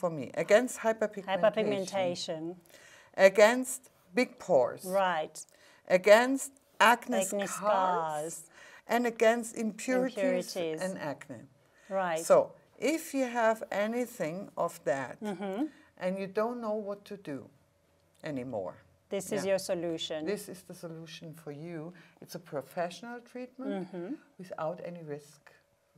for me. Against hyperpigmentation. Hyperpigmentation. Against big pores. Right. Against acne Acne scars. scars. And against impurities and acne. Right. So if you have anything of that and you don't know what to do anymore, this is your solution. This is the solution for you. It's a professional treatment without any risk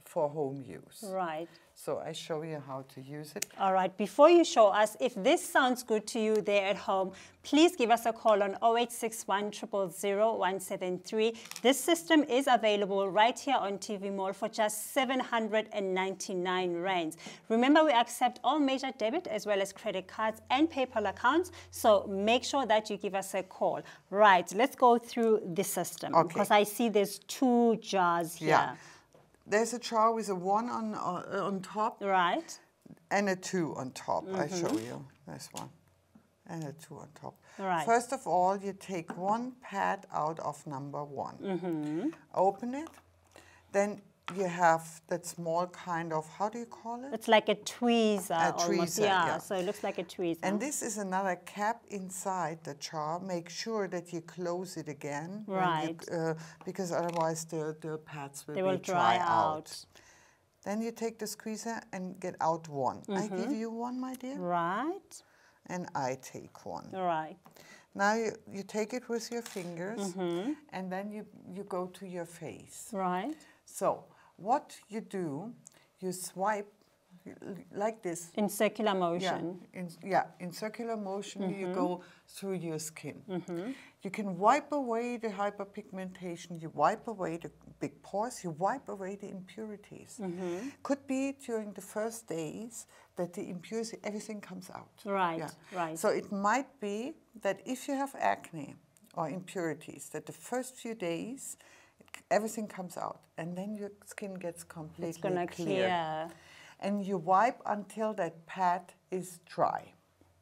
for home use. Right. So I show you how to use it. All right. Before you show us, if this sounds good to you there at home, please give us a call on 0861 000 173. This system is available right here on TV Mall for just 799 rands. Remember, we accept all major debit as well as credit cards and PayPal accounts. So make sure that you give us a call. Right. Let's go through the system because I see there's 2 jars here. Yeah. There's a jar with a 1 on top. Right. And a 2 on top. I show you. There's 1. And a 2 on top. Right. First of all, you take 1 pad out of number 1. Open it. Then you have that small kind of, how do you call it? It's like a tweezer. A almost. tweezer, yeah. So it looks like a tweezer. And this is another cap inside the jar. Make sure that you close it again. Right. Because otherwise the pads will dry out. Then you take the squeezer and get out 1. I give you 1, my dear. Right. And I take 1. Right. Now you take it with your fingers and then you go to your face. Right. So what you do, you swipe like this. In circular motion. In circular motion you go through your skin. You can wipe away the hyperpigmentation, you wipe away the big pores, you wipe away the impurities. Could be during the first days that the impurity, everything comes out. Right, right. So it might be that if you have acne or impurities, that the first few days everything comes out, and then your skin gets completely it's gonna clear. And you wipe until that pad is dry.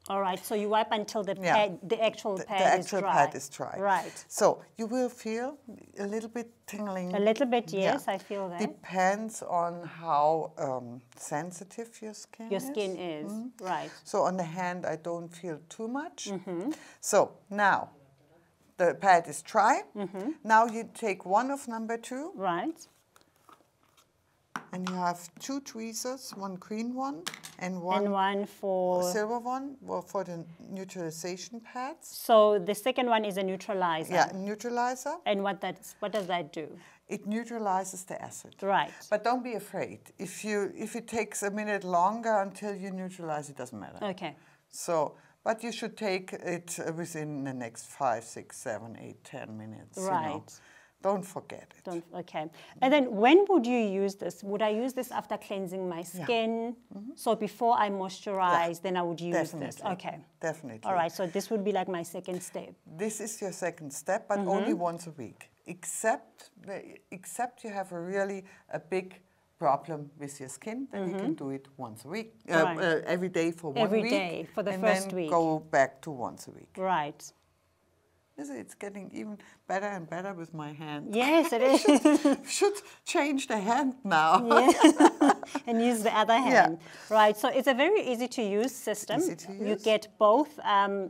All right, so you wipe until the pad, the actual pad is dry. The actual pad is dry. Right. So you will feel a little bit tingling. A little bit, yes, I feel that. Depends on how sensitive your skin is. Your skin is, right. So on the hand, I don't feel too much. So now, the pad is dry. Now you take 1 of number 2. Right. And you have 2 tweezers, 1 green one and one for silver one for the neutralization pads. So the second one is a neutralizer. Yeah, neutralizer. And what does that do? It neutralizes the acid. Right. But don't be afraid. If it takes a minute longer until you neutralize, it doesn't matter. Okay. So, but you should take it within the next 5, 6, 7, 8, 10 minutes. Right. You know. Don't forget it. Okay. And then when would you use this? Would I use this after cleansing my skin? So before I moisturize, then I would use this? Okay. Definitely. All right. So this would be like my second step. This is your second step, but only once a week. Except you have a big problem with your skin, then you can do it once a week. Every day for 1 week. Every day for the first week. And then go back to once a week. Right. It's getting even better and better with my hand. Yes, it is. Should change the hand now. Yeah. And use the other hand. Yeah. Right. So it's a very easy to use system. Easy to use. You get both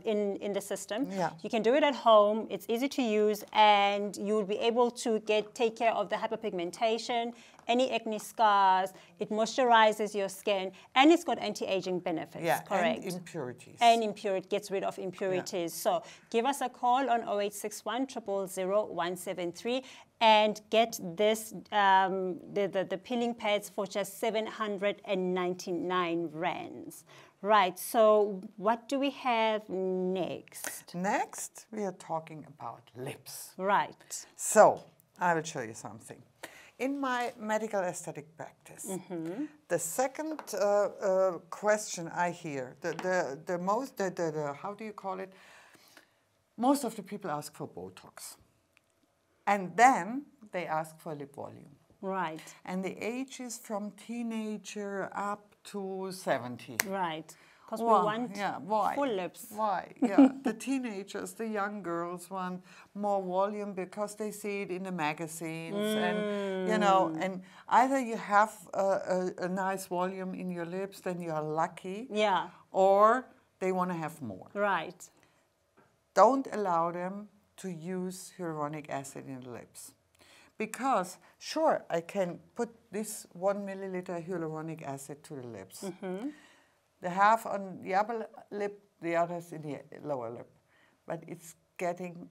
in the system. Yeah. You can do it at home. It's easy to use, and you will be able to take care of the hyperpigmentation, any acne scars. It moisturizes your skin, and it's got anti-aging benefits. Yeah, correct. And impurities. And gets rid of impurities. Yeah. So give us a call on 0861 000 173 and get this the peeling pads for just 799 rands. Right. So what do we have next? Next, we are talking about lips. Right. So I will show you something. In my medical aesthetic practice, the second question I hear, the most, how do you call it? Most of the people ask for Botox. And then they ask for lip volume. Right. And the age is from teenager up to 70. Right. Because we want why? full lips. Why? Yeah, the teenagers, the young girls want more volume because they see it in the magazines, and you know, and either you have a nice volume in your lips, then you are lucky. Yeah. Or they want to have more. Right. Don't allow them to use hyaluronic acid in the lips. Because, sure, I can put this 1 milliliter hyaluronic acid to the lips. The half on the upper lip, the others in the lower lip. But it's getting,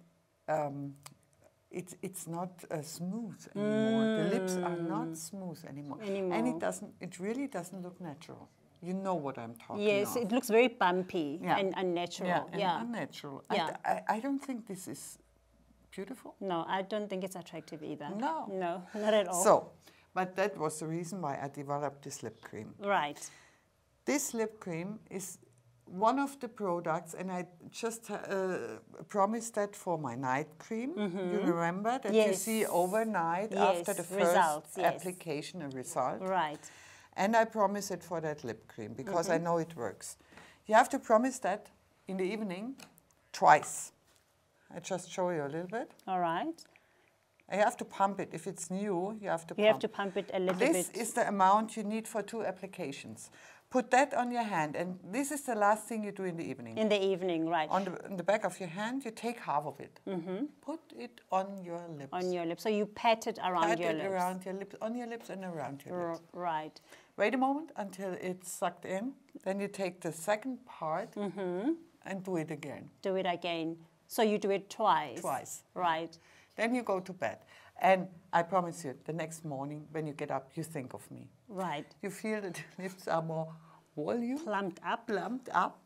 it's not smooth anymore. The lips are not smooth anymore. And it really doesn't look natural. You know what I'm talking about. Yes, it looks very bumpy and unnatural. Yeah, unnatural. Yeah. I don't think this is beautiful. No, I don't think it's attractive either. No. No, not at all. So, but that was the reason why I developed this lip cream. Right. This lip cream is one of the products, and I just promised that for my night cream. You remember that you see overnight after the first application a result? Right. And I promise it for that lip cream because I know it works. You have to promise that in the evening twice. I just show you a little bit. All right. You have to pump it. If it's new, you have to pump. You have to pump it a little bit. This is the amount you need for 2 applications. Put that on your hand, and this is the last thing you do in the evening. In the evening, right. On the back of your hand, you take half of it. Put it on your lips. On your lips. So you pat it around your lips. Pat it around your lips, on your lips and around your lips. Right. Wait a moment until it's sucked in. Then you take the second part and do it again. Do it again. So you do it twice. Twice. Right. Then you go to bed. And I promise you, the next morning when you get up, you think of me. Right. You feel that the lips are more volume. Plumped up. Plumped up.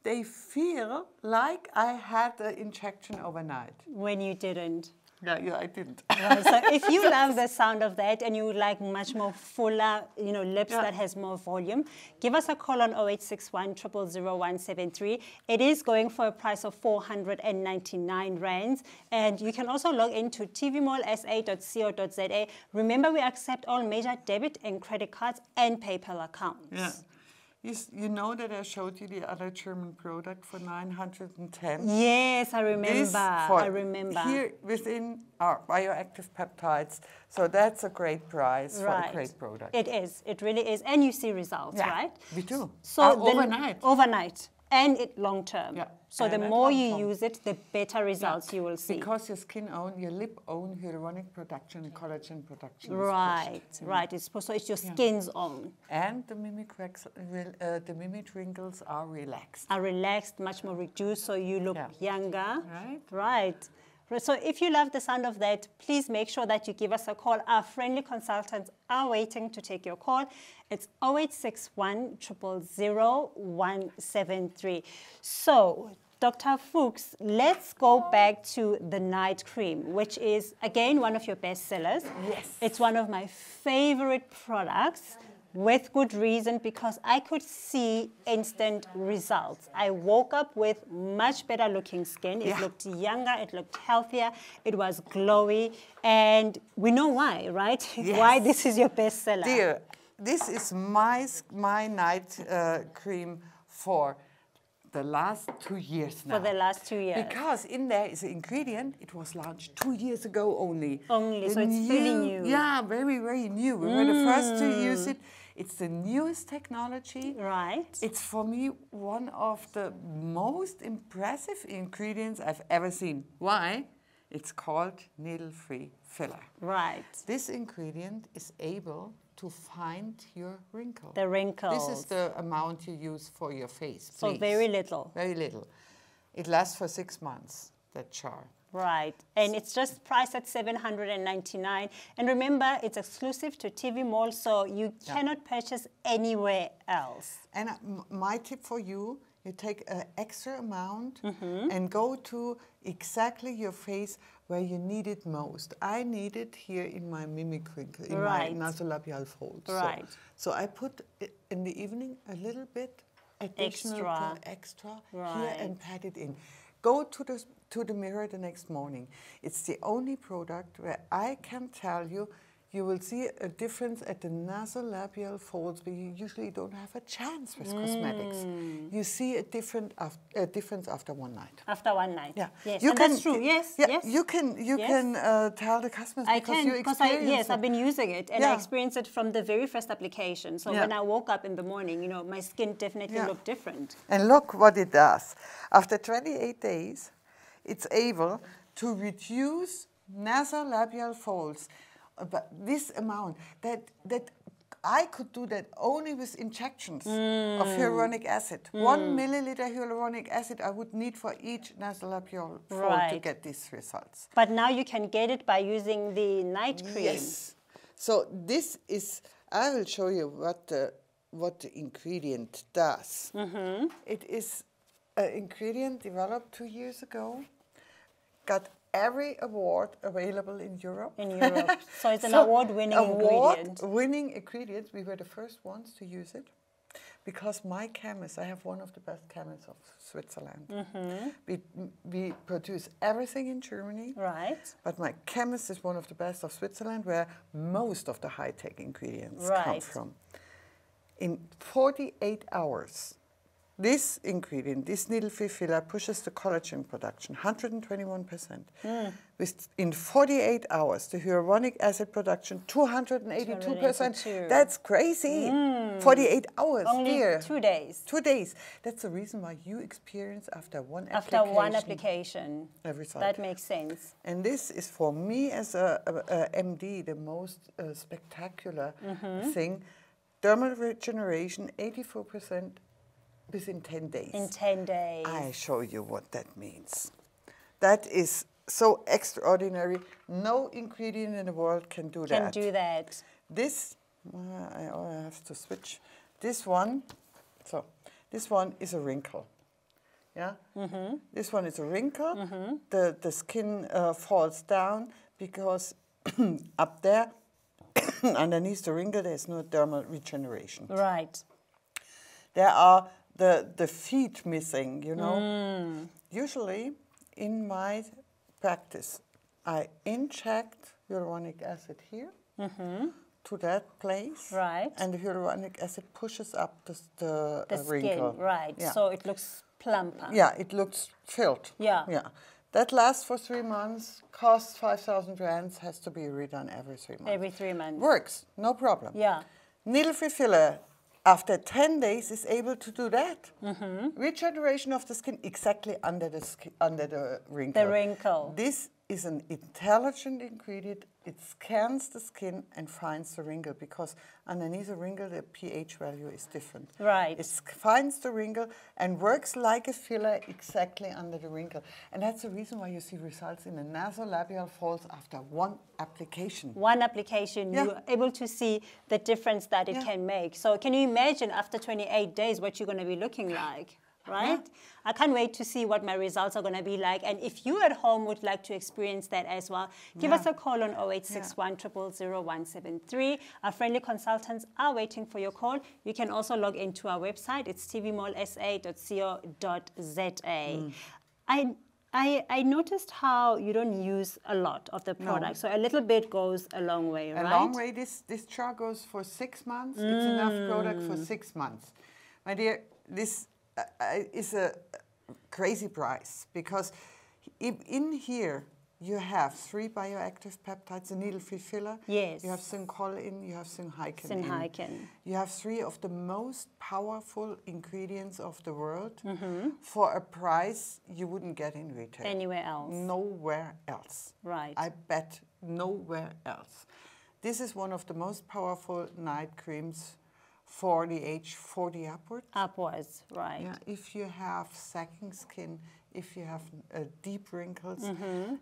They feel like I had the injection overnight. When you didn't. Yeah, I didn't. Right. So if you love the sound of that and you would like much more fuller, lips that has more volume, give us a call on 0861 000 173. It is going for a price of 499 rands. And you can also log into tvmallsa.co.za. Remember, we accept all major debit and credit cards and PayPal accounts. Yeah. You know that I showed you the other German product for 910? Yes, I remember. Here within our bioactive peptides. So that's a great price for a great product. It is. It really is. And you see results, right? We do. So overnight. Overnight. And long term. Yeah. So the more you use it, the better results you will see. Because your lip own hyaluronic production and collagen production. Right, right. So it's your skin's own. And the mimic wrinkles are relaxed. Are relaxed, much more reduced, so you look younger. Right. Right. So if you love the sound of that, please make sure that you give us a call. Our friendly consultants are waiting to take your call. It's 0861 000 173. So, Dr. Fuchs, let's go back to the night cream, which is, again, one of your best sellers. Yes. It's one of my favorite products. With good reason, because I could see instant results. I woke up with much better looking skin. It looked younger, it looked healthier, it was glowy, and we know why, right? Yes. Why this is your best seller. Dear, this is my night cream for the last 2 years now. For the last 2 years. Because in there is an ingredient, it was launched 2 years ago only. Only, so it's fairly new. Yeah, very, very new. We were the first to use it. It's the newest technology. Right. It's for me one of the most impressive ingredients I've ever seen. Why? It's called needle-free filler. Right. This ingredient is able to find your wrinkles. The wrinkles. This is the amount you use for your face. So please. very little. Very little. It lasts for 6 months, that jar. Right, and it's just priced at $799. And remember, it's exclusive to TV Mall, so you cannot purchase anywhere else. And my tip for you, you take an extra amount and go to exactly your face where you need it most. I need it here in my mimic wrinkle, in my nasolabial folds. Right. So I put in the evening a little bit additional extra here and pat it in. Go to the mirror the next morning. It's the only product where I can tell you, you will see a difference at the nasolabial folds where you usually don't have a chance with cosmetics. you see a difference after one night. After one night. Yeah. Yes. You And can, that's true. Yes. Yeah, yes. you can tell the customers I because can, you because experience I've been using it, and I Yeah. experienced it from the very first application. So Yeah. when I woke up in the morning, you know, my skin definitely Yeah. looked different. And look what it does. After 28 days, it's able to reduce nasolabial folds. But this amount, that I could do that only with injections of hyaluronic acid. 1 milliliter hyaluronic acid I would need for each nasolabial fold to Right. get these results. But now you can get it by using the night cream. Yes. So this is, I will show you what the ingredient does. It is an ingredient developed 2 years ago, got every award available in Europe. In Europe. So it's an award-winning ingredient. Award-winning ingredient. We were the first ones to use it because my chemist, I have one of the best chemists of Switzerland. We produce everything in Germany. Right. But my chemist is one of the best of Switzerland, where most of the high-tech ingredients come Right. from. In 48 hours, this ingredient, this needle-free filler, pushes the collagen production 121%. In 48 hours, the hyaluronic acid production 282%. 282. That's crazy. 48 hours, Only dear. 2 days. 2 days. That's the reason why you experience after one After one application. a result. That makes sense. And this is for me as a MD the most spectacular thing. Dermal regeneration, 84% within 10 days. In 10 days. I show you what that means. That is so extraordinary. No ingredient in the world can do that. Can do that. This, I have to switch. This one, so this one is a wrinkle. Yeah. This one is a wrinkle. The skin falls down because up there, underneath the wrinkle, there's no dermal regeneration. Right. There are the feet missing, you know. Usually, in my practice, I inject hyaluronic acid here to that place. Right. And the hyaluronic acid pushes up the skin, wrinkle. right. Yeah. So it looks plumper. Yeah, it looks filled. Yeah. Yeah. That lasts for 3 months, costs 5,000 rands, has to be redone every 3 months. Every 3 months. Works, no problem. Yeah. Needle-free filler, after 10 days, is able to do that. Regeneration of the skin exactly under the wrinkle. The wrinkle. This is an intelligent ingredient. It scans the skin and finds the wrinkle because underneath the wrinkle, the pH value is different. Right. It finds the wrinkle and works like a filler exactly under the wrinkle. And that's the reason why you see results in the nasolabial folds after one application. One application, Yeah. you're able to see the difference that it Yeah. can make. So can you imagine after 28 days what you're going to be looking like? Right? I can't wait to see what my results are going to be like. And if you at home would like to experience that as well, give us a call on 0861 000 173. Our friendly consultants are waiting for your call. You can also log into our website. It's tvmallsa.co.za. I noticed how you don't use a lot of the product. So a little bit goes a long way, right? A long way. This jar goes for 6 months. It's enough product for 6 months. My dear, this is a crazy price because in here you have 3 bioactive peptides, a needle-free filler. Yes. You have syncholine, you have synhyken. Synhyken. You have 3 of the most powerful ingredients of the world for a price you wouldn't get in retail. Anywhere else. Nowhere else. Right. I bet nowhere else. This is one of the most powerful night creams for the age 40 upwards. Upwards, right. Yeah, if you have sagging skin, if you have deep wrinkles,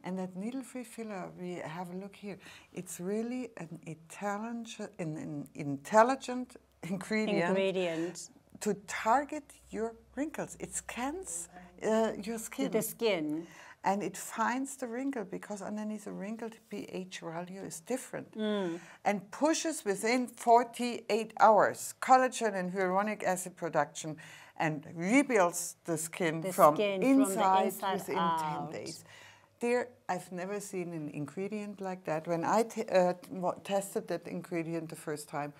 and that needle-free filler, we have a look here. It's really an intelligent ingredient to target your wrinkles. It scans your skin. The skin. And it finds the wrinkle because underneath the wrinkle, the pH value is different. And pushes within 48 hours collagen and hyaluronic acid production and rebuilds the skin from inside within out. 10 days. Dear, I've never seen an ingredient like that. When I tested that ingredient the first time,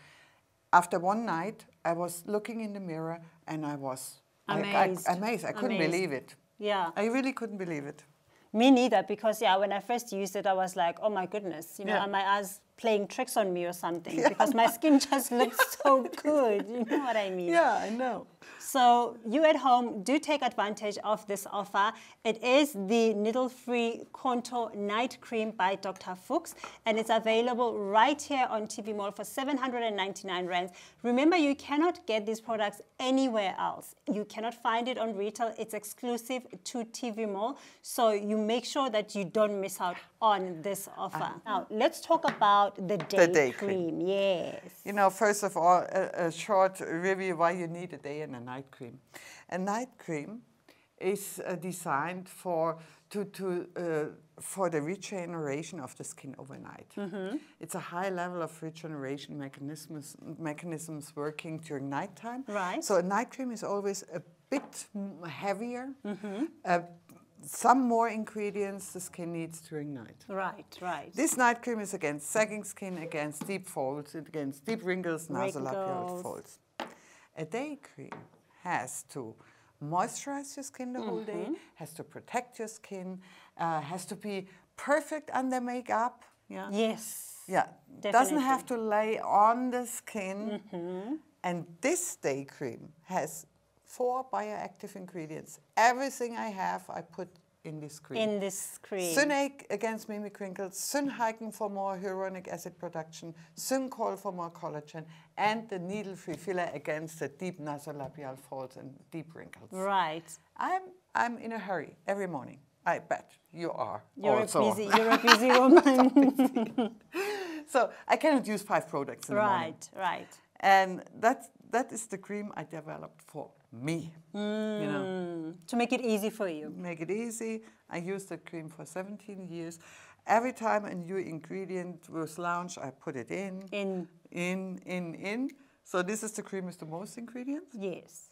after one night, I was looking in the mirror and I was Amazed. Amazed. I couldn't Amazed. believe it. Yeah. I really couldn't believe it. Me neither, because when I first used it, I was like, oh my goodness, are my eyes playing tricks on me or something? Because my skin just looks so good. You know what I mean? Yeah, I know. So you at home, do take advantage of this offer. It is the needle-free contour night cream by Dr. Fuchs, and it's available right here on TV Mall for 799 rands. Remember, you cannot get these products anywhere else. You cannot find it on retail. It's exclusive to TV Mall, so you make sure that you don't miss out on this offer. Now, let's talk about the day cream. Yes. You know, first of all, a short review why you need a day and a night cream. A night cream is designed for the regeneration of the skin overnight. It's a high level of regeneration mechanisms working during nighttime. Right. So a night cream is always a bit heavier. Some more ingredients the skin needs during night. Right, right. This night cream is against sagging skin, against deep folds, against deep wrinkles, nasolabial folds. A day cream has to moisturize your skin the whole day, has to protect your skin, has to be perfect under makeup. Yeah. Yes. Yeah. Definitely. Doesn't have to lay on the skin. And this day cream has 4 bioactive ingredients. Everything I have, I put in this cream. In this cream. Synake against mimic wrinkles, Synhyken for more hyaluronic acid production, Syncol for more collagen, and the needle-free filler against the deep nasolabial folds and deep wrinkles. Right. I'm in a hurry every morning. I bet you are. You're also. a busy woman. So I cannot use 5 products in the morning. Right. And that is the cream I developed for me. You know, to make it easy for you. make it easy. I used that cream for 17 years. Every time a new ingredient was launched, I put it in. So this is the cream with the most ingredients, Yes.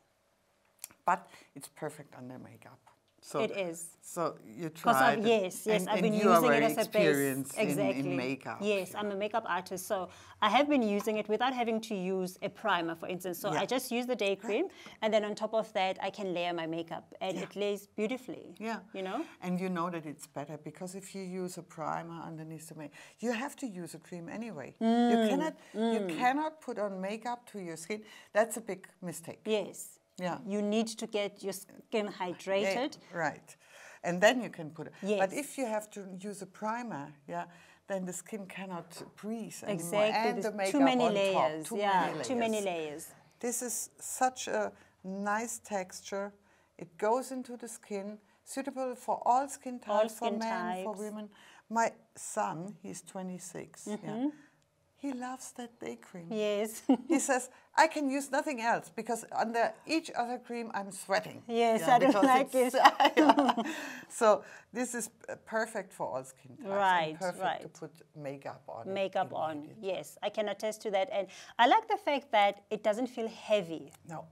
but it's perfect under makeup. So It is. So you tried it. Yes, and, I've and been you using are very it as a base. experienced Exactly. in makeup. Yes, I'm a makeup artist, so I have been using it without having to use a primer, for instance. So I just use the day cream, and then on top of that, I can layer my makeup, and it lays beautifully. Yeah. You know? And you know that it's better because if you use a primer underneath the makeup, you have to use a cream anyway. You cannot put on makeup to your skin. That's a big mistake. Yes. Yeah. You need to get your skin hydrated. Yeah, right. And then you can put it. Yes. But if you have to use a primer, then the skin cannot breathe anymore. Exactly. And the There's makeup too many on layers. top. Too many layers. This is such a nice texture. It goes into the skin, suitable for all skin types, All for skin men, for types. women. My son, he's 26. He loves that day cream. Yes. He says, I can use nothing else because under each other cream I'm sweating. Yes, I don't because like it. So this is perfect for all skin types. Right, and perfect right. to put makeup on. Makeup on, yes. I can attest to that. And I like the fact that it doesn't feel heavy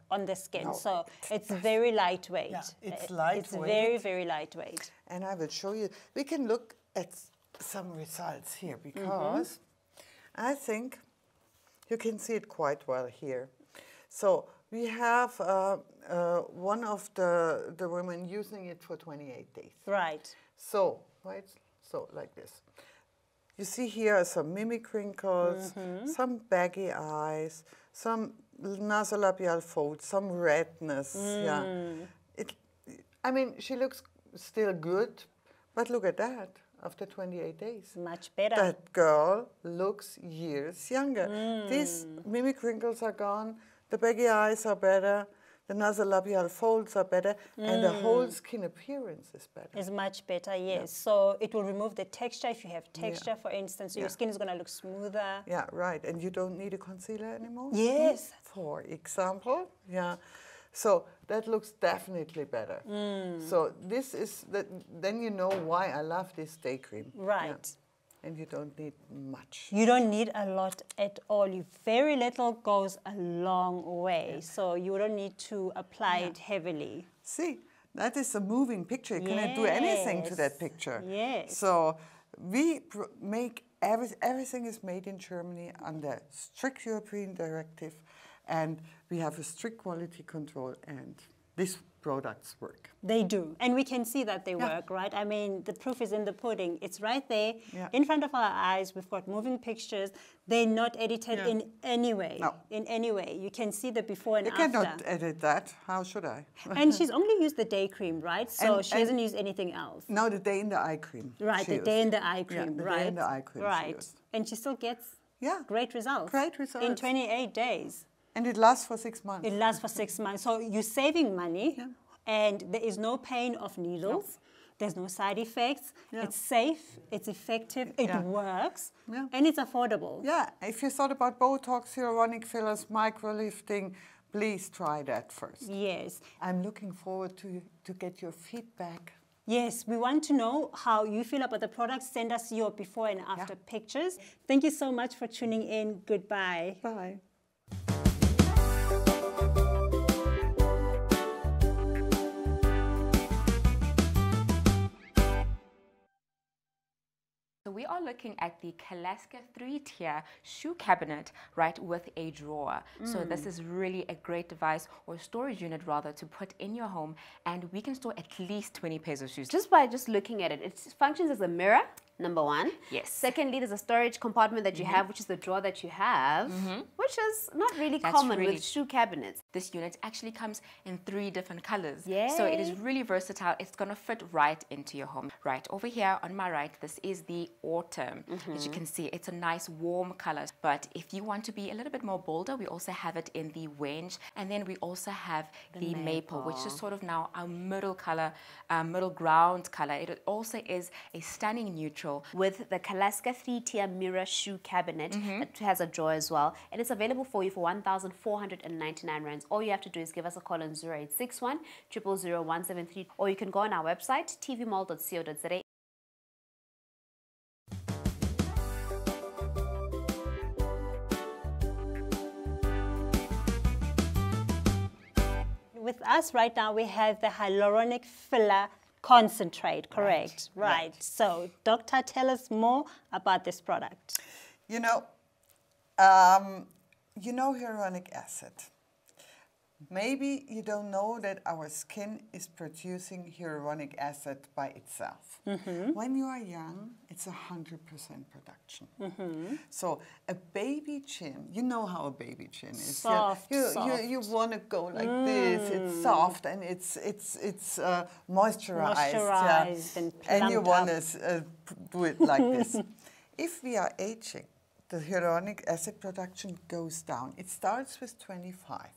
on the skin. No. So it's very lightweight. Yeah, it's It's lightweight. very, very lightweight. And I will show you. We can look at some results here because I think you can see it quite well here. So we have one of the women using it for 28 days. Right. So, right, so like this. You see here some mimic wrinkles, some baggy eyes, some nasolabial folds, some redness. Yeah. I mean, she looks still good, but look at that. After 28 days. Much better. That girl looks years younger. These mimic wrinkles are gone, the baggy eyes are better, the nasolabial folds are better, and the whole skin appearance is better. It's much better, yes. So it will remove the texture if you have texture, for instance. So your skin is going to look smoother. Yeah, right. And you don't need a concealer anymore? Yes. For example, So that looks definitely better. So this is, then you know why I love this day cream. Right. Yeah. And you don't need much. You don't need a lot at all. Very little goes a long way. So you don't need to apply it heavily. See, that is a moving picture. You cannot do anything to that picture. Yes. So we make, everything is made in Germany under strict European directive. And we have a strict quality control, and these products work. They do. And we can see that they work, right? I mean, the proof is in the pudding. It's right there in front of our eyes. We've got moving pictures. They're not edited in any way. No. In any way. You can see the before and after. You cannot after. edit that. How should I? And she's only used the day cream, right? So she hasn't used anything else. No, the day in the eye cream. Right, the day in the eye cream, the right? day in the eye cream. Right. And she still gets great results. Great results. In 28 days. And it lasts for 6 months. It lasts for 6 months. So you're saving money. Yeah. And there is no pain of needles. No. There's no side effects. Yeah. It's safe. It's effective. It works. Yeah. And it's affordable. Yeah. If you thought about Botox, hyaluronic fillers, microlifting, please try that first. Yes. I'm looking forward to get your feedback. Yes, we want to know how you feel about the product. Send us your before and after pictures. Thank you so much for tuning in. Goodbye. Bye. So we are looking at the Kalaska 3-tier shoe cabinet, right, with a drawer. So this is really a great device, or storage unit rather, to put in your home, and we can store at least 20 pairs of shoes. Just by looking at it, it functions as a mirror, number one. Yes. Secondly, there's a storage compartment that you have, which is the drawer that you have, which is not really common with shoe cabinets. This unit actually comes in 3 different colors. Yay. So it is really versatile. It's going to fit right into your home. Right over here on my right, this is the autumn. As you can see, it's a nice warm color. But if you want to be a little bit more bolder, we also have it in the orange. And then we also have the maple, which is sort of now our middle color, middle ground color. It also is a stunning neutral. With the Kalaska 3-tier mirror shoe cabinet, it has a drawer as well, and it's available for you for 1,499 rands. All you have to do is give us a call on 0861 000 173, or you can go on our website tvmall.co.za. With us right now, we have the hyaluronic filler concentrate, correct? Right. So, doctor, tell us more about this product. You know hyaluronic acid. Maybe you don't know that our skin is producing hyaluronic acid by itself. When you are young, it's 100% production. So a baby chin, you know how a baby chin is. Soft, you want to go like this. It's soft and it's moisturized. And you want to do it like this. If we are aging, the hyaluronic acid production goes down. It starts with 25.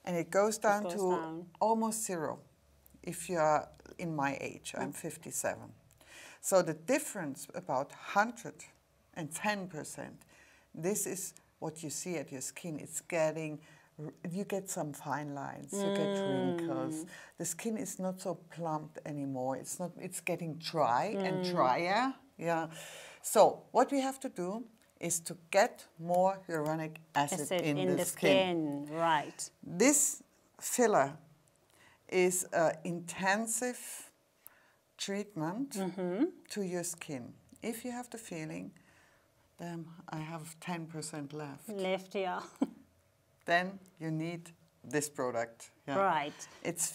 And it goes down to almost 0 if you are in my age. I'm 57. So the difference, about 110%, this is what you see at your skin. It's getting, you get some fine lines, you get wrinkles. The skin is not so plump anymore. It's getting dry and drier. Yeah. So what we have to do is to get more hyaluronic acid in the skin. Right. This filler is an intensive treatment to your skin. If you have the feeling, then I have 10% left. Left, yeah. Then you need this product. Yeah. Right. It's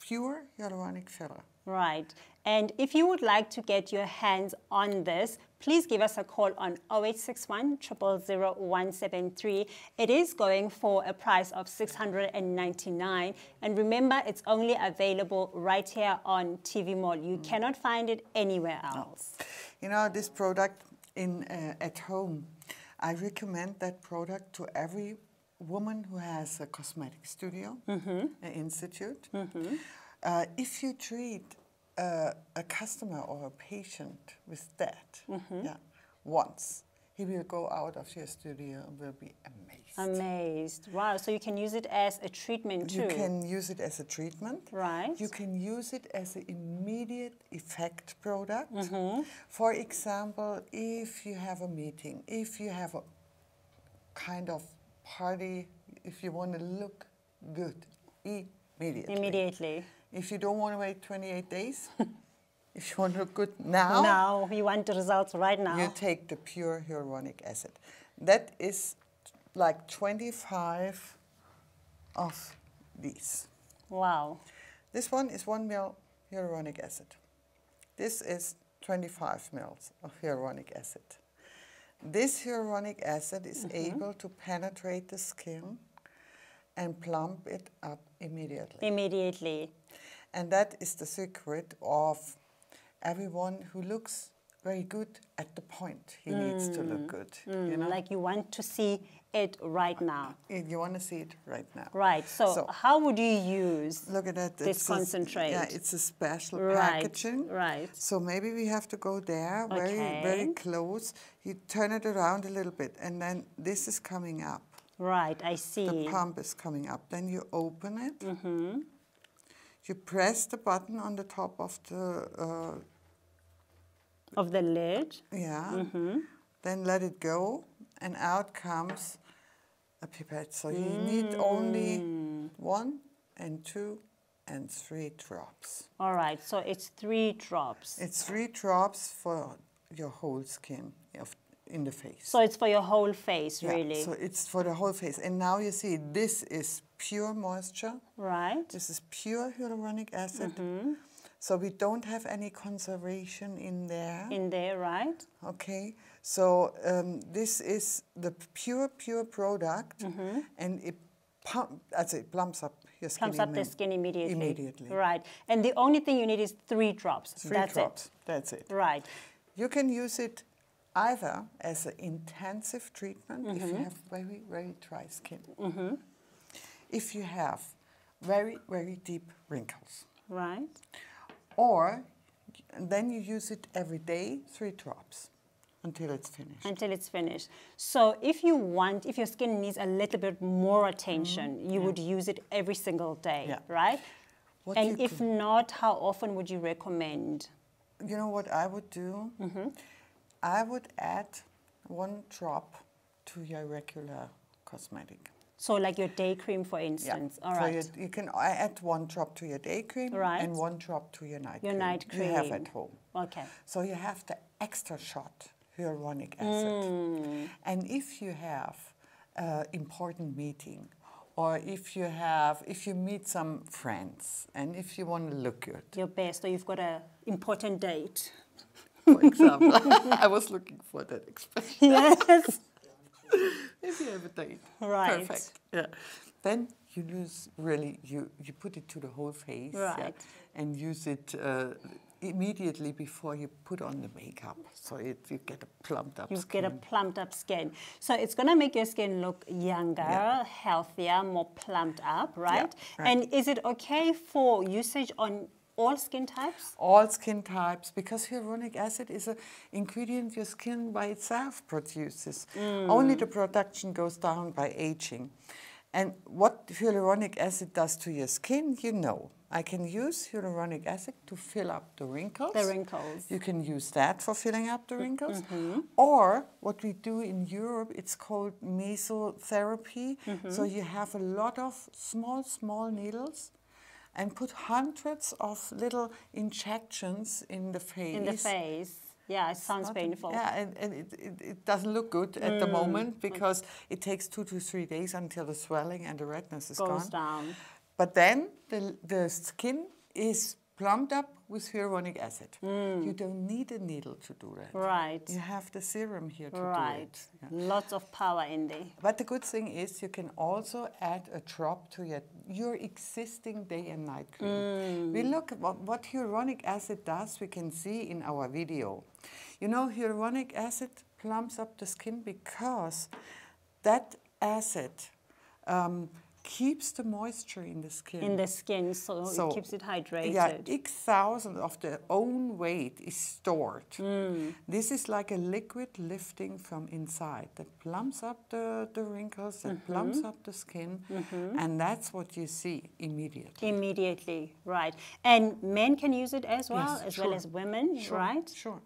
pure hyaluronic filler. Right. And if you would like to get your hands on this, please give us a call on 0861 000 173. It is going for a price of $699. And remember, it's only available right here on TV Mall. You cannot find it anywhere else. No. You know, this product at home, I recommend that product to every woman who has a cosmetic studio, an institute. If you treat a customer or a patient with that once, he will go out of your studio and will be amazed. Amazed. Wow, so you can use it as a treatment too. You can use it as a treatment. Right. You can use it as an immediate effect product. For example, if you have a meeting, if you have a kind of party, if you want to look good, immediately. Immediately. If you don't want to wait 28 days, if you want to look good now. Now, you want the results right now. You take the pure hyaluronic acid. That is like 25 of these. Wow. This one is 1 ml hyaluronic acid. This is 25 ml of hyaluronic acid. This hyaluronic acid is able to penetrate the skin and plump it up immediately. Immediately. And that is the secret of everyone who looks very good at the point. He needs to look good. You know? Like you want to see it right now. You want to see it right now. Right. So how would you use look at that. this concentrate? Yeah, it's a special Right, packaging. right. So maybe we have to go there very close. You turn it around a little bit, and then this is coming up. Right, I see. The pump is coming up. Then you open it. You press the button on the top of the of the lid. yeah. Then let it go, and out comes a pipette. So you need only 1 and 2 and 3 drops. All right, so it's 3 drops. It's 3 drops for your whole skin in the face. So it's for your whole face, Yeah, really. so it's for the whole face. And now you see this is pure moisture. Right. This is pure hyaluronic acid. So we don't have any conservation in there. In there, right? Okay, so this is the pure product, and it plumps up your skin. Comes up the skin immediately. Immediately. Right. And the only thing you need is 3 drops. 3 That's drops. it. That's it. Right. You can use it either as an intensive treatment if you have very dry skin. If you have very deep wrinkles. Right. Or then you use it every day, 3 drops, until it's finished. Until it's finished. So if your skin needs a little bit more attention, you would use it every single day, Yeah. right? What And you if not, how often would you recommend? You know what I would do? I would add 1 drop to your regular cosmetic. So like your day cream, for instance. All right. You can add 1 drop to your day cream Right. and 1 drop to your night cream. Your night cream. You have at home. Okay. So you have the extra shot hyaluronic acid. And if you have an important meeting, or if you meet some friends, and if you want to look good, Your best, or you've got an important date. for example, I was looking for that expression. Yes. If you have a date. Right. Perfect. Yeah. Then you you put it to the whole face. Right. And use it immediately before you put on the makeup. So you get a plumped up You skin. get a plumped up skin. So it's going to make your skin look younger, healthier, more plumped up, right? right. And is it okay for usage on all skin types? All skin types, because hyaluronic acid is an ingredient your skin by itself produces. Only the production goes down by aging. And what hyaluronic acid does to your skin, you know. I can use hyaluronic acid to fill up the wrinkles. The wrinkles. You can use that for filling up the wrinkles. Or what we do in Europe, it's called mesotherapy. So you have a lot of small needles and put hundreds of little injections in the face. In the face. Yeah, it sounds painful. Yeah, and it doesn't look good at the moment because it takes 2 to 3 days until the swelling and the redness is Goes gone. down. But then the skin is plumped up with hyaluronic acid. You don't need a needle to do that. Right. You have the serum here to do Right. it. Yeah. Lots of power in there. But the good thing is you can also add a drop to your existing day and night cream. We look at what hyaluronic acid does, we can see in our video. You know, hyaluronic acid plumps up the skin because that acid keeps the moisture in the skin. In the skin, so it keeps it hydrated. Yeah, X thousand of their own weight is stored. This is like a liquid lifting from inside that plumps up the wrinkles, that plumps up the skin, and that's what you see immediately. Immediately, right. And men can use it as well, Yes, as sure. well as women, Sure, right? Sure.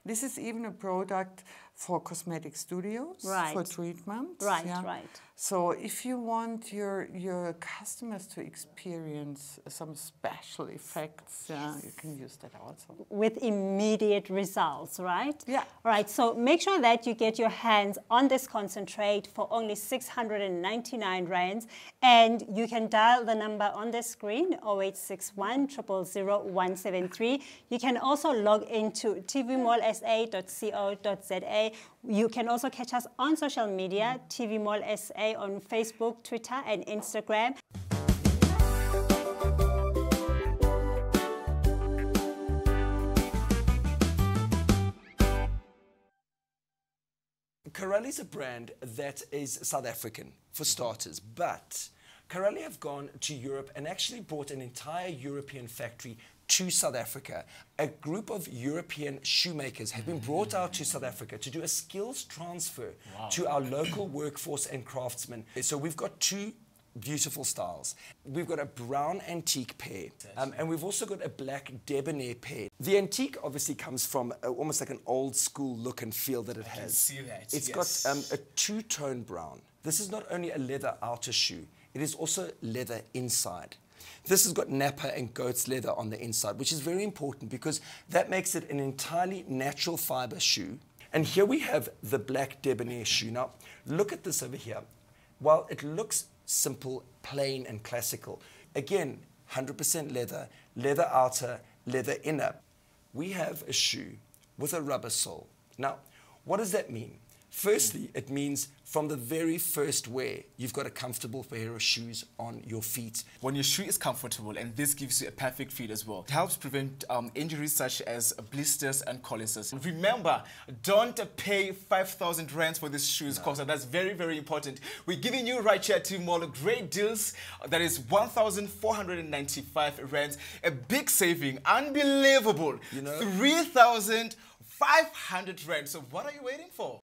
This is even a product for cosmetic studios, Right. for treatment. Right, yeah. right. So if you want your customers to experience some special effects, you can use that also. With immediate results, right? Yeah. All right, so make sure that you get your hands on this concentrate for only 699 rands, and you can dial the number on the screen, 0861 000 173. You can also log into tvmallsa.co.za. You can also catch us on social media, TV Mall SA on Facebook, Twitter, and Instagram. Corelli is a brand that is South African, for starters, but Corelli have gone to Europe and actually brought an entire European factory to South Africa. A group of European shoemakers have been brought out to South Africa to do a skills transfer to our local workforce and craftsmen. So we've got two beautiful styles. We've got a brown antique pair, and we've also got a black debonair pair. The antique obviously comes from almost like an old school look and feel that it has. I can see that, It's yes. got a two-tone brown. This is not only a leather outer shoe, it is also leather inside. This has got nappa and goat's leather on the inside, which is very important because that makes it an entirely natural fiber shoe. And here we have the black debonair shoe. Now, look at this over here. While it looks simple, plain, and classical, again, 100% leather, leather outer, leather inner, we have a shoe with a rubber sole. Now, what does that mean? Firstly, it means from the very first wear, you've got a comfortable pair of shoes on your feet. When your shoe is comfortable, and this gives you a perfect fit as well, it helps prevent injuries such as blisters and calluses. Remember, don't pay 5,000 rands for these shoes, because that's very, very important. We're giving you right here at TV Mall great deals. That is 1,495 rands, a big saving, unbelievable. You know? 3,500 rands. So what are you waiting for?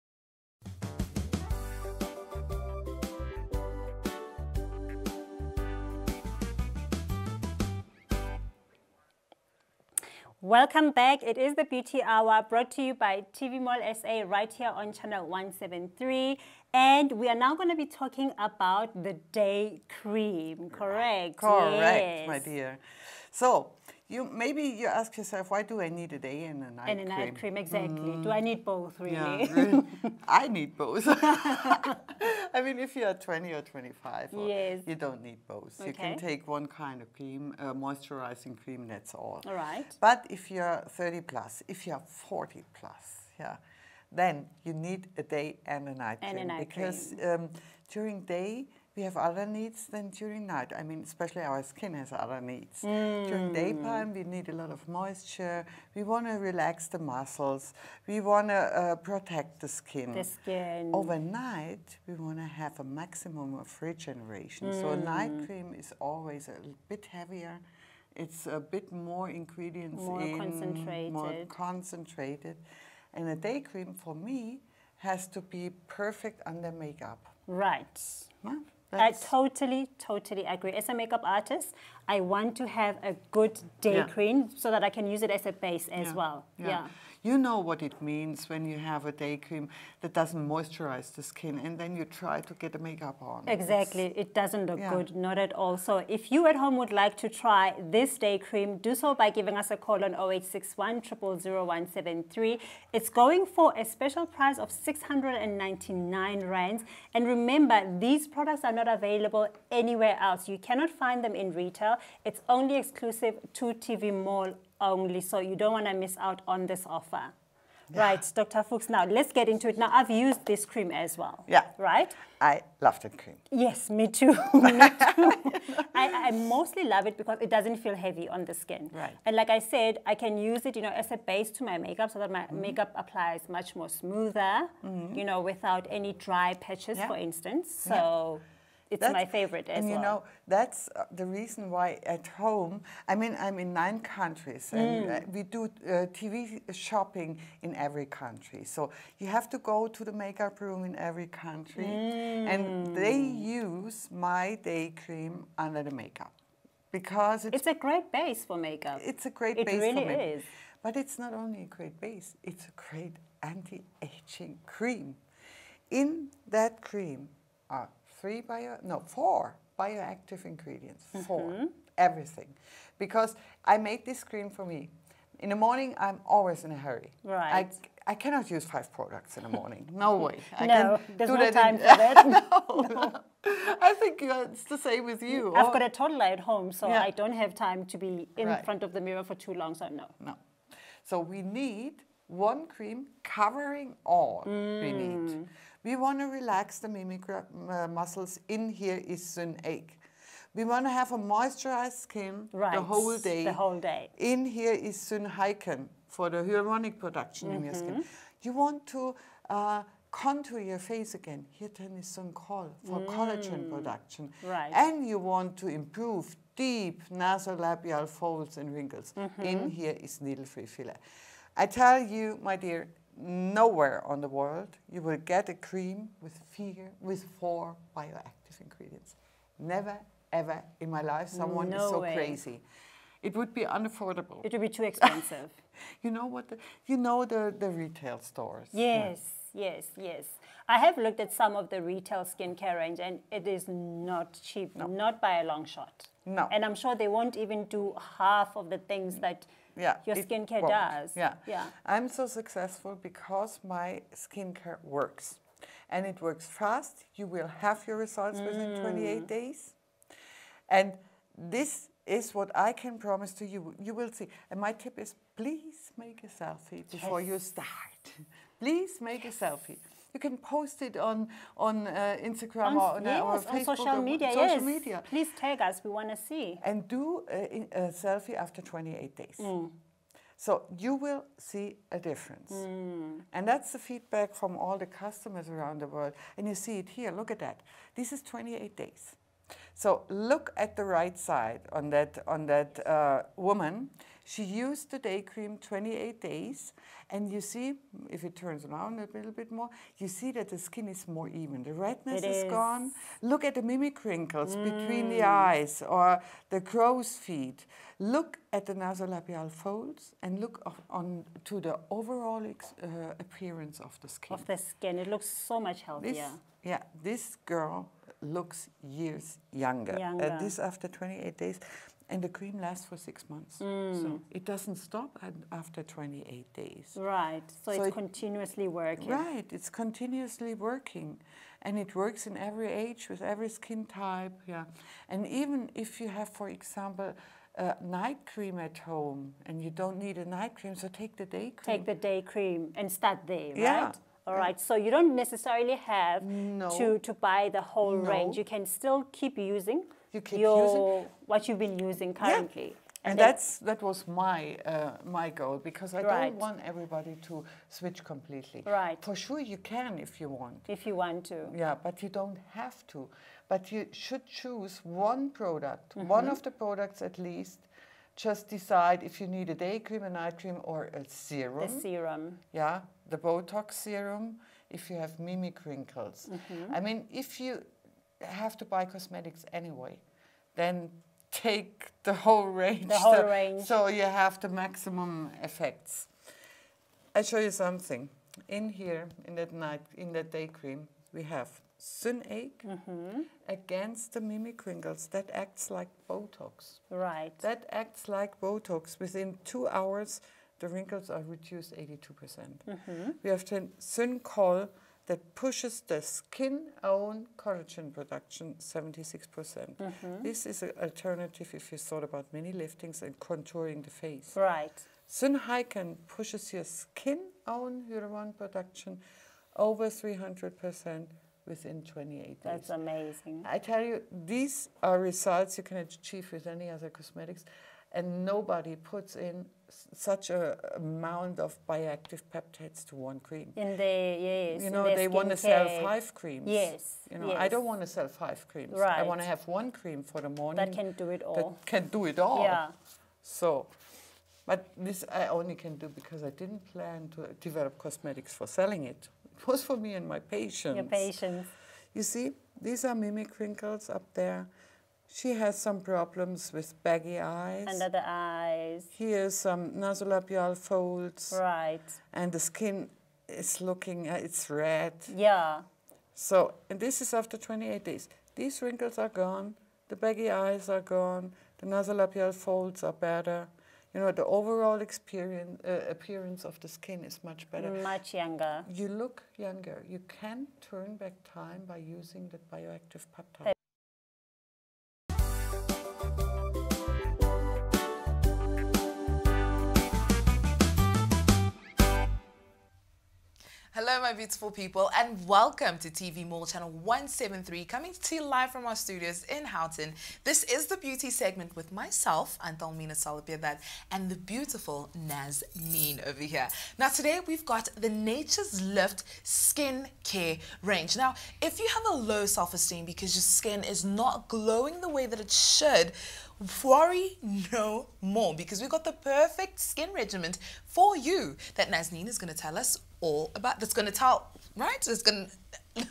Welcome back. It is the Beauty Hour brought to you by TV Mall SA right here on channel 173. And we are now going to be talking about the day cream, correct? Correct, my Yes. dear. So, maybe you ask yourself, why do I need a day and a night And a cream? night cream, exactly. Do I need both, really? Yeah, really. I need both. I mean, if you're 20 or 25, Yes. you don't need both. You Okay. can take one kind of cream, moisturizing cream, that's all. All right. But if you're 30 plus, if you're 40 plus, then you need a day and a night And a cream. night because during day, we have other needs than during night. I mean, especially our skin has other needs. During daytime, we need a lot of moisture. We want to relax the muscles. We want to protect the skin. The skin. Overnight, we want to have a maximum of regeneration. So a night cream is always a bit heavier. It's a bit more ingredients More in, concentrated. more concentrated. And a day cream, for me, has to be perfect under makeup. Right. Huh? I That's- totally agree. As a makeup artist, I want to have a good day Yeah. cream so that I can use it as a base as Yeah, well. Yeah. You know what it means when you have a day cream that doesn't moisturize the skin and then you try to get the makeup on. Exactly. It doesn't look Yeah. good, not at all. So if you at home would like to try this day cream, do so by giving us a call on 0861 000 173. It's going for a special price of 699 rands. And remember, these products are not available anywhere else. You cannot find them in retail. It's only exclusive to TV Mall only, so you don't want to miss out on this offer. Right, Dr. Fuchs, now let's get into it. Now, I've used this cream as well. Yeah. Right? I love that cream. Yes, me too. Me too. I mostly love it because it doesn't feel heavy on the skin. Right. And like I said, I can use it, as a base to my makeup so that my makeup applies much more smoother, without any dry patches, Yeah. for instance. Yeah. So it's my favorite as and well. that's the reason why at home, I mean, I'm in 9 countries and we do TV shopping in every country. So you have to go to the makeup room in every country and they use my day cream under the makeup because It's a great base for makeup. it's a great It base really for makeup. is. But it's not only a great base, it's a great anti-aging cream. In that cream are 4 bioactive ingredients. 4, everything. Because I made this cream for me. In the morning, I'm always in a hurry. Right. I cannot use 5 products in the morning. No way. No, there's no time for that. No. I think it's the same with you. I've got a toddler at home, so Yeah. I don't have time to be in Right. front of the mirror for too long, so no. No. So we need one cream covering all we need. We want to relax the mimic muscles. In here is Syn Egg. We want to have a moisturized skin Right. the whole day. The whole day. In here is Syn Hyaluronic for the hyaluronic production in your skin. You want to contour your face again. Here then is Syn Col for collagen production. Right. And you want to improve deep nasolabial folds and wrinkles. In here is needle-free filler. I tell you, my dear, nowhere on the world you will get a cream with 4 bioactive ingredients. Never, ever in my life someone is No so way. crazy. It would be unaffordable. It would be too expensive. You know what? You know the retail stores. Yes, yes, yes. I have looked at some of the retail skincare range, and it is not cheap, not by a long shot. No. And I'm sure they won't even do half of the things that your it skincare won't. does. Yeah. Yeah. I'm so successful because my skincare works. And it works fast. You will have your results within 28 days. And this is what I can promise to you. You will see. And my tip is, please make a selfie before you start. Please make a selfie. You can post it on Instagram or on our Yes, Facebook on social or media. social Yes. media. Please tag us. We want to see. And do a selfie after 28 days. So you will see a difference. And that's the feedback from all the customers around the world. And you see it here, look at that. This is 28 days. So look at the right side on that woman. She used the day cream 28 days. And you see, if it turns around a little bit more, you see that the skin is more even. The redness is gone. Look at the mimic wrinkles between the eyes or the crow's feet. Look at the nasolabial folds and look on to the overall appearance of the skin. Of the skin, it looks so much healthier. This girl looks years younger. This after 28 days. And the cream lasts for 6 months. So it doesn't stop after 28 days. Right. So it's continuously working. Right. It's continuously working. And it works in every age, with every skin type. Yeah. And even if you have, for example, a night cream at home and you don't need a night cream, so take the day cream. Take the day cream and start there, right? Yeah. All right. So you don't necessarily have to buy the whole range. You can still keep using what you've been using currently. Yeah. And that was my goal, because I Right. don't want everybody to switch completely. Right. For sure you can if you want. If you want to. Yeah, but you don't have to. But you should choose one product, one of the products at least. Just decide if you need a day cream, a night cream, or a serum. The serum. Yeah, the Botox serum, if you have mimic wrinkles. I mean, if you have to buy cosmetics anyway, then take the whole range. The whole range. So you have the maximum effects. I'll show you something. In here, in that day cream, we have Syn Egg against the mimic wrinkles. That acts like Botox. Right. That acts like Botox. Within 2 hours, the wrinkles are reduced 82%. We have the Syn Col that pushes the skin-own collagen production 76%. This is an alternative if you thought about mini liftings and contouring the face. Right. Syn Hyaluronic pushes your skin-own hyaluron production over 300% within 28 days. That's amazing. I tell you, these are results you can achieve with any other cosmetics, and nobody puts in such an amount of bioactive peptides to one cream. In the, yes. You know, they want to sell 5 creams. Yes. You know, I don't want to sell 5 creams. Right. I want to have one cream for the morning. That can do it all. That can do it all. Yeah. So, but this I only can do because I didn't plan to develop cosmetics for selling it. It was for me and my patients. Your patients. You see, these are mimic wrinkles up there. She has some problems with baggy eyes. Under the eyes. Here's some nasolabial folds. Right. And the skin is looking, it's red. Yeah. So, and this is after 28 days. These wrinkles are gone, the baggy eyes are gone, the nasolabial folds are better. You know, the overall appearance of the skin is much better. Much younger. You look younger. You can turn back time by using the bioactive peptide. Hello, my beautiful people, and welcome to TV Mall Channel 173, coming to you live from our studios in Houghton. This is the beauty segment with myself, Antalmina Salapiadat, and the beautiful Nazneen over here. Now, today we've got the Nature's Lift Skin Care range. Now, if you have a low self-esteem because your skin is not glowing the way that it should, worry no more, because we've got the perfect skin regimen for you that Nazneen is going to tell us all about. That's going to tell, right? That's going to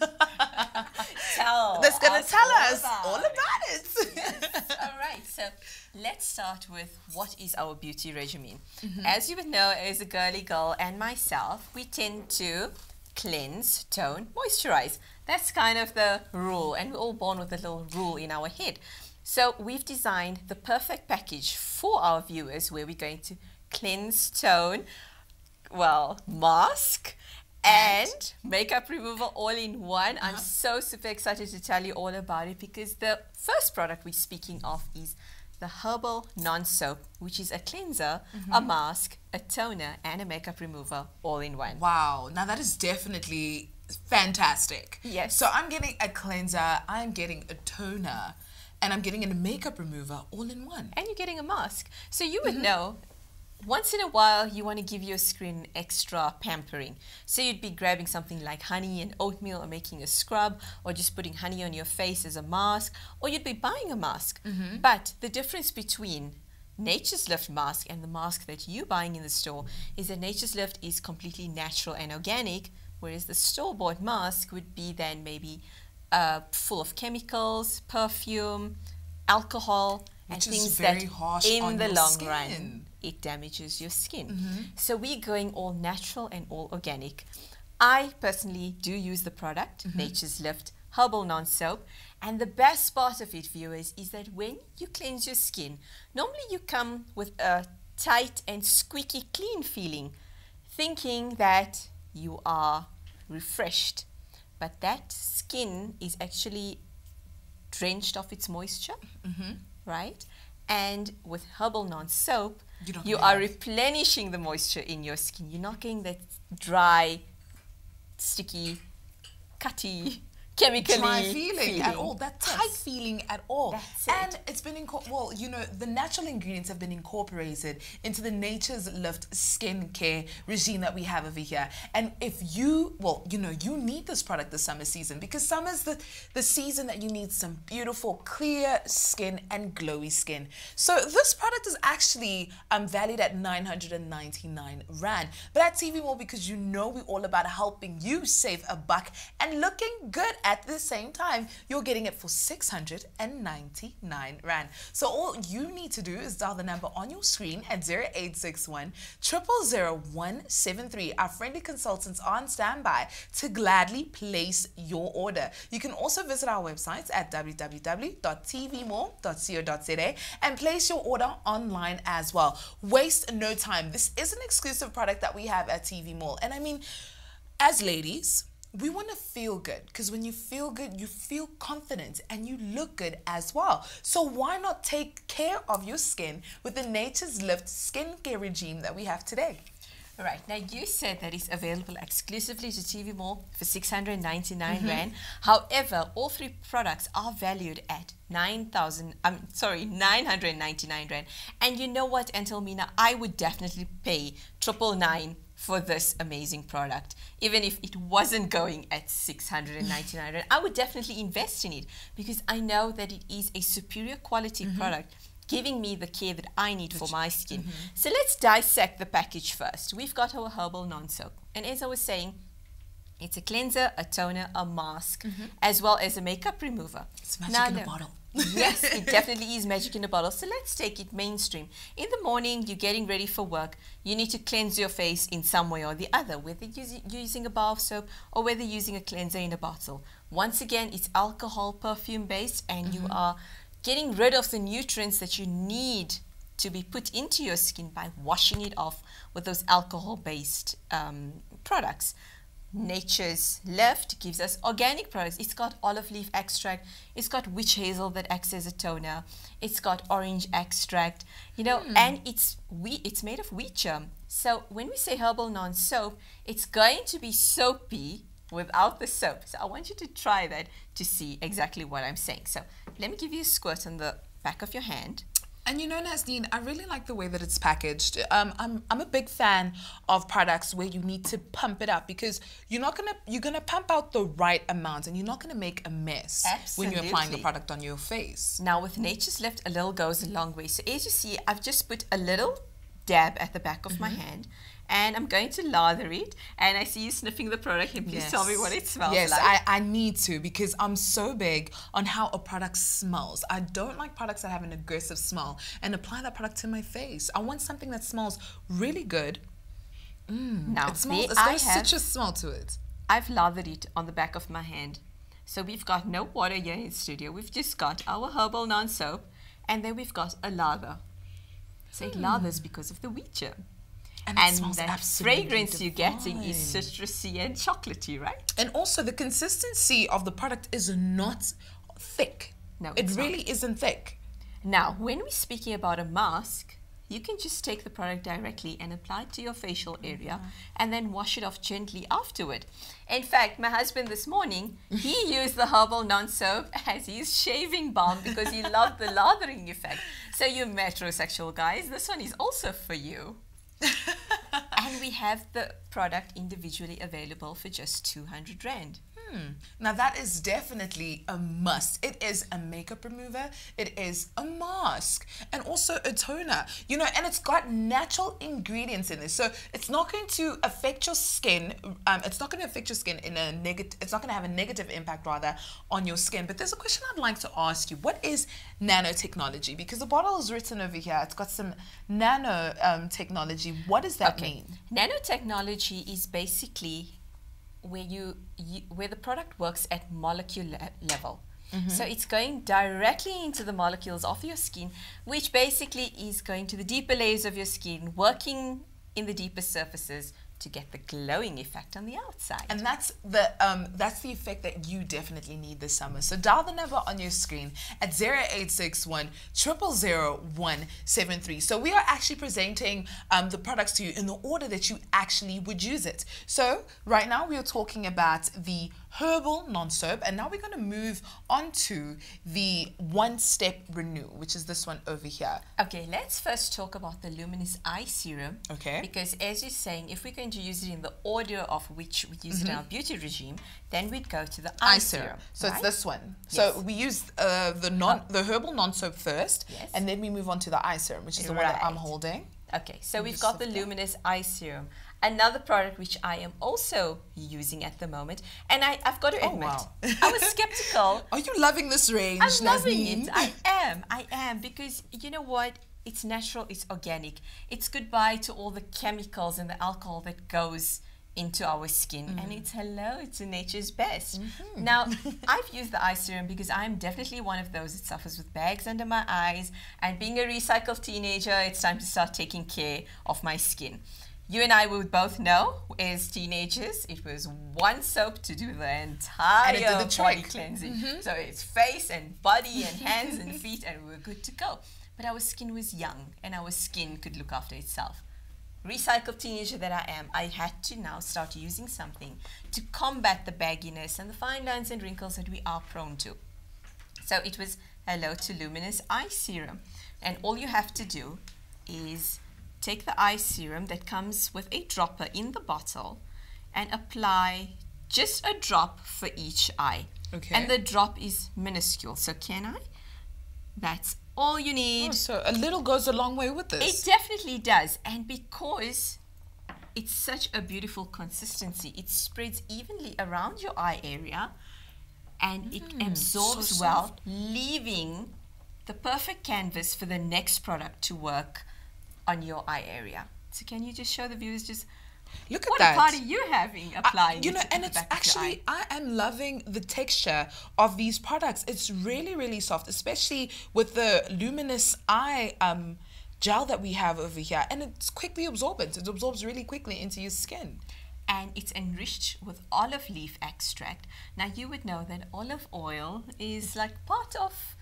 tell us all about it. Yes. All right, so let's start with what is our beauty regimen. As you would know, as a girly girl and myself, we tend to cleanse, tone, moisturize. That's kind of the rule, and we're all born with a little rule in our head. So we've designed the perfect package for our viewers, where we're going to cleanse, tone, well, mask and makeup removal all in one. I'm so super excited to tell you all about it, because the first product we're speaking of is the Herbal Non-Soap, which is a cleanser, a mask, a toner, and a makeup remover all in one. Wow, now that is definitely fantastic. Yes. So I'm getting a cleanser, I'm getting a toner, and I'm getting a makeup remover all in one. And you're getting a mask. So you would know, once in a while, you want to give your skin extra pampering. So you'd be grabbing something like honey and oatmeal, or making a scrub, or just putting honey on your face as a mask, or you'd be buying a mask. But the difference between Nature's Lift mask and the mask that you're buying in the store is that Nature's Lift is completely natural and organic, whereas the store-bought mask would be then maybe full of chemicals, perfume, alcohol, and things that in the long run it damages your skin. So we're going all natural and all organic. I personally do use the product, Nature's Lift Herbal Non-Soap, and the best part of it, viewers, is that when you cleanse your skin, normally you come with a tight and squeaky clean feeling, thinking that you are refreshed. But that skin is actually drenched of its moisture, right? And with Herbal Non-Soap, you are replenishing the moisture in your skin. You're not getting that dry, sticky, cutty, chemically dry feeling at all, that tight feeling at all. That's and it's been, well, you know, the natural ingredients have been incorporated into the Nature's Lift skincare regime that we have over here. And if you, well, you know, you need this product this summer season, because summer's the season that you need some beautiful, clear skin and glowy skin. So this product is actually valued at 999 Rand. But at TV Mall, because you know we're all about helping you save a buck and looking good at the same time, you're getting it for 699 Rand. So all you need to do is dial the number on your screen at 0861 000 173. Our friendly consultants are on standby to gladly place your order. You can also visit our website at www.tvmall.co.za and place your order online as well. Waste no time. This is an exclusive product that we have at TV Mall. And I mean, as ladies, we want to feel good, because when you feel good, you feel confident and you look good as well. So why not take care of your skin with the Nature's Lift skincare regime that we have today? All right, now you said that it's available exclusively to TV Mall for 699 Rand. However, all three products are valued at 999 Rand. And you know what, Antalmina, I would definitely pay 999 for this amazing product. Even if it wasn't going at 699 Rand, I would definitely invest in it, because I know that it is a superior quality product, giving me the care that I need for my skin. So let's dissect the package first. We've got our Herbal Non-Soap. And as I was saying, it's a cleanser, a toner, a mask, as well as a makeup remover. It's magic in a bottle. Yes, it definitely is magic in a bottle. So let's take it mainstream. In the morning, you're getting ready for work. You need to cleanse your face in some way or the other, whether you're using a bar of soap or whether you're using a cleanser in a bottle. Once again, it's alcohol perfume based, and you are getting rid of the nutrients that you need to be put into your skin by washing it off with those alcohol-based products. Nature's Lift gives us organic products. It's got olive leaf extract. It's got witch hazel that acts as a toner. It's got orange extract, you know, and it's made of wheat germ. So when we say herbal non-soap, it's going to be soapy without the soap. So I want you to try that to see exactly what I'm saying. So let me give you a squirt on the back of your hand. And you know, Nazneen, I really like the way that it's packaged. I'm a big fan of products where you need to pump it up, because you're gonna pump out the right amount, and you're not gonna make a mess when you're applying the product on your face. Now with Nature's Lift, a little goes a long way. So as you see, I've just put a little dab at the back of my hand, and I'm going to lather it, and I see you sniffing the product, and please tell me what it smells like. Yes, I need to, because I'm so big on how a product smells. I don't like products that have an aggressive smell, and apply that product to my face. I want something that smells really good. Now, it's got a citrus smell to it. I've lathered it on the back of my hand. So we've got no water here in the studio. We've just got our herbal non-soap, and then we've got a lather. So it lathers because of the wheat germ. And that fragrance you're getting is citrusy and chocolatey, right? And also the consistency of the product is not thick. No, it really isn't thick. Now, when we're speaking about a mask, you can just take the product directly and apply it to your facial area and then wash it off gently afterward. In fact, my husband this morning, he used the herbal non-soap as his shaving balm because he loved the lathering effect. So you metrosexual guys, this one is also for you. And we have the product individually available for just 200 Rand. Now that is definitely a must. It is a makeup remover, it is a mask, and also a toner. You know, and it's got natural ingredients in this, so it's not going to affect your skin. It's not going to affect your skin in a negative. It's not going to have a negative impact rather on your skin. But there's a question I'd like to ask you: what is nanotechnology? Because the bottle is written over here. It's got some nano technology. What does that mean? Nanotechnology is basically where the product works at molecule level. So it's going directly into the molecules of your skin, which basically is going to the deeper layers of your skin, working in the deeper surfaces to get the glowing effect on the outside. And that's the effect that you definitely need this summer. So dial the number on your screen at 0861 000 173. So we are actually presenting the products to you in the order that you actually would use it. So right now we are talking about the herbal non-soap, and now we're going to move on to the one-step renew, which is this one over here. Okay, let's first talk about the Luminous Eye Serum. Okay. Because as you're saying, if we're going to use it in the order of which we use it in our beauty regime, then we'd go to the eye serum. So right? it's this one. Yes. So we use the herbal non-soap first, and then we move on to the eye serum, which is the one that I'm holding. Okay, so we've got the Luminous Eye Serum. Another product which I am also using at the moment, and I've got to admit, I was skeptical. Are you loving this range, I'm loving Nazneen? it. I am, because you know what? It's natural, it's organic. It's goodbye to all the chemicals and the alcohol that goes into our skin, and it's hello to nature's best. Now, I've used the eye serum because I'm definitely one of those that suffers with bags under my eyes, and being a recycled teenager, it's time to start taking care of my skin. You and I would both know, as teenagers, it was one soap to do the entire body cleansing. So it's face and body and hands and feet, and we were good to go. But our skin was young, and our skin could look after itself. Recycled teenager that I am, I had to now start using something to combat the bagginess and the fine lines and wrinkles that we are prone to. So it was hello to Luminous Eye Serum. And all you have to do is take the eye serum that comes with a dropper in the bottle and apply just a drop for each eye. Okay. And the drop is minuscule. So can I? That's all you need. Oh, so a little goes a long way with this. It definitely does. And because it's such a beautiful consistency, it spreads evenly around your eye area. and it absorbs so well, leaving the perfect canvas for the next product to work on your eye area. So can you just show the viewers just Look at what that. a part are you having applying? You know, it to and the it's back of your eye? actually, I am loving the texture of these products. It's really, really soft, especially with the luminous eye gel that we have over here. And it's quickly absorbent. It absorbs really quickly into your skin. And it's enriched with olive leaf extract. Now you would know that olive oil is like part of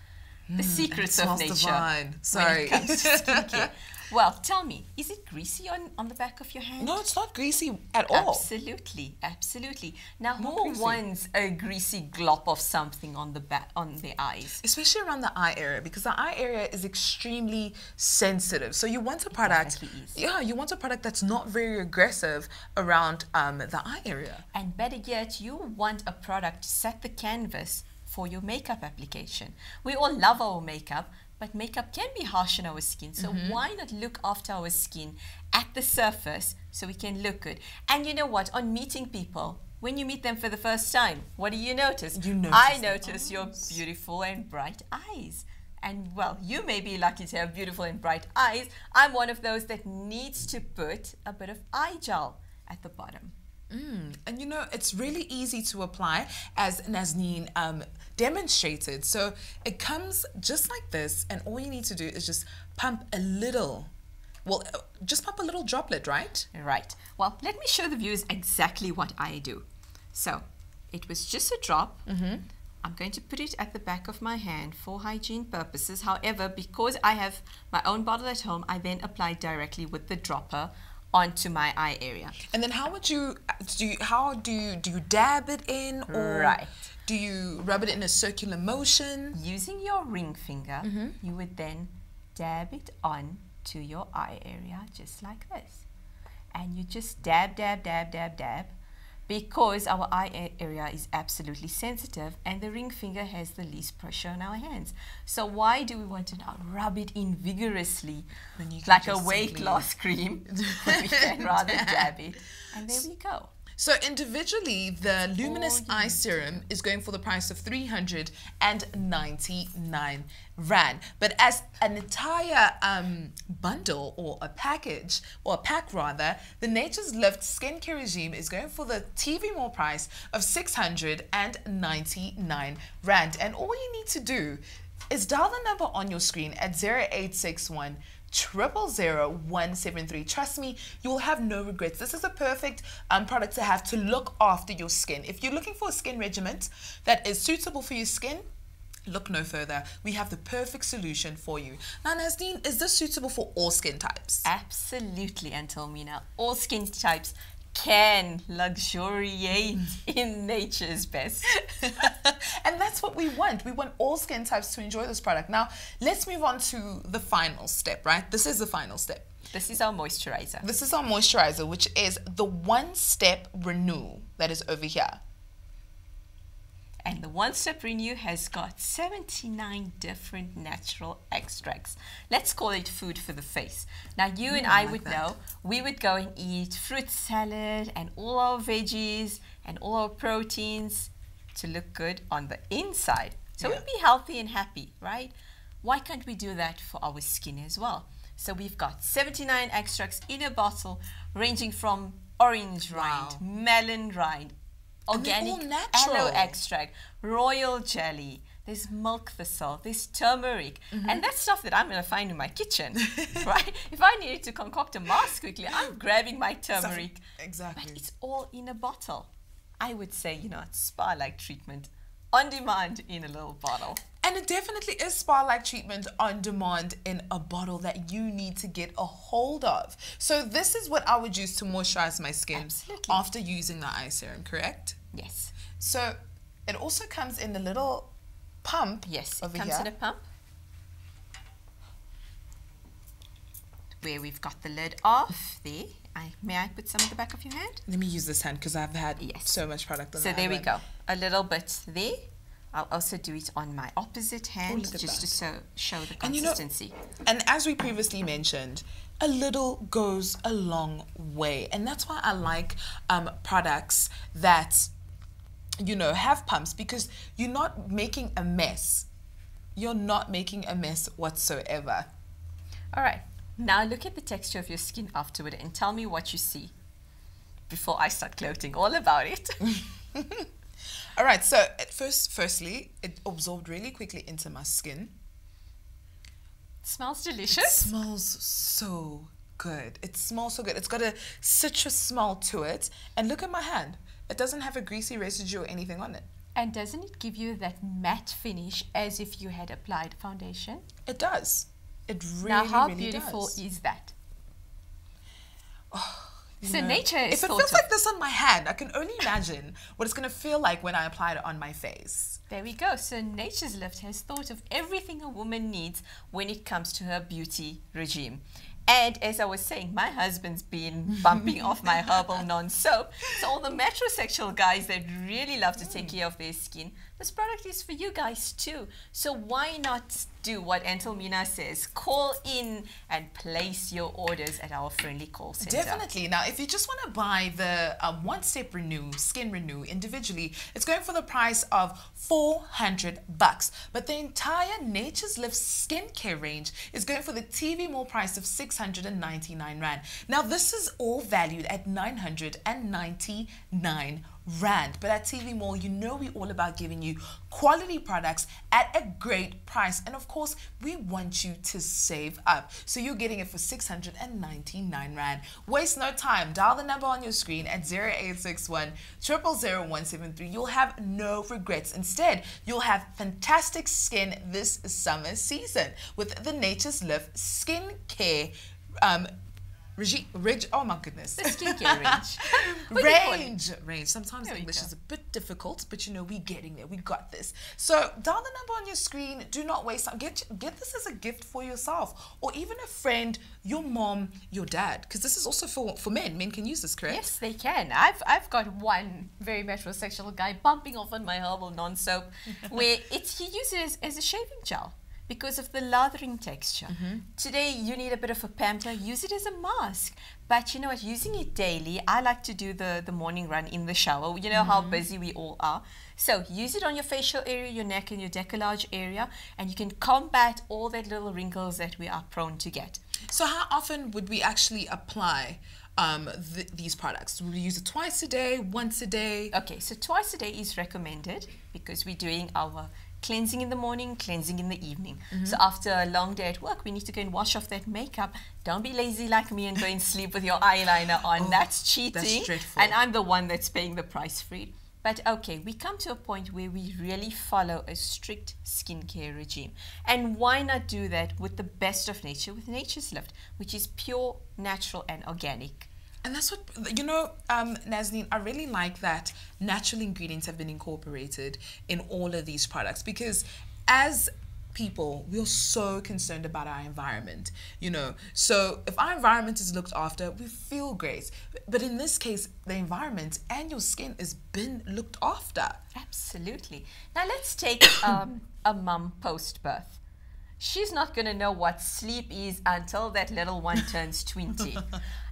the secrets of smells nature divine. when Sorry. it comes to skincare. Well, tell me, is it greasy on the back of your hand? No, it's not greasy at all. Absolutely, absolutely. Now, Not who greasy. wants a greasy glop of something on the back, on their eyes? Especially around the eye area, because the eye area is extremely sensitive. So you want a product, definitely is. yeah, you want a product that's not very aggressive around the eye area. And better yet, you want a product to set the canvas for your makeup application. We all love our makeup, but makeup can be harsh on our skin. So why not look after our skin at the surface so we can look good? And you know what? On meeting people, when you meet them for the first time, what do you notice? You notice I the notice your beautiful and bright eyes. And well, you may be lucky to have beautiful and bright eyes. I'm one of those that needs to put a bit of eye gel at the bottom. And you know, it's really easy to apply, as Nazneen demonstrated. So it comes just like this, and all you need to do is just pump a little, well, just pump a little droplet, right? Right. Well, let me show the viewers exactly what I do. So it was just a drop. I'm going to put it at the back of my hand for hygiene purposes. However, because I have my own bottle at home, I then apply directly with the dropper onto my eye area. And then how would you do you dab it in, or Right. do you rub it in a circular motion? Using your ring finger, you would then dab it on to your eye area just like this. And you just dab, dab, dab, dab, dab, because our eye area is absolutely sensitive and the ring finger has the least pressure on our hands. So why do we want to now rub it in vigorously When you can like a just weight simply loss cream? We can rather dab it. And there we go. So individually, the Luminous Oh, Eye Serum is going for the price of 399 Rand. But as an entire bundle, or a package, or a pack rather, the Nature's Lift Skincare Regime is going for the TV Mall price of 699 Rand. And all you need to do is dial the number on your screen at 0861 000-173. Trust me, you will have no regrets. This is a perfect product to have to look after your skin. If you're looking for a skin regimen that is suitable for your skin, look no further. We have the perfect solution for you. Now, Nazneen, is this suitable for all skin types? Absolutely, Antelmina. All skin types can luxuriate in nature's best. And that's what we want. We want all skin types to enjoy this product. Now, let's move on to the final step, right? This is the final step. This is our moisturizer. This is our moisturizer, which is the one-step renewal that is over here. And the One Step Renew has got 79 different natural extracts. Let's call it food for the face. Now, you and I like would that. know, we would go and eat fruit salad and all our veggies and all our proteins to look good on the inside. So we'd be healthy and happy, right? Why can't we do that for our skin as well? So we've got 79 extracts in a bottle, ranging from orange rind, melon rind, And they're all organic natural. aloe extract, royal jelly, there's milk thistle, there's turmeric, and that's stuff that I'm going to find in my kitchen, right? If I needed to concoct a mask quickly, I'm grabbing my turmeric. Exactly. But it's all in a bottle. I would say, you know, it's spa-like treatment on demand in a little bottle. And it definitely is spa-like treatment on demand in a bottle that you need to get a hold of. So this is what I would use to moisturize my skin Absolutely. after using the eye serum, correct? Yes. So it also comes in a little pump. Yes, over it comes here. in a pump where we've got the lid off there. May I put some at the back of your hand? Let me use this hand because I've had Yes. so much product on So the there we other go. one. A little bit there. I'll also do it on my opposite hand look at just that. to show the And you know- consistency. And as we previously mentioned, a little goes a long way. And that's why I like products that you know, have pumps, because you're not making a mess. You're not making a mess whatsoever. All right. Now look at the texture of your skin afterward and tell me what you see before I start gloating all about it. All right, so at firstly, it absorbed really quickly into my skin. It smells It delicious. smells so good. It smells so good. It's got a citrus smell to it. And look at my hand. It doesn't have a greasy residue or anything on it. And doesn't it give you that matte finish as if you had applied foundation? It does. It really, Now, how really beautiful does. is that? You So know, nature is if it thought feels of. like this on my hand, I can only imagine what it's going to feel like when I apply it on my face. There we go. So Nature's Lift has thought of everything a woman needs when it comes to her beauty regime. And as I was saying, my husband's been bumping off my herbal non-soap. So all the metrosexual guys that really love to take care of their skin, this product is for you guys too. So why not do what Antelmina says? Call in and place your orders at our friendly call center. Definitely. Now, if you just want to buy the one-step renew, skin renew individually, it's going for the price of $400. But the entire Nature's Lift skincare range is going for the TV Mall price of 699 Rand. Now, this is all valued at 999 Rand. But at TV Mall, you know we're all about giving you quality products at a great price. And of course, we want you to save up. So you're getting it for 699 Rand. Waste no time. Dial the number on your screen at 0861 000 173. You'll have no regrets. Instead, you'll have fantastic skin this summer season with the Nature's Lift skincare oh my goodness. The skincare range. What do you call it? Range. Sometimes There we English go. is a bit difficult, but you know, we're getting there. We got this. So dial the number on your screen. Do not waste time. Get this as a gift for yourself, or even a friend, your mom, your dad, because this is also for men. Men can use this, correct? Yes, they can. I've got one very metrosexual guy bumping off on my herbal non-soap where he uses it as a shaving gel because of the lathering texture. Today you need a bit of a pamper, use it as a mask. But you know what, using it daily, I like to do the morning run in the shower. You know how busy we all are. So use it on your facial area, your neck and your décolletage area, and you can combat all that little wrinkles that we are prone to get. So how often would we actually apply these products? Would we use it twice a day, once a day? Okay, so twice a day is recommended because we're doing our cleansing in the morning, cleansing in the evening. So after a long day at work, we need to go and wash off that makeup. Don't be lazy like me and go and sleep with your eyeliner on. That's cheating. That's dreadful. And I'm the one that's paying the price for it. But okay, we come to a point where we really follow a strict skincare regime. And why not do that with the best of nature, with Nature's Lift, which is pure, natural and organic. And that's what, you know, Nazneen, I really like that natural ingredients have been incorporated in all of these products, because as people, we're so concerned about our environment, you know. So if our environment is looked after, we feel great. But in this case, the environment and your skin has been looked after. Absolutely. Now let's take a mum post-birth. She's not going to know what sleep is until that little one turns 20.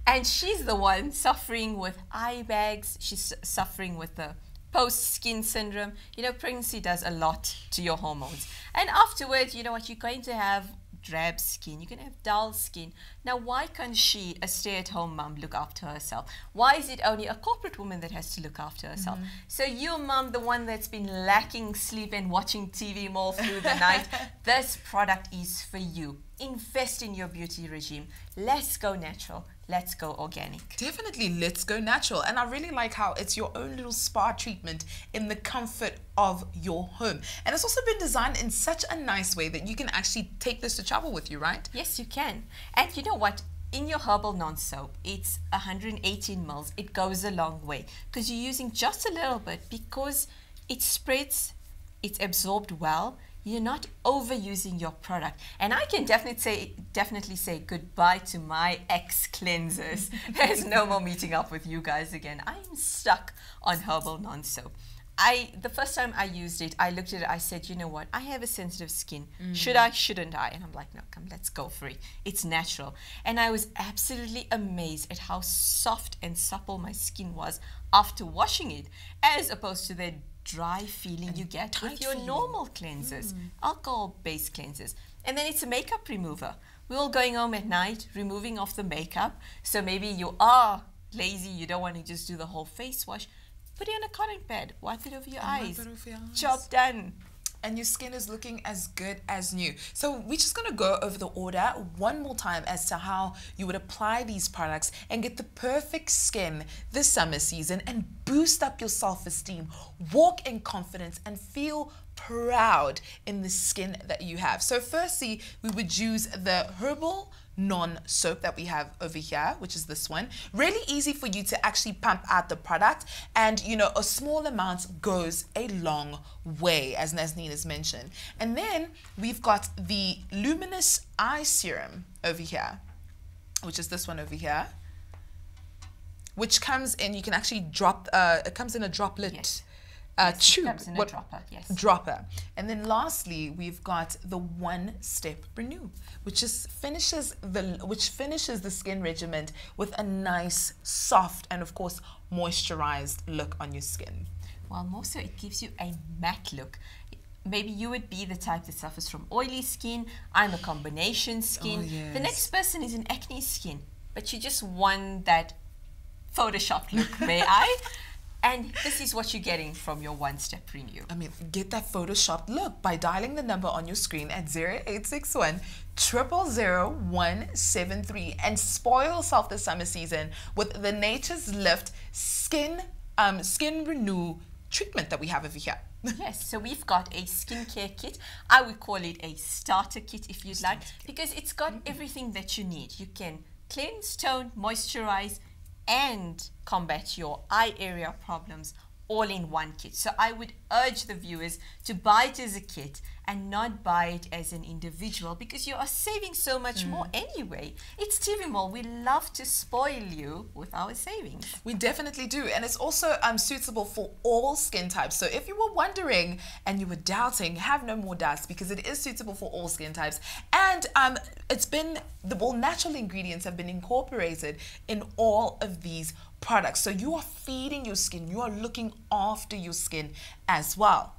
And she's the one suffering with eye bags. She's suffering with the post-skin syndrome. You know, pregnancy does a lot to your hormones. And afterwards, you know what, you're going to have drab skin, you're going to have dull skin. Now, why can't she, a stay-at-home mum, look after herself? Why is it only a corporate woman that has to look after herself? So you, mum, the one that's been lacking sleep and watching TV all through the night, this product is for you. Invest in your beauty regime. Let's go natural. Let's go organic. Definitely, let's go natural. And I really like how it's your own little spa treatment in the comfort of your home. And it's also been designed in such a nice way that you can actually take this to travel with you, right? Yes, you can. And you know what? In your herbal non-soap, it's 118 mils. It goes a long way because you're using just a little bit, because it spreads, it's absorbed well. You're not overusing your product. And I can definitely say goodbye to my ex-cleansers. There's no more meeting up with you guys again. I'm stuck on herbal non-soap. The first time I used it, I looked at it, I said, you know what, I have a sensitive skin. Should I, shouldn't I? And I'm like, no, come, let's go for it. It's natural. And I was absolutely amazed at how soft and supple my skin was after washing it, as opposed to the dry feeling you get with tight your feeling. normal cleansers, alcohol-based cleansers. And then it's a makeup remover. We're all going home at night, removing off the makeup. So maybe you are lazy, you don't want to just do the whole face wash. Put it on a cotton pad, wipe it over your eyes. Wipe it over your eyes. Job done. And your skin is looking as good as new. So we're just gonna go over the order one more time as to how you would apply these products and get the perfect skin this summer season and boost up your self-esteem, walk in confidence and feel proud in the skin that you have. So firstly, we would use the Herbal Non-Soap that we have over here, which is this one. Really easy for you to actually pump out the product, and you know, a small amount goes a long way, as Nazneen has mentioned. And then we've got the Luminous Eye Serum over here, which is this one over here, which comes in, you can actually drop, it comes in a droplet. Yes. Tube, comes in a dropper, yes. Dropper. And then lastly, we've got the One Step Renew, which finishes the skin regimen with a nice, soft, and of course, moisturized look on your skin. Well, more so, it gives you a matte look. Maybe you would be the type that suffers from oily skin. I'm a combination skin. Oh, yes. The next person is an acne skin, but you just want that Photoshop look, may I? And this is what you're getting from your One Step Renew. I mean, get that Photoshop look by dialing the number on your screen at 0861 000 173 and spoil yourself this summer season with the Nature's Lift Skin Renew treatment that we have over here. Yes, so we've got a skincare kit. I would call it a starter kit if you'd like, because it's got everything that you need. You can cleanse, tone, moisturize, and combat your eye area problems all in one kit. So I would urge the viewers to buy it as a kit and not buy it as an individual, because you are saving so much more anyway. It's TV Mall. We love to spoil you with our savings. We definitely do, and it's also suitable for all skin types. So if you were wondering and you were doubting, have no more doubts, because it is suitable for all skin types. And it's been, natural ingredients have been incorporated in all of these products. So you are feeding your skin, you are looking after your skin as well.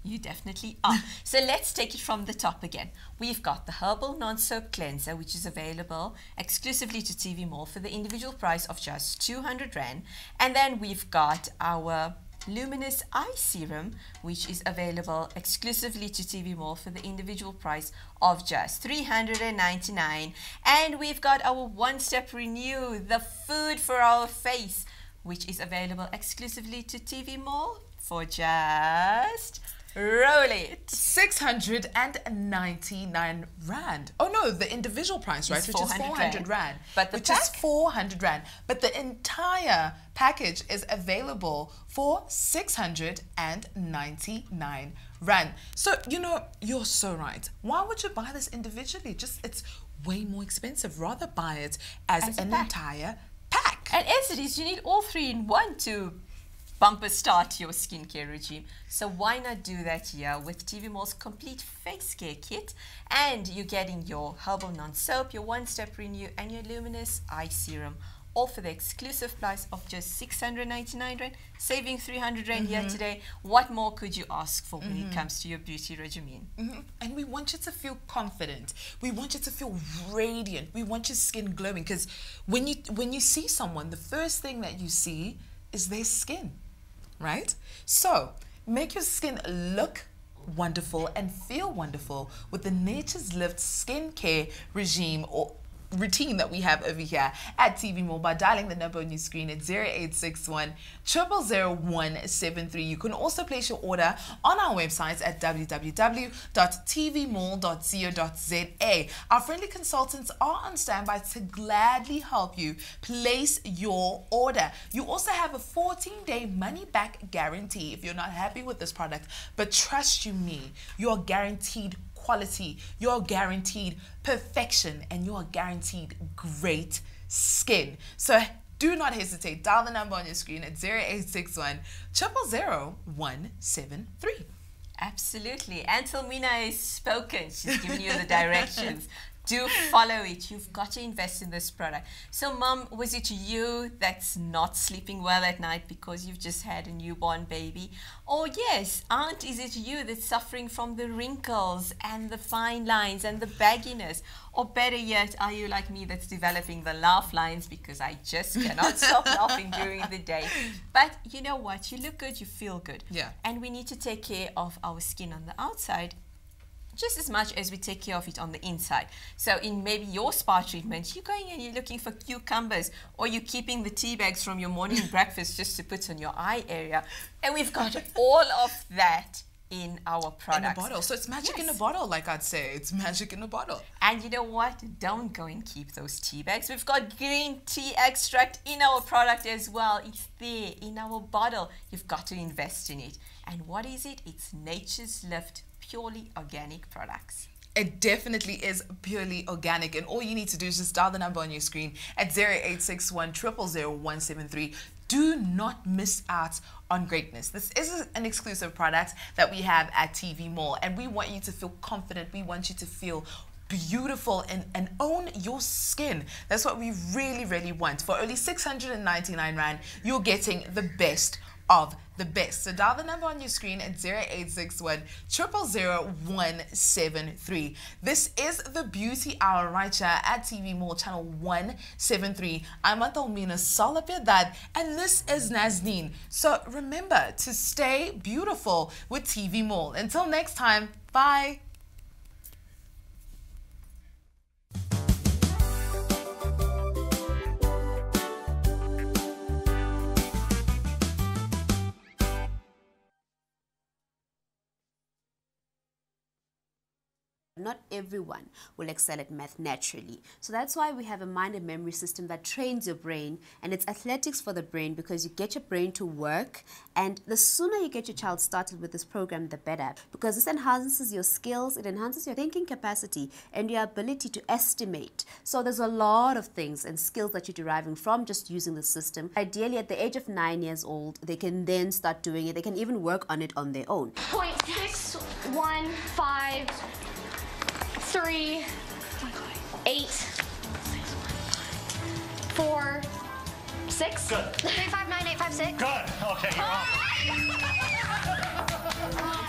You definitely are. So let's take it from the top again. We've got the Herbal Non-Soap Cleanser, which is available exclusively to TV Mall for the individual price of just 200 Rand. And then we've got our Luminous Eye Serum, which is available exclusively to TV Mall for the individual price of just 399. And we've got our One Step Renew, the food for our face, which is available exclusively to TV Mall for just... roll it. 699 Rand. Oh no, the individual price, right? Which is 400 Rand. But the which is 400 Rand. But the entire package is available for 699 Rand. So, you know, you're so right. Why would you buy this individually? It's way more expensive. Rather buy it as an entire pack. And as it is, you need all three in one to bumper start your skincare regime. So why not do that here with TV Mall's complete face care kit? And you're getting your Herbal Non-Soap, your One Step Renew, and your Luminous Eye Serum, all for the exclusive price of just 699 Rand, saving 300 Rand here today. What more could you ask for when it comes to your beauty regimen? And we want you to feel confident. We want you to feel radiant. We want your skin glowing, because when you see someone, the first thing that you see is their skin. Right? So make your skin look wonderful and feel wonderful with the Nature's Lift skincare regime or routine that we have over here at TV Mall by dialing the number on your screen at 0861 000 173. You can also place your order on our website at www.tvmall.co.za. Our friendly consultants are on standby to gladly help you place your order. You also have a 14-day money-back guarantee if you're not happy with this product, but trust you me, you are guaranteed quality, you're guaranteed perfection, and you are guaranteed great skin. So do not hesitate. Dial the number on your screen at 0861 000 173. Absolutely. Until Mina has spoken, she's given you the directions. do follow it. You've got to invest in this product. So mom, was it you that's not sleeping well at night because you've just had a newborn baby? Or yes, aunt, is it you that's suffering from the wrinkles and the fine lines and the bagginess? Or better yet, are you like me that's developing the laugh lines because I just cannot stop laughing during the day? But you know what? You look good, you feel good. Yeah. And we need to take care of our skin on the outside just as much as we take care of it on the inside. So in maybe your spa treatment, you're going and you're looking for cucumbers, or you're keeping the tea bags from your morning breakfast just to put on your eye area. And we've got all of that in our products. In a bottle. So it's magic in a bottle, like I'd say. It's magic in a bottle. And you know what? Don't go and keep those tea bags. We've got green tea extract in our product as well. It's there in our bottle. You've got to invest in it. And what is it? It's Nature's Lift purely organic products. It definitely is purely organic, and all you need to do is just dial the number on your screen at 0861 000 173. Do not miss out on greatness. This is an exclusive product that we have at TV Mall, and we want you to feel confident. We want you to feel beautiful and own your skin. That's what we really, really want. For only 699 Rand, you're getting the best of the best. So dial the number on your screen at 0861 000 173. This is the Beauty Hour right here at TV Mall channel 173. I'm Antalmina Salapiadad, and this is Nazneen. So remember to stay beautiful with TV Mall. Until next time, bye. Not everyone will excel at math naturally. So that's why we have a mind and memory system that trains your brain, and it's athletics for the brain, because you get your brain to work, and the sooner you get your child started with this program, the better, because this enhances your skills, it enhances your thinking capacity and your ability to estimate. So there's a lot of things and skills that you're deriving from just using the system. Ideally, at the age of 9 years old, they can then start doing it. They can even work on it on their own. 0.615 3, 8, 4, 6. Good. 359856. Good. Okay, you're on.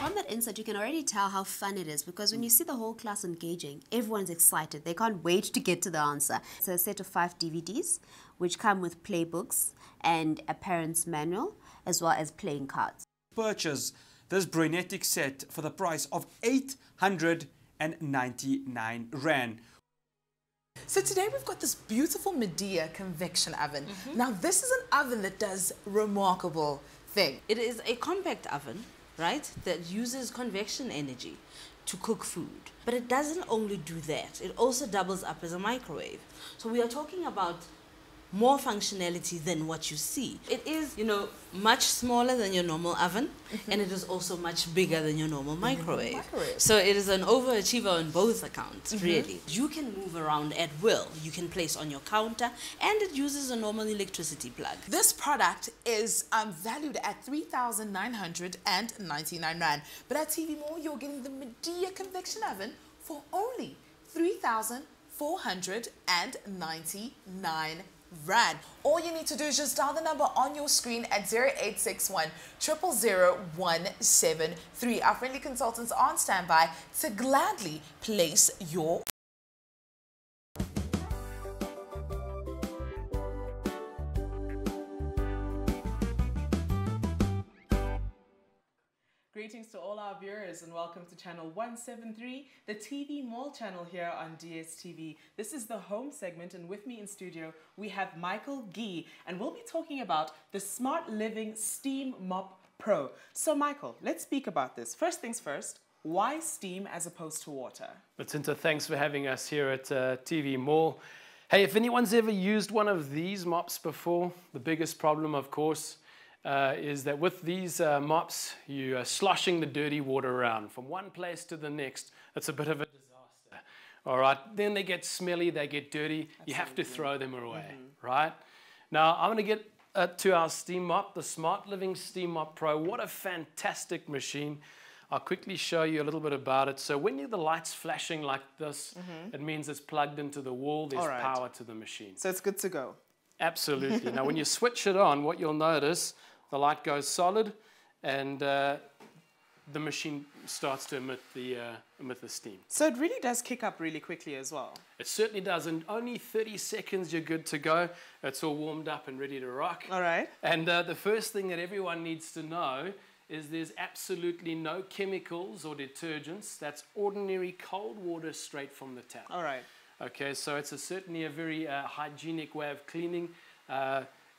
From that insight, you can already tell how fun it is, because when you see the whole class engaging, everyone's excited. They can't wait to get to the answer. It's a set of 5 DVDs, which come with playbooks and a parent's manual, as well as playing cards. Purchase this Brainiatic set for the price of 899 Rand. So today we've got this beautiful Medea convection oven. Now this is an oven that does remarkable thing. It is a compact oven, right, that uses convection energy to cook food. But it doesn't only do that, it also doubles up as a microwave. So we are talking about more functionality than what you see. It is, you know, much smaller than your normal oven, and it is also much bigger than your normal microwave. So it is an overachiever on both accounts, really. You can move around at will. You can place on your counter, and it uses a normal electricity plug. This product is valued at 3,999 Rand. But at TV Mall, you're getting the Medea convection oven for only 3,499 Rand. All you need to do is just dial the number on your screen at 0861 000 173. Our friendly consultants are on standby to gladly place your Greetings to all our viewers and welcome to channel 173, the TV Mall channel here on DSTV. This is the home segment, and with me in studio we have Michael Gee, and we'll be talking about the Smart Living Steam Mop Pro. So Michael, let's speak about this. First things first, why steam as opposed to water? Matinta, thanks for having us here at TV Mall. Hey, if anyone's ever used one of these mops before, the biggest problem, of course, is that with these mops, you are sloshing the dirty water around from one place to the next. It's a bit of a disaster. All right, then they get smelly, they get dirty. Absolutely. You have to throw them away, right? Now, I'm going to get to our steam mop, the Smart Living Steam Mop Pro. What a fantastic machine. I'll quickly show you a little bit about it. So when the light's flashing like this, it means it's plugged into the wall. There's power to the machine. So it's good to go. Absolutely. Now, when you switch it on, what you'll notice, the light goes solid, and the machine starts to emit the steam. So it really does kick up really quickly as well. It certainly does. In only 30 seconds, you're good to go. It's all warmed up and ready to rock. All right. And the first thing that everyone needs to know is there's absolutely no chemicals or detergents. That's ordinary cold water straight from the tap. All right. Okay, so it's certainly a very hygienic way of cleaning.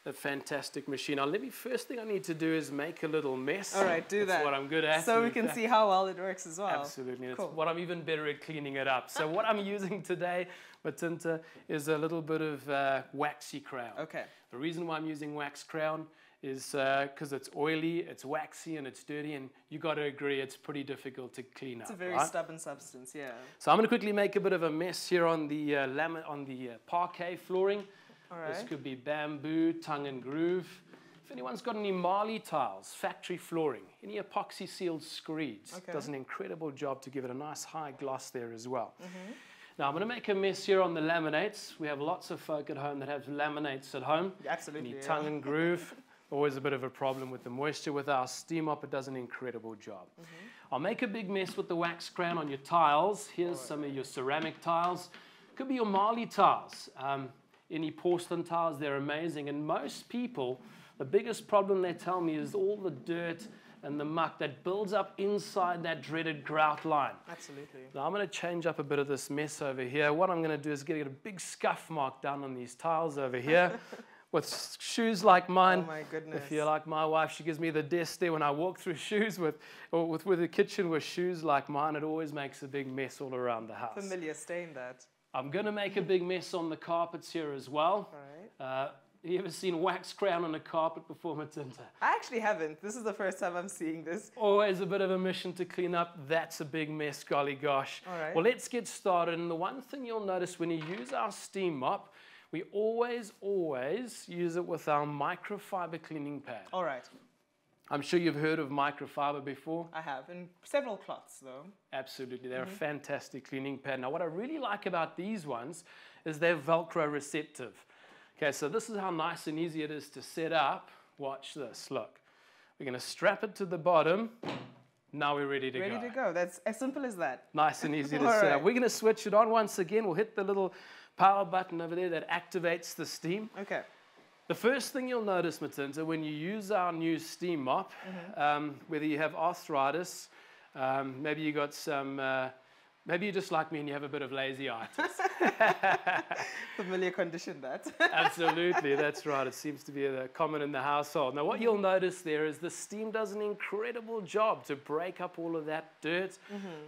A fantastic machine. Now, first thing I need to do is make a little mess. All right, do that. That's what I'm good at. So we can see how well it works as well. Absolutely. Cool. It's what I'm even better at cleaning it up. So what I'm using today, Matinta, is a little bit of waxy crown. Okay. The reason why I'm using wax crown is because it's oily, it's waxy, and it's dirty, and you got to agree it's pretty difficult to clean up. It's a very stubborn substance, yeah. So I'm going to quickly make a bit of a mess here on the parquet flooring. All right. This could be bamboo, tongue and groove. If anyone's got any Marley tiles, factory flooring, any epoxy sealed screeds, does an incredible job to give it a nice high gloss there as well. Now I'm going to make a mess here on the laminates. We have lots of folk at home that have laminates at home. Absolutely. Any tongue and groove. Always a bit of a problem with the moisture. With our steam mop, it does an incredible job. I'll make a big mess with the wax crown on your tiles. Here's some of your ceramic tiles. Could be your Marley tiles. Any porcelain tiles, they're amazing. And most people, the biggest problem they tell me is all the dirt and the muck that builds up inside that dreaded grout line. Absolutely. Now I'm going to change up a bit of this mess over here. What I'm going to do is get a big scuff mark down on these tiles over here. With shoes like mine, oh my goodness. If you're like my wife, she gives me the death stare when I walk through shoes with the kitchen with shoes like mine. It always makes a big mess all around the house. Familiar stain, that. I'm going to make a big mess on the carpets here as well. All right. You ever seen wax crown on a carpet before, Matinta? I actually haven't. This is the first time I'm seeing this. Always a bit of a mission to clean up. That's a big mess, golly gosh. All right. Well, let's get started. And the one thing you'll notice when you use our steam mop, we always use it with our microfiber cleaning pad. All right. I'm sure you've heard of microfiber before. I have, in several cloths though. Absolutely, they're a fantastic cleaning pad. Now what I really like about these ones is they're Velcro receptive. Okay, so this is how nice and easy it is to set up. Watch this, look. We're going to strap it to the bottom. Now we're ready to go. Ready to go, that's as simple as that. Nice and easy to set up. We're going to switch it on once again. We'll hit the little power button over there that activates the steam. Okay. The first thing you'll notice, Matinta, when you use our new steam mop, whether you have arthritis, maybe you got some, maybe you're just like me and you have a bit of lazy-itis. Familiar condition, that. Absolutely, that's right. It seems to be common in the household. Now, what you'll notice there is the steam does an incredible job to break up all of that dirt,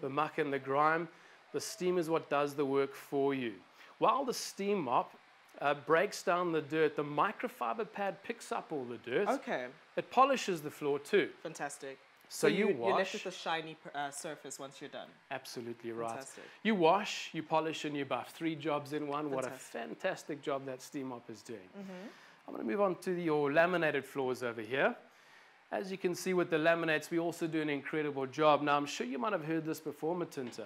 the muck and the grime. The steam is what does the work for you. While the steam mop breaks down the dirt, the microfiber pad picks up all the dirt. Okay. It polishes the floor too. Fantastic. So you wash. You're left with a shiny surface once you're done. Absolutely right. Fantastic. You wash, you polish, and you buff. 3 jobs in one. Fantastic. What a fantastic job that steam mop is doing. I'm going to move on to your laminated floors over here. As you can see with the laminates, we also do an incredible job. Now, I'm sure you might have heard this before, Matinta.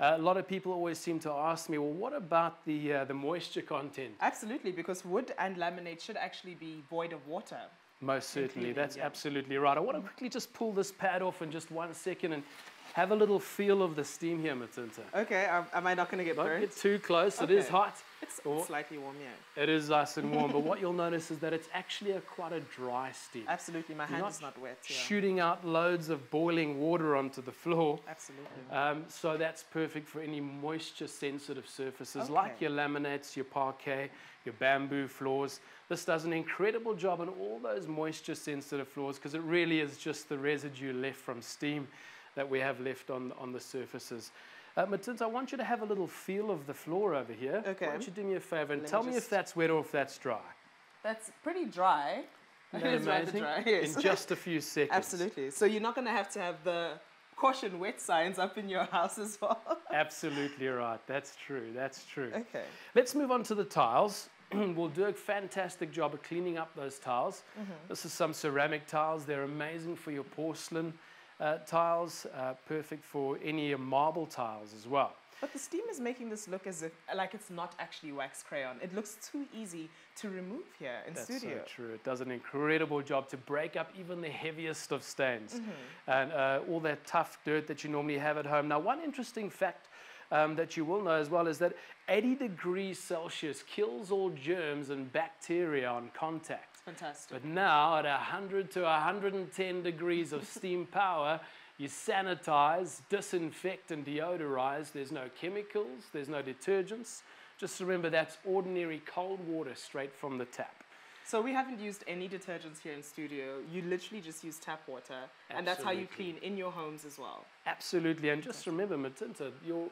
A lot of people always seem to ask me, well, what about the moisture content? Absolutely, because wood and laminate should actually be void of water. Most certainly, that's absolutely right. I want to quickly just pull this pad off in just 1 second and have a little feel of the steam here, Matinta. Okay, am I not going to get burned? Don't get too close, it is hot. It's slightly warm, yeah. It is nice and warm, but what you'll notice is that it's actually quite a dry steam. Absolutely, my hand is not wet. Yeah. Shooting out loads of boiling water onto the floor. Absolutely. So that's perfect for any moisture-sensitive surfaces like your laminates, your parquet, your bamboo floors. This does an incredible job on all those moisture-sensitive floors because it really is just the residue left from steam that we have left on the surfaces. Matinta, I want you to have a little feel of the floor over here. Okay. Why don't you do me a favor and tell me if that's wet or if that's dry. That's pretty dry. It is rather dry, yes. In just a few seconds. Absolutely. So you're not going to have the caution wet signs up in your house as well. Absolutely right. That's true. That's true. Okay. Let's move on to the tiles. We'll do a fantastic job of cleaning up those tiles. This is some ceramic tiles. They're amazing for your porcelain. tiles, perfect for any marble tiles as well. But the steam is making this look as if like it's not actually wax crayon. It looks too easy to remove here in studio. That's so true. It does an incredible job to break up even the heaviest of stains and all that tough dirt that you normally have at home. Now, one interesting fact that you will know as well is that 80 degrees Celsius kills all germs and bacteria on contact. Fantastic. But now at 100 to 110 degrees of steam power, you sanitize, disinfect, and deodorize. There's no chemicals, there's no detergents. Just remember that's ordinary cold water straight from the tap. So we haven't used any detergents here in studio. You literally just use tap water, and that's how you clean in your homes as well. Absolutely, and just remember, Matinta, your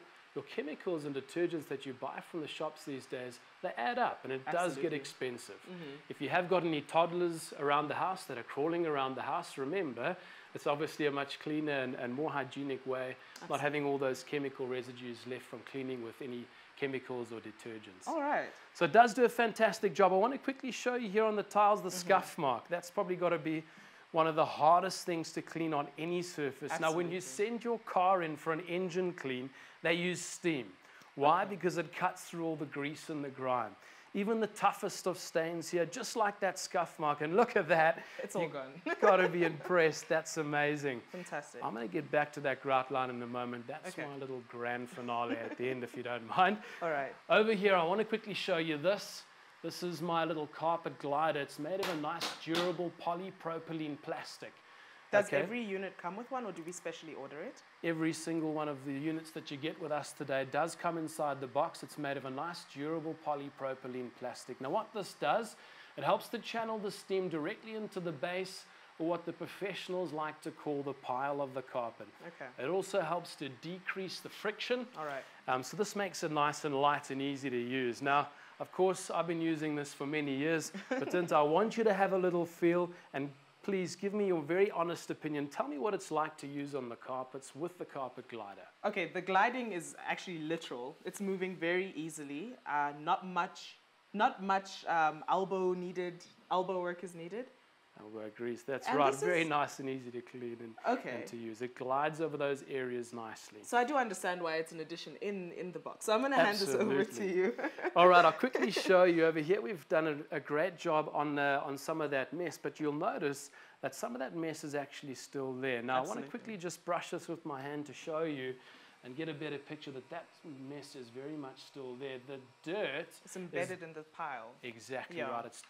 chemicals and detergents that you buy from the shops these days, they add up, and it does get expensive. If you have got any toddlers around the house that are crawling around the house, remember, it's obviously a much cleaner and more hygienic way, not having all those chemical residues left from cleaning with any chemicals or detergents. All right. So it does do a fantastic job. I want to quickly show you here on the tiles the scuff mark. That's probably got to be one of the hardest things to clean on any surface. Now, when you send your car in for an engine clean, they use steam. Why? Because it cuts through all the grease and the grime. Even the toughest of stains here, just like that scuff mark. And look at that. It's all gone. Got to be impressed. That's amazing. Fantastic. I'm going to get back to that grout line in a moment. That's my little grand finale at the end, if you don't mind. All right. Over here, I want to quickly show you this. This is my little carpet glider. It's made of a nice, durable polypropylene plastic. Does every unit come with one, or do we specially order it? Every single one of the units that you get with us today does come inside the box. It's made of a nice, durable polypropylene plastic. Now, what this does, it helps to channel the steam directly into the base, or what the professionals like to call the pile of the carpet. Okay. It also helps to decrease the friction. All right. So this makes it nice and light and easy to use. Now, of course, I've been using this for many years, but since I want you to have a little feel, and please give me your very honest opinion. Tell me what it's like to use on the carpets with the carpet glider. Okay, the gliding is actually literal. It's moving very easily. Not much elbow work is needed. Elbow grease, that's And right. this Very is- nice and easy to clean and to use. It glides over those areas nicely. So I do understand why it's an addition in the box. So I'm going to hand this over to you. All right, I'll quickly show you over here. We've done a great job on some of that mess, but you'll notice that some of that mess is actually still there. Now, I want to quickly just brush this with my hand to show you and get a better picture that mess is very much still there. The dirt It's embedded in the pile. Exactly right. It's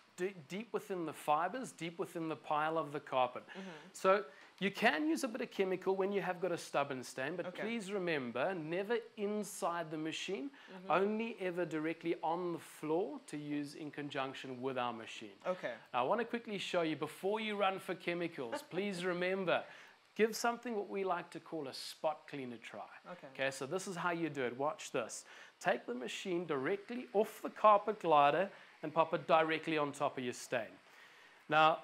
deep within the fibers, deep within the pile of the carpet. So you can use a bit of chemical when you have got a stubborn stain, but please remember, never inside the machine, only ever directly on the floor to use in conjunction with our machine. Okay. Now, I want to quickly show you, before you run for chemicals, please remember, give something what we like to call a spot cleaner try. Okay, so this is how you do it. Watch this. Take the machine directly off the carpet glider and pop it directly on top of your stain. Now,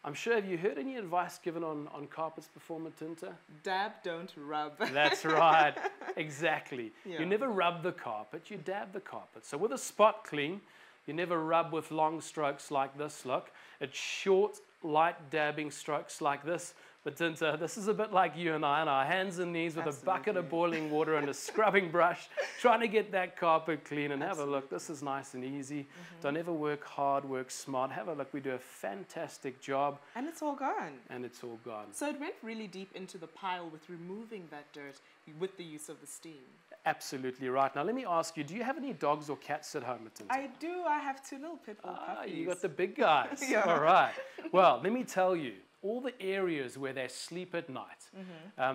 I'm sure, have you heard any advice given on carpets before, Matinta? Dab, don't rub. That's right, exactly. Yeah. You never rub the carpet, you dab the carpet. So with a spot clean, you never rub with long strokes like this, look. It's short, light dabbing strokes like this. Matinta, this is a bit like you and I, on our hands and knees with a bucket of boiling water and a scrubbing brush, trying to get that carpet clean. And have a look, this is nice and easy. Don't ever work hard, work smart. Have a look, we do a fantastic job. And it's all gone. And it's all gone. So it went really deep into the pile with removing that dirt with the use of the steam. Absolutely right. Now let me ask you, do you have any dogs or cats at home, Matinta? I do. I have 2 little pit bull puppies. You got the big guys. Yeah. All right. Well, let me tell you, all the areas where they sleep at night,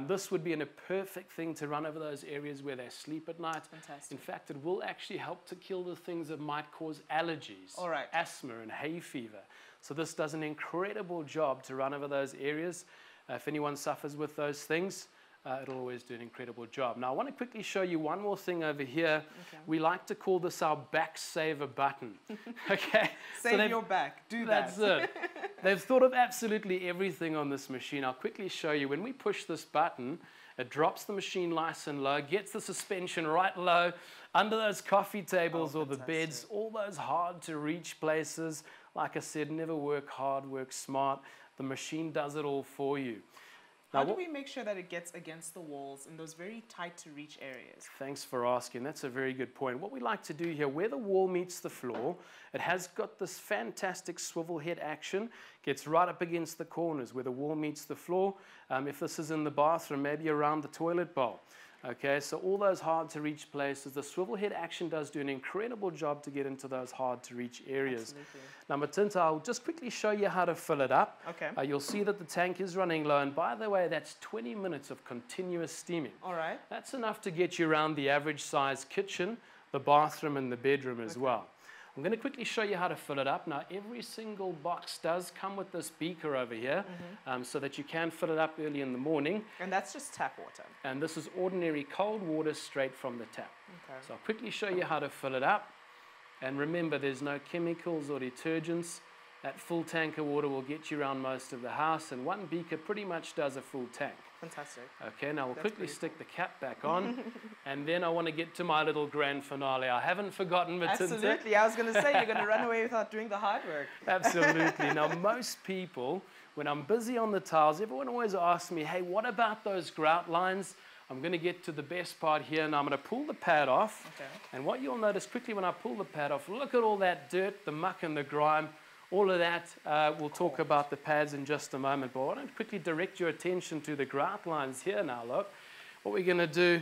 this would be a perfect thing to run over those areas where they sleep at night. Fantastic. In fact, it will actually help to kill the things that might cause allergies, asthma and hay fever. So this does an incredible job to run over those areas. If anyone suffers with those things, it'll always do an incredible job. Now, I want to quickly show you one more thing over here. We like to call this our back saver button. Okay? Save your back. Do that. That's it. They've thought of absolutely everything on this machine. I'll quickly show you. When we push this button, it drops the machine nice and low, gets the suspension right low, under those coffee tables or the beds, all those hard-to-reach places. Like I said, never work hard, work smart. The machine does it all for you. How do we make sure that it gets against the walls in those very tight to reach areas? Thanks for asking. That's a very good point. What we like to do here, where the wall meets the floor, it has got this fantastic swivel head action, gets right up against the corners where the wall meets the floor. If this is in the bathroom, maybe around the toilet bowl. Okay, so all those hard to reach places, the swivel head action does do an incredible job to get into those hard to reach areas. Absolutely. Now, Matinta, I'll just quickly show you how to fill it up. Okay. You'll see that the tank is running low, and by the way, that's 20 minutes of continuous steaming. All right. That's enough to get you around the average size kitchen, the bathroom, and the bedroom as well. I'm going to quickly show you how to fill it up. Now, every single box does come with this beaker over here, so that you can fill it up early in the morning. And that's just tap water. And this is ordinary cold water straight from the tap. Okay. So I'll quickly show you how to fill it up. And remember, there's no chemicals or detergents. That full tank of water will get you around most of the house, and one beaker pretty much does a full tank. Fantastic. Okay, now we'll quickly stick the cap back on, and then I want to get to my little grand finale. I haven't forgotten Matinta. Absolutely. I was going to say, you're going to run away without doing the hard work. Absolutely. Now, most people, when I'm busy on the tiles, everyone always asks me, hey, what about those grout lines? I'm going to get to the best part here, and I'm going to pull the pad off. Okay. And what you'll notice quickly when I pull the pad off, look at all that dirt, the muck and the grime. All of that, we'll talk about the pads in just a moment, but I want to quickly direct your attention to the grout lines here now, look. What we're going to do,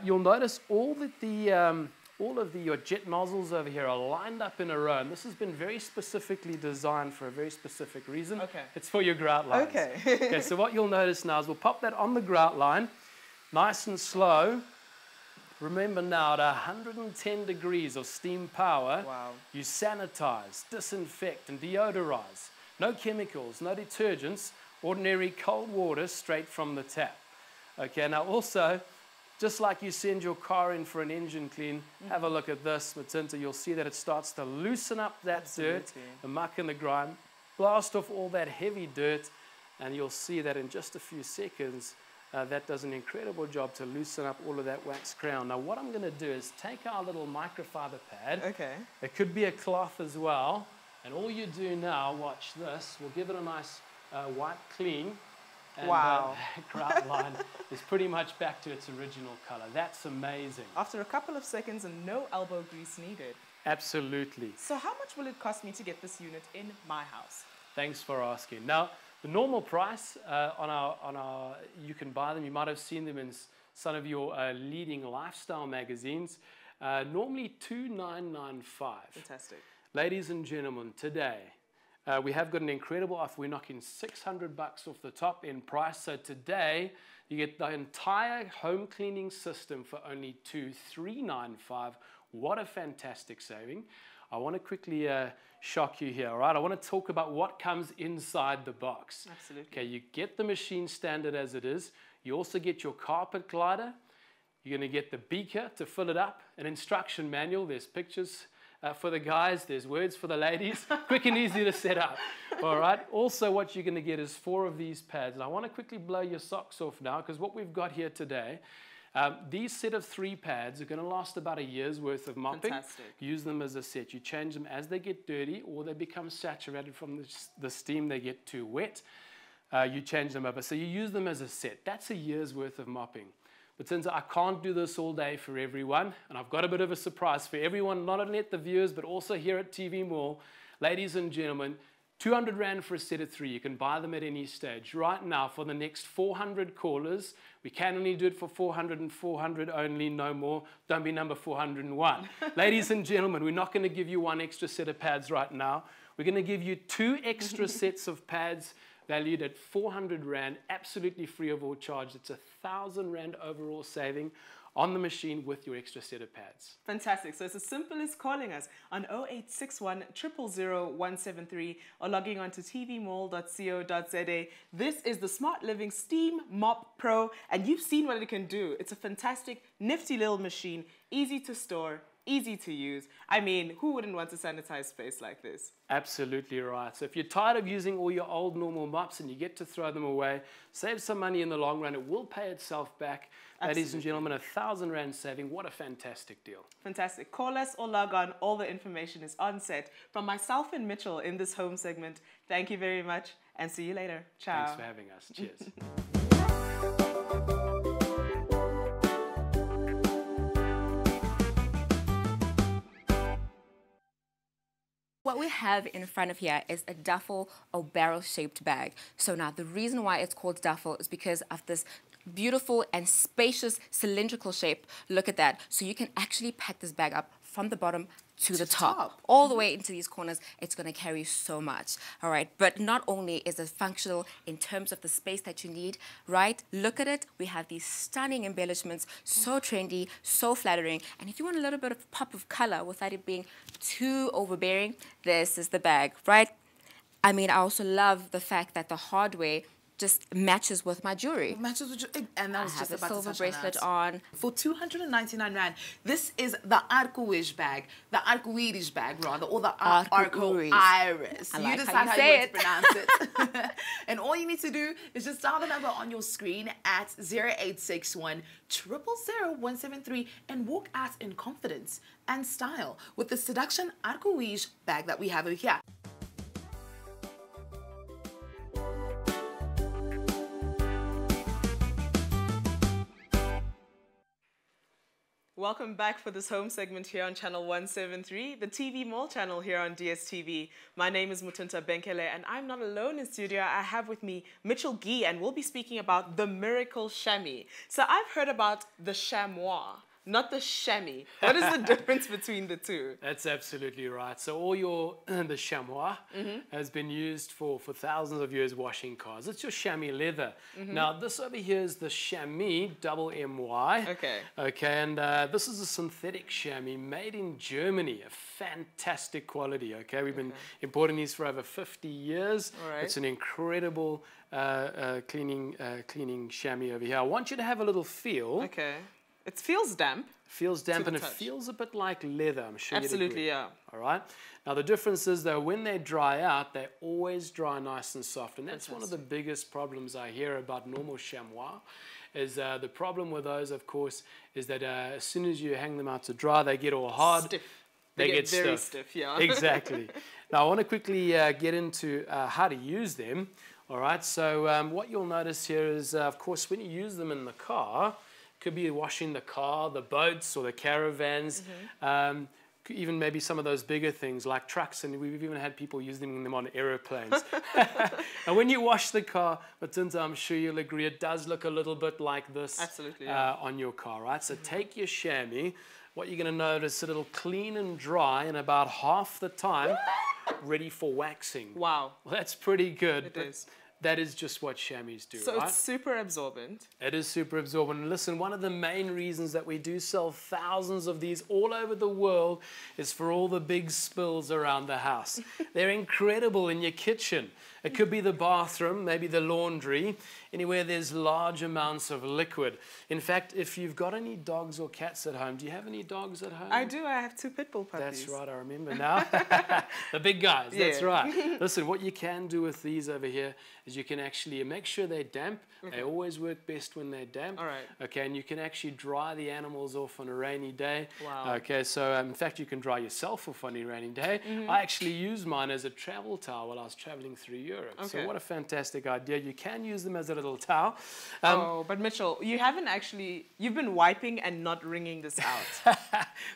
you'll notice all of your jet nozzles over here are lined up in a row, and this has been very specifically designed for a very specific reason. Okay. It's for your grout lines. Okay. Okay, so what you'll notice now is we'll pop that on the grout line, nice and slow. Remember now, at 110 degrees of steam power, you sanitize, disinfect, and deodorize. No chemicals, no detergents, ordinary cold water straight from the tap. Okay, now also, just like you send your car in for an engine clean, have a look at this, Matinta. You'll see that it starts to loosen up that dirt, the muck and the grime, blast off all that heavy dirt, and you'll see that in just a few seconds, that does an incredible job to loosen up all of that wax crown. Now, what I'm going to do is take our little microfiber pad. Okay. It could be a cloth as well. And all you do now, watch this, we'll give it a nice white clean. And wow. Grout line is pretty much back to its original color. That's amazing. After a couple of seconds and no elbow grease needed. Absolutely. So how much will it cost me to get this unit in my house? Thanks for asking. Now, the normal price you can buy them. You might have seen them in some of your leading lifestyle magazines. Normally $2,995. Fantastic. Ladies and gentlemen, today we have got an incredible offer. We're knocking $600 off the top in price. So today you get the entire home cleaning system for only $2,395. What a fantastic saving. I want to quickly shock you here, all right? I want to talk about what comes inside the box. Absolutely. Okay, you get the machine standard as it is. You also get your carpet glider. You're going to get the beaker to fill it up, an instruction manual. There's pictures for the guys. There's words for the ladies. Quick and easy to set up, all right? Also, what you're going to get is 4 of these pads. And I want to quickly blow your socks off now, because what we've got here today, these set of 3 pads are going to last about a year's worth of mopping. Fantastic. Use them as a set. You change them as they get dirty or they become saturated from the steam, they get too wet. You change them over. So you use them as a set. That's a year's worth of mopping. But since I can't do this all day for everyone, and I've got a bit of a surprise for everyone, not only at the viewers, but also here at TV Mall, ladies and gentlemen, 200 Rand for a set of 3. You can buy them at any stage. Right now, for the next 400 callers, we can only do it for 400 and 400 only, no more. Don't be number 401. Ladies and gentlemen, we're not going to give you 1 extra set of pads right now. We're going to give you 2 extra sets of pads valued at 400 Rand, absolutely free of all charge. It's 1,000 Rand overall saving on the machine with your extra set of pads. Fantastic. So it's as simple as calling us on 0861 000 173 or logging on to tvmall.co.za. This is the Smart Living Steam Mop Pro, and you've seen what it can do. It's a fantastic, nifty little machine, easy to store, easy to use. I mean, who wouldn't want to sanitize space like this? Absolutely right. So if you're tired of using all your old normal mops and you get to throw them away, save some money in the long run. It will pay itself back. Absolutely. Ladies and gentlemen, 1,000 Rand saving. What a fantastic deal. Fantastic. Call us or log on. All the information is on set. From myself and Mitchell in this home segment, thank you very much and see you later. Ciao. Thanks for having us. Cheers. What we have in front of here is a duffel or barrel-shaped bag. So now the reason why it's called duffel is because of this beautiful and spacious cylindrical shape. Look at that. So you can actually pack this bag up from the bottom to the top, all the way into these corners. It's going to carry so much. All right, but not only is it functional in terms of the space that you need, right? Look at it. We have these stunning embellishments, so trendy, so flattering. And if you want a little bit of pop of color without it being too overbearing, this is the bag, right? I mean, I also love the fact that the hardware just matches with my jewelry. Matches with your, and that was I just have a about silver to touch bracelet on. For 299 Rand, this is the Arco-ish bag, the Arco-iris bag rather, or the Arco-iris. I like You decide how you want to pronounce it. And all you need to do is just dial the number on your screen at 0861 000 173 and walk out in confidence and style with the Seduction Arco-ish bag that we have over here. Welcome back for this home segment here on Channel 173, the TV Mall channel here on DSTV. My name is Mutunta Benkele, and I'm not alone in studio. I have with me Mitchell Gee, and we'll be speaking about the Miracle Chamois. So I've heard about the chamois, not the chamois. What is the difference between the two? That's absolutely right. So all your, the chamois has been used for thousands of years washing cars. It's your chamois leather. Now this over here is the chamois, double M-Y. Okay. Okay, and this is a synthetic chamois made in Germany, a fantastic quality, okay? We've been importing these for over 50 years. All right. It's an incredible cleaning chamois over here. I want you to have a little feel. Okay. It feels damp. Feels damp and it touch. feels a bit like leather, I'm sure you'd Absolutely, agree. yeah. All right. Now the difference is though, when they dry out, they always dry nice and soft. And that's one of the biggest problems I hear about normal chamois. Is the problem with those, of course, is that as soon as you hang them out to dry, they get all hard. Stiff. They get very stiff. yeah. Exactly. Now I want to quickly get into how to use them. All right. So what you'll notice here is, of course, when you use them in the car, could be washing the car, the boats, or the caravans, even maybe some of those bigger things like trucks, and we've even had people using them on aeroplanes. And when you wash the car, Matinta, I'm sure you'll agree, it does look a little bit like this. Absolutely, yeah. On your car, right? So take your chamois. What you're going to notice, it'll clean and dry in about half the time, ready for waxing. Wow. Well, that's pretty good. It is. That is just what chamois do, So right? it's super absorbent. It is super absorbent. And listen, one of the main reasons that we do sell thousands of these all over the world is for all the big spills around the house. They're incredible in your kitchen. It could be the bathroom, maybe the laundry, anywhere there's large amounts of liquid. In fact, if you've got any dogs or cats at home, do you have any dogs at home? I do. I have 2 pit bull puppies. That's right, I remember now. The big guys, that's Yeah. right. Listen, what you can do with these over here is you can actually make sure they're damp. They always work best when they're damp. All right. Okay, and you can actually dry the animals off on a rainy day. Wow. Okay, so in fact, you can dry yourself off on a rainy day. I actually used mine as a travel towel while I was traveling through Europe. Okay. So what a fantastic idea. You can use them as a little towel. Oh, but Mitchell, you haven't actually, you've been wiping and not wringing this out.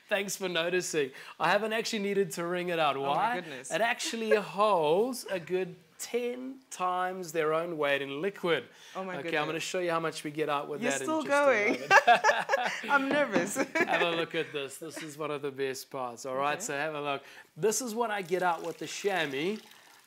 Thanks for noticing. I haven't actually needed to wring it out. Why? Oh my goodness. It actually holds a good 10 times their own weight in liquid. Oh my Okay, goodness. I'm going to show you how much we get out with You're that still in just going. a moment. I'm nervous. Have a look at this. This is one of the best parts. All right, so have a look. This is what I get out with the chamois.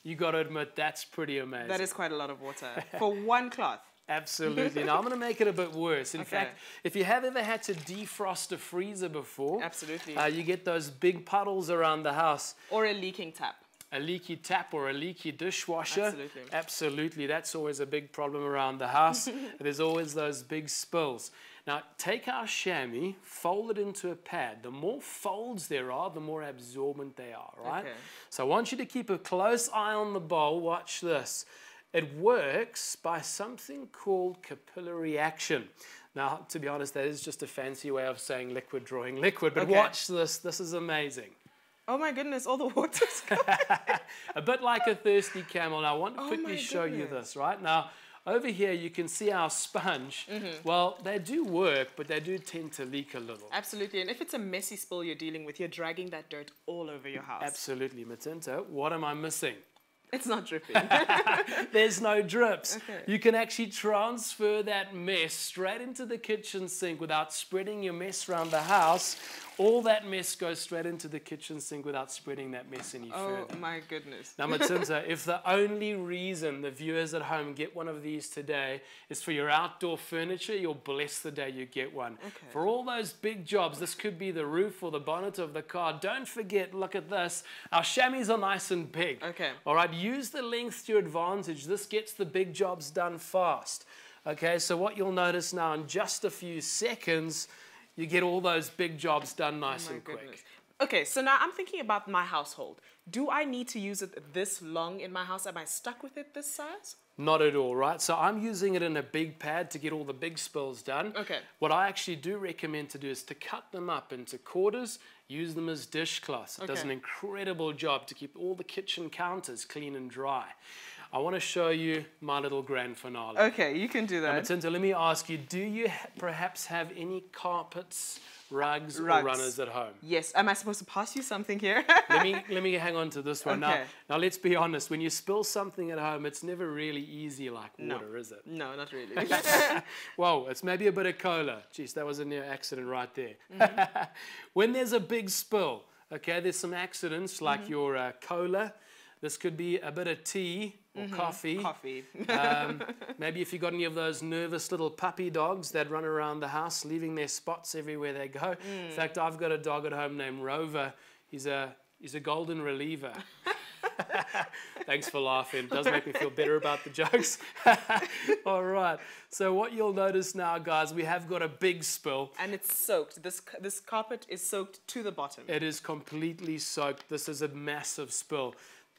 You got to admit, that's pretty amazing. That is quite a lot of water for one cloth. Absolutely. Now, I'm going to make it a bit worse. In Okay. fact, if you have ever had to defrost a freezer before, Absolutely. You get those big puddles around the house. Or a leaking tap. A leaky tap or a leaky dishwasher. Absolutely. Absolutely. That's always a big problem around the house. There's always those big spills. Now, take our chamois, fold it into a pad. The more folds there are, the more absorbent they are, right? Okay. So I want you to keep a close eye on the bowl. Watch this. It works by something called capillary action. Now, to be honest, that is just a fancy way of saying liquid drawing liquid. But Okay. watch this. This is amazing. Oh my goodness, all the water's coming. A bit like a thirsty camel. Now, I want to Oh quickly my show you goodness. this, right? Now, over here you can see our sponge. Well, they do work, but they do tend to leak a little. Absolutely. And if it's a messy spill you're dealing with, you're dragging that dirt all over your house. Absolutely, Matinto. What am I missing? It's not dripping. There's no drips. Okay. You can actually transfer that mess straight into the kitchen sink without spreading your mess around the house. All that mess goes straight into the kitchen sink without spreading that mess any further. Oh my goodness. Now, Matinto, if the only reason the viewers at home get one of these today is for your outdoor furniture, you'll bless the day you get one. Okay. For all those big jobs, this could be the roof or the bonnet of the car. Don't forget, look at this. Our chamois are nice and big. Okay. All right, use the length to your advantage. This gets the big jobs done fast. Okay, so what you'll notice now in just a few seconds, you get all those big jobs done nice and quick. Okay, so now I'm thinking about my household. Do I need to use it this long in my house? Am I stuck with it this size? Not at all, right? So I'm using it in a big pad to get all the big spills done. Okay. What I actually do recommend to do is to cut them up into quarters, use them as dishcloths. It does an incredible job to keep all the kitchen counters clean and dry. I want to show you my little grand finale. Okay, you can do that. Now, Matinto, let me ask you, do you perhaps have any carpets, rugs, or runners at home? Yes. Am I supposed to pass you something here? let me hang on to this one. Okay. Now, let's be honest. When you spill something at home, it's never really easy like water, is it? No, not really. Whoa, it's maybe a bit of cola. Jeez, that was a near accident right there. When there's a big spill, okay, there's some accidents like your cola. This could be a bit of tea or coffee. Maybe if you've got any of those nervous little puppy dogs that run around the house, leaving their spots everywhere they go. In fact, I've got a dog at home named Rover. He's a golden reliever. Thanks for laughing. It does make me feel better about the jokes. All right. So what you'll notice now, guys, we have got a big spill. And it's soaked. This carpet is soaked to the bottom. It is completely soaked. This is a massive spill.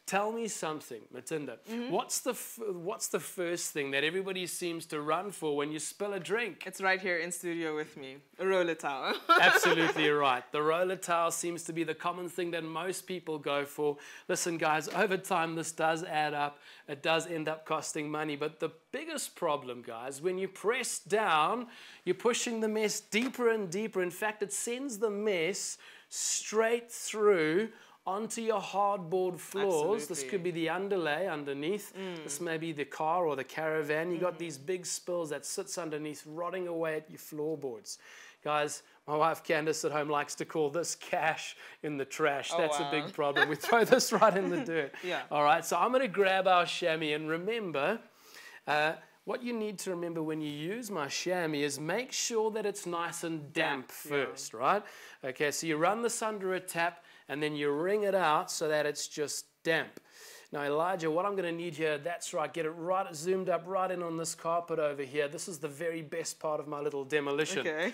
Tell me something, Matinda. What's the first thing that everybody seems to run for when you spill a drink? It's right here in studio with me. A roller towel. Absolutely right. The roller towel seems to be the common thing that most people go for. Listen, guys, over time this does add up. It does end up costing money. But the biggest problem, guys, when you press down, you're pushing the mess deeper and deeper. In fact, it sends the mess straight through onto your hardboard floors. Absolutely. This could be the underlay underneath. This may be the car or the caravan. You got these big spills that sits underneath, rotting away at your floorboards. Guys, my wife Candace at home likes to call this cash in the trash. That's a big problem. We throw this right in the dirt. All right, so I'm going to grab our chamois, and remember, what you need to remember when you use my chamois is make sure that it's nice and damp first, right? Okay, so you run this under a tap, and then you wring it out so that it's just damp. Now, Elijah, what I'm going to need here, that's right, get it right zoomed up right in on this carpet over here. This is the very best part of my little demolition. Okay.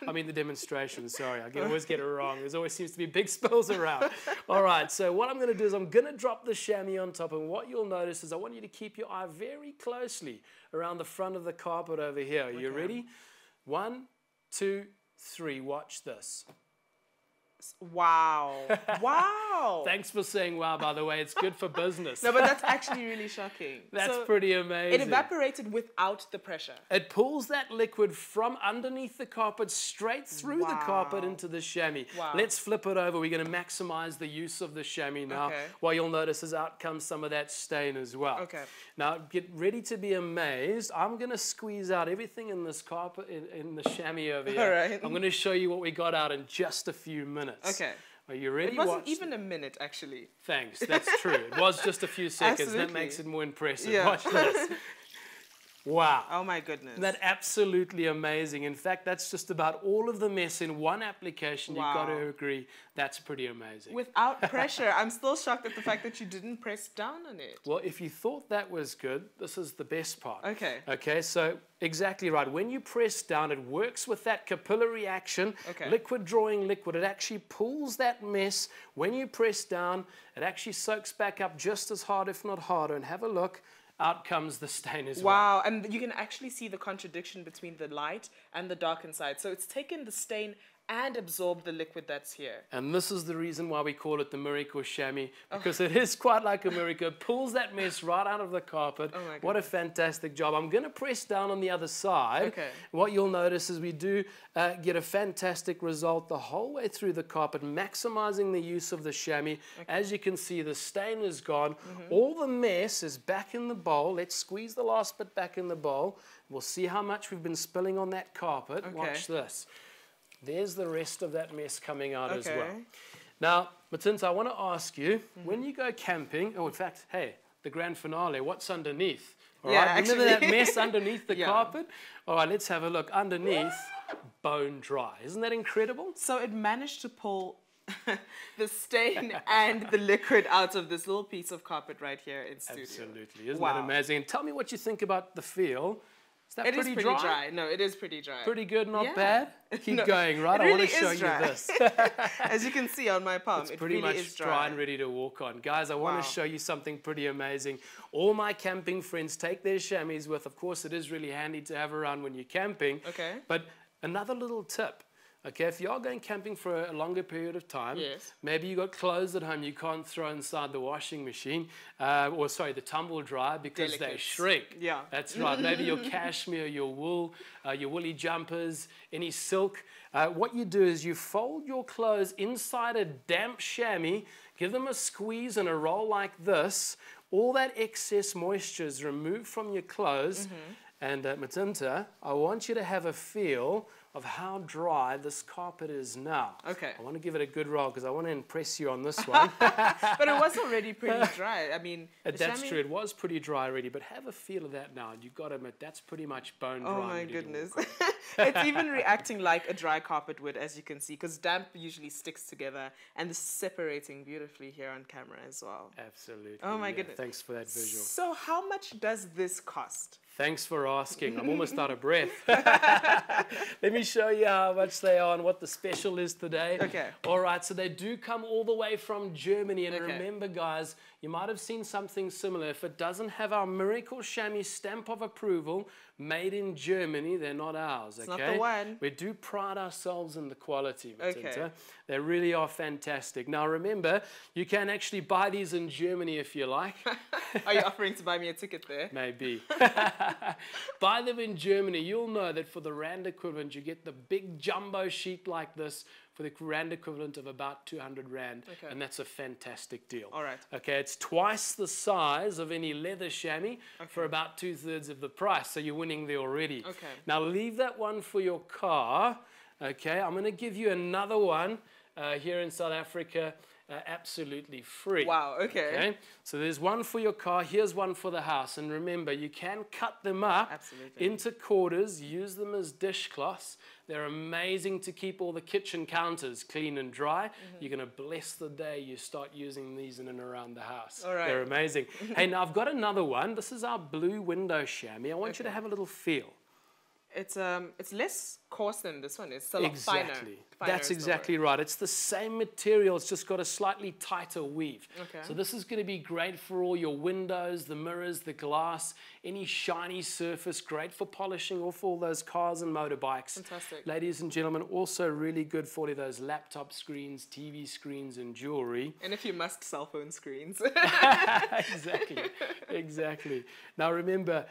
I mean the demonstration, sorry. I always get it wrong. There always seems to be big spills around. All right, so what I'm going to do is I'm going to drop the chamois on top, and what you'll notice is I want you to keep your eye very closely around the front of the carpet over here. Are you ready? 1, 2, 3. Watch this. Wow. Wow. Thanks for saying wow, by the way. It's good for business. No, but that's actually really shocking. That's pretty amazing. It evaporated without the pressure. It pulls that liquid from underneath the carpet straight through the carpet into the chamois. Wow. Let's flip it over. We're going to maximize the use of the chamois now. What you'll notice is out comes some of that stain as well. Okay. Now, get ready to be amazed. I'm going to squeeze out everything in this carpet, in the chamois over here. All right. I'm going to show you what we got out in just a few minutes. Okay. Are you ready? It wasn't even a minute, actually. Thanks, that's true. It was just a few seconds. Absolutely. That makes it more impressive. Yeah. Watch this. Wow. Oh my goodness. That's absolutely amazing. In fact, that's just about all of the mess in one application. Wow. You've got to agree. That's pretty amazing. Without pressure. I'm still shocked at the fact that you didn't press down on it. Well, if you thought that was good, this is the best part. Okay. Okay, so exactly right. When you press down, it works with that capillary action. Okay. Liquid drawing liquid. It actually pulls that mess. When you press down, it actually soaks back up just as hard, if not harder. And have a look. Out comes the stain as well. Wow, and you can actually see the contradiction between the light and the dark inside. So it's taken the stain and absorb the liquid that's here. And this is the reason why we call it the miracle chamois, because it is quite like a miracle. It pulls that mess right out of the carpet. Oh my What a fantastic job. I'm going to press down on the other side. Okay. What you'll notice is we do get a fantastic result the whole way through the carpet, maximizing the use of the chamois. As you can see, the stain is gone. All the mess is back in the bowl. Let's squeeze the last bit back in the bowl. We'll see how much we've been spilling on that carpet. Watch this. There's the rest of that mess coming out as well. Now, Matinta, I want to ask you, when you go camping, in fact, hey, the grand finale, what's underneath? All right, remember that mess underneath the carpet? All right, let's have a look. Underneath, bone dry. Isn't that incredible? So it managed to pull the stain and the liquid out of this little piece of carpet right here in studio. Absolutely. Isn't that amazing? And tell me what you think about the feel. Is that pretty dry? No, it is pretty dry. Pretty good, not bad? Keep going, right? I want to show you this. As you can see on my palm, it's pretty much dry and ready to walk on. Guys, I want to show you something pretty amazing. All my camping friends take their chamois with. Of course, it is really handy to have around when you're camping. Okay. But another little tip. Okay, if you are going camping for a longer period of time, maybe you got clothes at home you can't throw inside the washing machine, the tumble dryer because they shrink. Yeah. That's right. Maybe your cashmere, your wool, your woolly jumpers, any silk. What you do is you fold your clothes inside a damp chamois, give them a squeeze and a roll like this. All that excess moisture is removed from your clothes. And Matinta, I want you to have a feel of how dry this carpet is now. Okay. I want to give it a good roll because I want to impress you on this one. But it was already pretty dry. I mean, that's true. It was pretty dry already, but have a feel of that now. You've got to admit, that's pretty much bone dry. Oh my goodness. It's even reacting like a dry carpet would, as you can see, because damp usually sticks together, and this is separating beautifully here on camera as well. Absolutely. Oh my goodness. Thanks for that visual. So how much does this cost? Thanks for asking. I'm almost out of breath. Let me show you how much they are and what the special is today. Okay. All right, so they do come all the way from Germany. And remember, guys, you might have seen something similar. If it doesn't have our Miracle Chamois stamp of approval, made in Germany, they're not ours, okay? It's not the one. We do pride ourselves in the quality, Matinta. Okay. They really are fantastic. Now, remember, you can actually buy these in Germany if you like. Are you offering to buy me a ticket there? Maybe. Buy them in Germany. You'll know that for the Rand equivalent, you get the big jumbo sheet like this for the Rand equivalent of about 200 Rand. Okay. And that's a fantastic deal. All right. Okay, it's twice the size of any leather chamois for about 2/3 of the price. So you're winning there already. Okay. Now leave that one for your car. Okay, I'm going to give you another one here in South Africa. Absolutely free. Wow, okay. So there's one for your car, here's one for the house. And remember, you can cut them up into quarters, use them as dishcloths. They're amazing to keep all the kitchen counters clean and dry. You're going to bless the day you start using these in and around the house. All right. They're amazing. Hey, now I've got another one. This is our blue window chamois. I want you to have a little feel. It's less coarse than this one. It's a lot finer. That's exactly right. It's the same material. It's just got a slightly tighter weave. Okay. So this is going to be great for all your windows, the mirrors, the glass, any shiny surface. Great for polishing off all those cars and motorbikes. Fantastic. Ladies and gentlemen, also really good for all of those laptop screens, TV screens, and jewelry. And if you must, cell phone screens. Exactly. Now remember,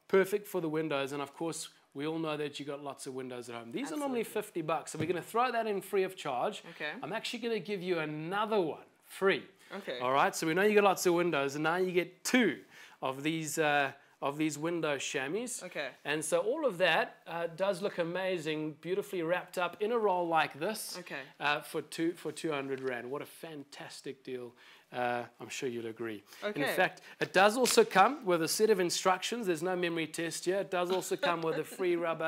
perfect for the windows, and of course, we all know that you got lots of windows at home. These are normally $50, so we're going to throw that in free of charge. Okay. I'm actually going to give you another one free. Okay. All right, so we know you got lots of windows, and now you get 2 of these window chamois. Okay. And so all of that does look amazing, beautifully wrapped up in a roll like this. Okay. For 200 Rand. What a fantastic deal. I'm sure you'll agree. Okay. In fact, it does also come with a set of instructions. There's no memory test here. It does also come with a free rubber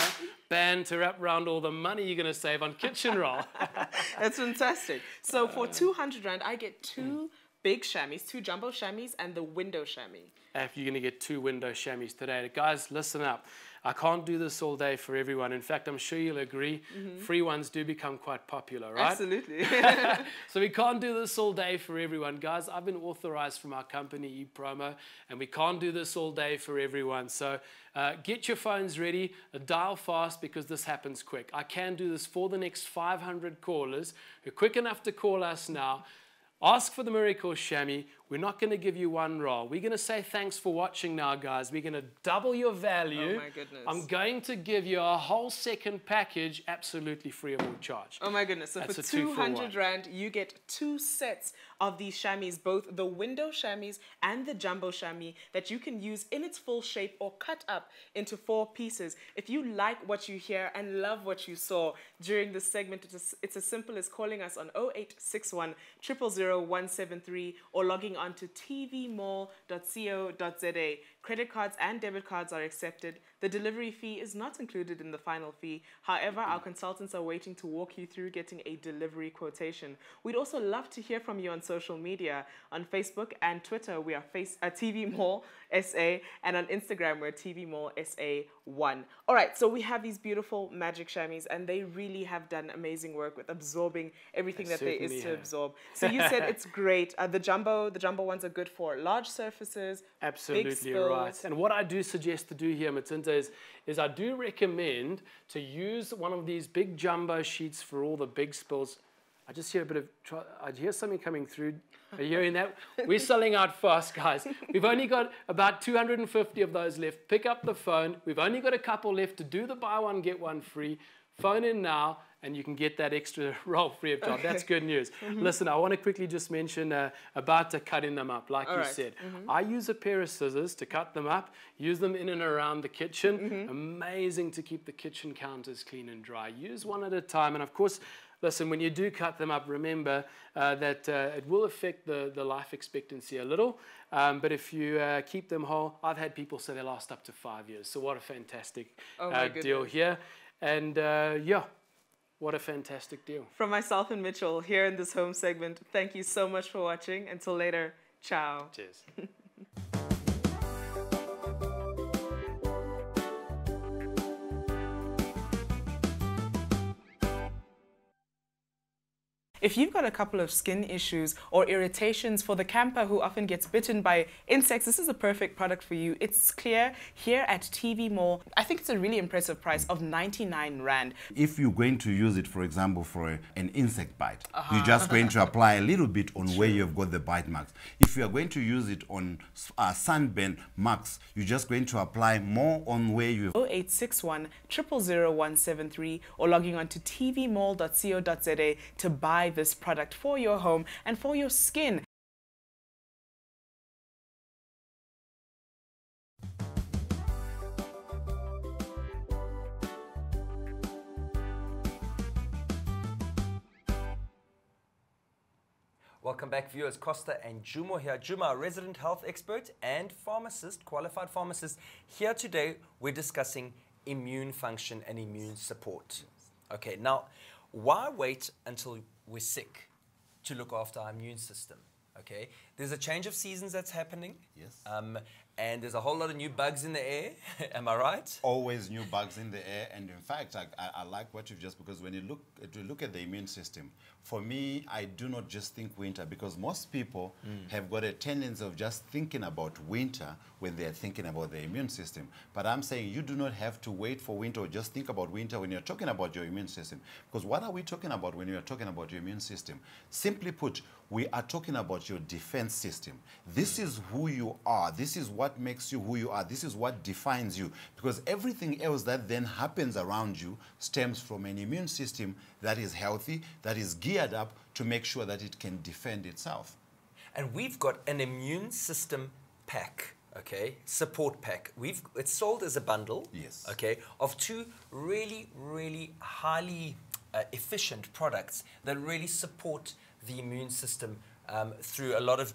band to wrap around all the money you're going to save on kitchen roll. That's fantastic. So for 200 Rand, I get 2 big chamois, 2 jumbo chamois, and the window chamois. You're going to get 2 window chamois today. Guys, listen up. I can't do this all day for everyone. In fact, I'm sure you'll agree, free ones do become quite popular, right? Absolutely. So we can't do this all day for everyone. Guys, I've been authorized from our company, ePromo, and we can't do this all day for everyone. So get your phones ready, dial fast because this happens quick. I can do this for the next 500 callers who are quick enough to call us now. Ask for the Miracle Chamois. We're not going to give you one roll. We're going to say thanks for watching now, guys. We're going to double your value. Oh, my goodness. I'm going to give you a whole second package absolutely free of all charge. Oh, my goodness. So That's for a 2 for 1. R200, you get 2 sets of these chamois, both the window chamois and the jumbo chamois that you can use in its full shape or cut up into 4 pieces. If you like what you hear and love what you saw during this segment, it's as simple as calling us on 0861 000 173 or logging on to tvmall.co.za. Credit cards and debit cards are accepted. The delivery fee is not included in the final fee. However, our consultants are waiting to walk you through getting a delivery quotation. We'd also love to hear from you on social media. On Facebook and Twitter, we are TV Mall SA, and on Instagram, we're TV Mall SA1. All right, so we have these beautiful magic chamois, and they really have done amazing work with absorbing everything that there is to absorb. So you said it's great. The jumbo ones are good for large surfaces. Absolutely right. And what I do suggest to do here, Matinta, is I do recommend to use one of these big jumbo sheets for all the big spills. I just hear a bit of, I hear something coming through. Are you hearing that? We're selling out fast, guys. We've only got about 250 of those left. Pick up the phone. We've only got a couple left to do the buy one, get one free. Phone in now, and you can get that extra roll free of charge. That's good news. Listen, I want to quickly just mention about cutting them up, like you said. I use a pair of scissors to cut them up, use them in and around the kitchen. Amazing to keep the kitchen counters clean and dry. Use one at a time, and of course, listen, when you do cut them up, remember that it will affect the life expectancy a little, but if you keep them whole, I've had people say they last up to 5 years, so what a fantastic deal here. And yeah, what a fantastic deal. From myself and Mitchell here in this home segment, thank you so much for watching. Until later, ciao. Cheers. If you've got a couple of skin issues or irritations for the camper who often gets bitten by insects, this is a perfect product for you. It's clear here at TV Mall. I think it's a really impressive price of 99 Rand. If you're going to use it, for example, for an insect bite, you're just going to apply a little bit on where you've got the bite marks. If you are going to use it on sunburn marks, you're just going to apply more on where you 0861 000 173 or logging on to tvmall.co.za to buy this product for your home and for your skin. Welcome back, viewers. Costa and Jumo here. Jumo, a resident health expert and pharmacist, qualified pharmacist. Here today, we're discussing immune function and immune support. Okay, now, why wait until we're sick to look after our immune system? Okay, there's a change of seasons that's happening. Yes. And there's a whole lot of new bugs in the air. Am I right? Always new bugs in the air. And in fact, I like what you've just, because when you look at the immune system, for me, I do not just think winter, because most people have got a tendency of just thinking about winter when they're thinking about the immune system. But I'm saying you do not have to wait for winter or just think about winter when you're talking about your immune system. Because what are we talking about when you're talking about your immune system? Simply put, we are talking about your defense system. This is who you are. This is what makes you who you are. This is what defines you. Because everything else that then happens around you stems from an immune system that is healthy, that is geared up to make sure that it can defend itself. And we've got an immune system pack, okay, support pack. It's sold as a bundle, yes, okay, of 2 really, really highly efficient products that really support the immune system through a lot of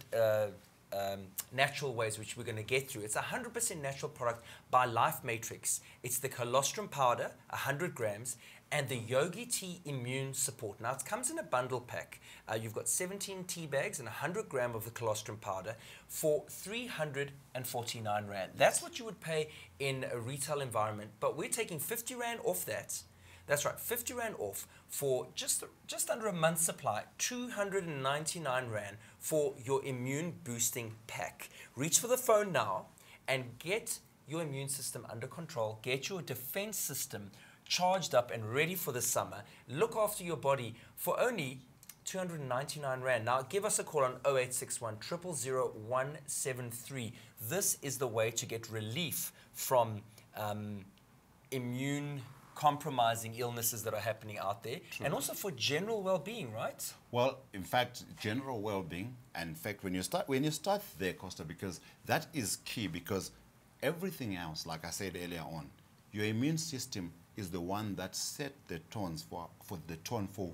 natural ways, which we're going to get through. It's a 100% natural product by Life Matrix. It's the colostrum powder, 100 grams, and the Yogi Tea Immune Support. Now, it comes in a bundle pack. You've got 17 tea bags and 100 gram of the colostrum powder for 349 Rand. That's what you would pay in a retail environment, but we're taking 50 Rand off that. That's right, 50 Rand off for just under a month's supply, 299 Rand for your immune boosting pack. Reach for the phone now and get your immune system under control. Get your defense system charged up and ready for the summer. Look after your body for only 299 Rand. Now, give us a call on 0861 000 173. This is the way to get relief from immune compromising illnesses that are happening out there, and also for general well-being, right? Well, in fact, general well-being, and in fact, when you start there, Costa, because that is key, because everything else, like I said earlier on, your immune system is the one that set the tones for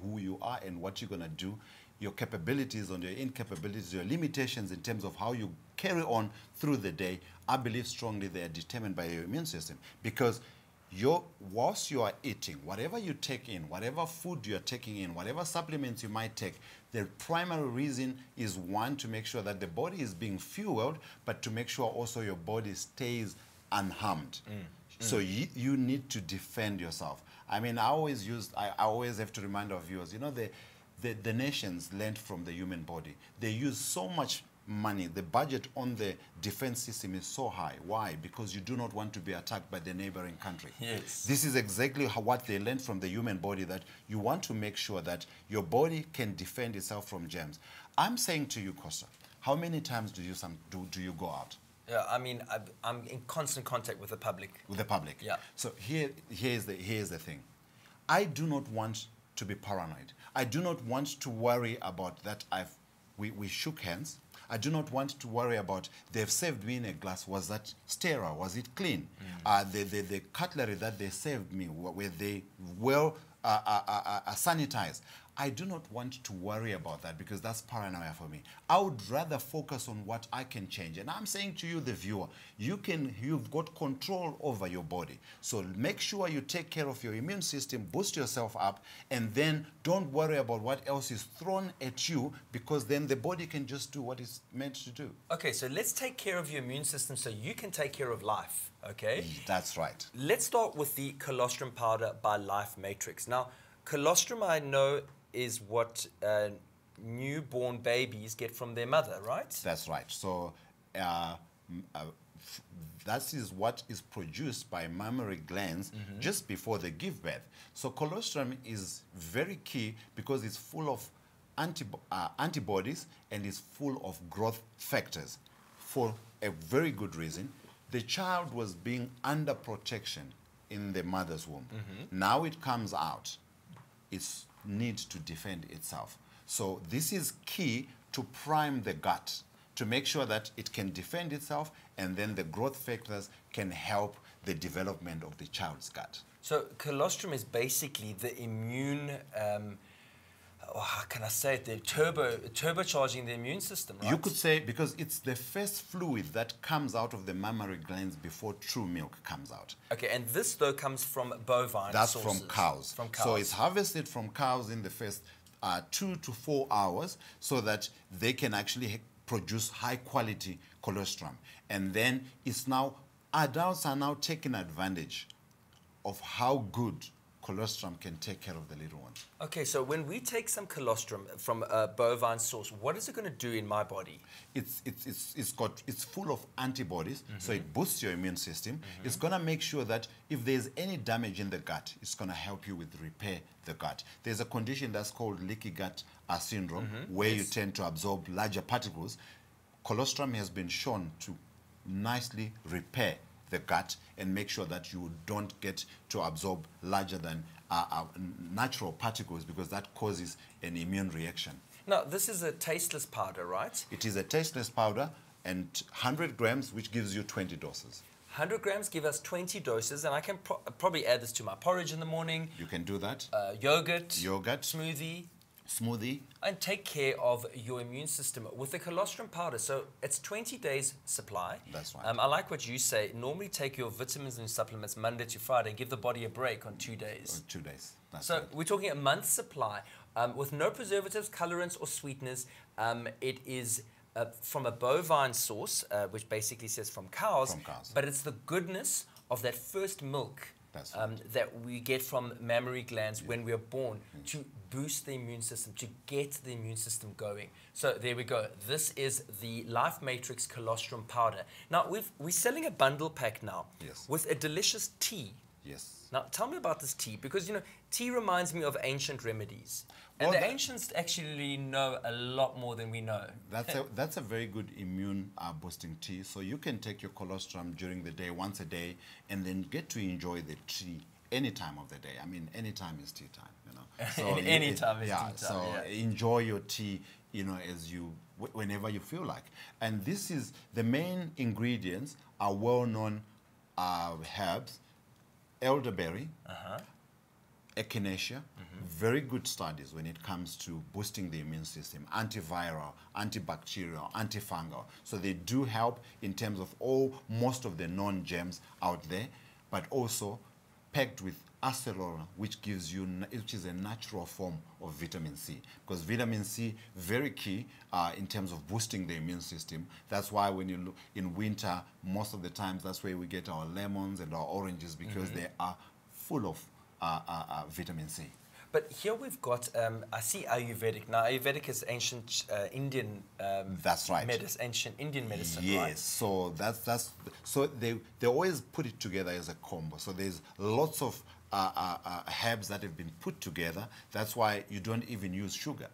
who you are and what you're going to do, your capabilities and your incapabilities, your limitations in terms of how you carry on through the day. I believe strongly they are determined by your immune system, because whilst you are eating, whatever you take in, whatever food you're taking in, whatever supplements you might take, the primary reason is, one, to make sure that the body is being fueled, but to make sure also your body stays unharmed. So you need to defend yourself. I mean, I always have to remind our viewers, you know, the nations learned from the human body. They use so much money. The budget on the defense system is so high. Why? Because you do not want to be attacked by the neighboring country. Yes. This is exactly what they learned from the human body, that you want to make sure that your body can defend itself from germs. I'm saying to you, Costa, how many times do you go out? Yeah, I mean, I'm in constant contact with the public. With the public? Yeah. So here's the thing. I do not want to be paranoid. I do not want to worry about that we shook hands. I do not want to worry about, they've served me in a glass, was that sterile, was it clean? The cutlery that they served me, were they well sanitized? I do not want to worry about that, because that's paranoia for me. I would rather focus on what I can change. And I'm saying to you, the viewer, you've got control over your body. So make sure you take care of your immune system, boost yourself up, and then don't worry about what else is thrown at you, because then the body can just do what it's meant to do. Okay, so let's take care of your immune system so you can take care of life, okay? That's right. Let's start with the colostrum powder by Life Matrix. Now, colostrum, I know, is what newborn babies get from their mother, right? That's right. So that is what is produced by mammary glands just before they give birth. So colostrum is very key because it's full of antibodies and is full of growth factors. For a very good reason, the child was being under protection in the mother's womb. Now it comes out. It's needs to defend itself. So this is key to prime the gut, to make sure that it can defend itself, and then the growth factors can help the development of the child's gut. So colostrum is basically the immune, how can I say it, the turbocharging the immune system, right? You could say, because it's the first fluid that comes out of the mammary glands before true milk comes out. Okay, and this, though, comes from bovine That's sources. from cows. From cows. So it's harvested from cows in the first 2 to 4 hours, so that they can actually produce high-quality colostrum. And then adults are now taking advantage of how good colostrum can take care of the little ones. Okay, so when we take some colostrum from a bovine source, what is it going to do in my body? It's full of antibodies, so it boosts your immune system. It's going to make sure that if there's any damage in the gut, it's going to help you with repair the gut. There's a condition that's called leaky gut syndrome, where you tend to absorb larger particles. Colostrum has been shown to nicely repair the gut and make sure that you don't get to absorb larger than natural particles, because that causes an immune reaction. Now, this is a tasteless powder, right? It is a tasteless powder, and 100 grams, which gives you 20 doses. 100 grams give us 20 doses, and I can probably add this to my porridge in the morning. You can do that. Yogurt. Yogurt. Smoothie. smoothie. And take care of your immune system with the colostrum powder. So it's 20 days supply. That's right. I like what you say. Normally take your vitamins and supplements Monday to Friday. Give the body a break on 2 days. 2 days. That's So right. we're talking a month's supply with no preservatives, colorants, or sweeteners. It is from a bovine source, which basically says from cows. From cows. But it's the goodness of that first milk that we get from mammary glands when we are born to boost the immune system, to get the immune system going. So there we go. This is the Life Matrix Colostrum Powder. Now, we're selling a bundle pack now with a delicious tea. Yes. Now, tell me about this tea, because, you know, tea reminds me of ancient remedies. And Well, the ancients actually know a lot more than we know. That's a very good immune boosting tea. So you can take your colostrum during the day, once a day, and then get to enjoy the tea any time of the day. I mean, any time is tea time, you know. So Any time is tea time, So yeah. enjoy your tea, you know, whenever you feel like. And this is, the main ingredients are well-known herbs, elderberry, echinacea, very good studies when it comes to boosting the immune system, antiviral, antibacterial, antifungal. So they do help in terms of most of the known germs out there, but also packed with acerola, which is a natural form of vitamin C. Because vitamin C, very key in terms of boosting the immune system. That's why when you look in winter, most of the times that's where we get our lemons and our oranges, because they are full of vitamin C. But here we've got, I see Ayurvedic. Now, Ayurvedic is ancient Indian that's right. Ancient Indian medicine, yes, right? So so they always put it together as a combo. So there's lots of herbs that have been put together. That's why you don't even use sugar.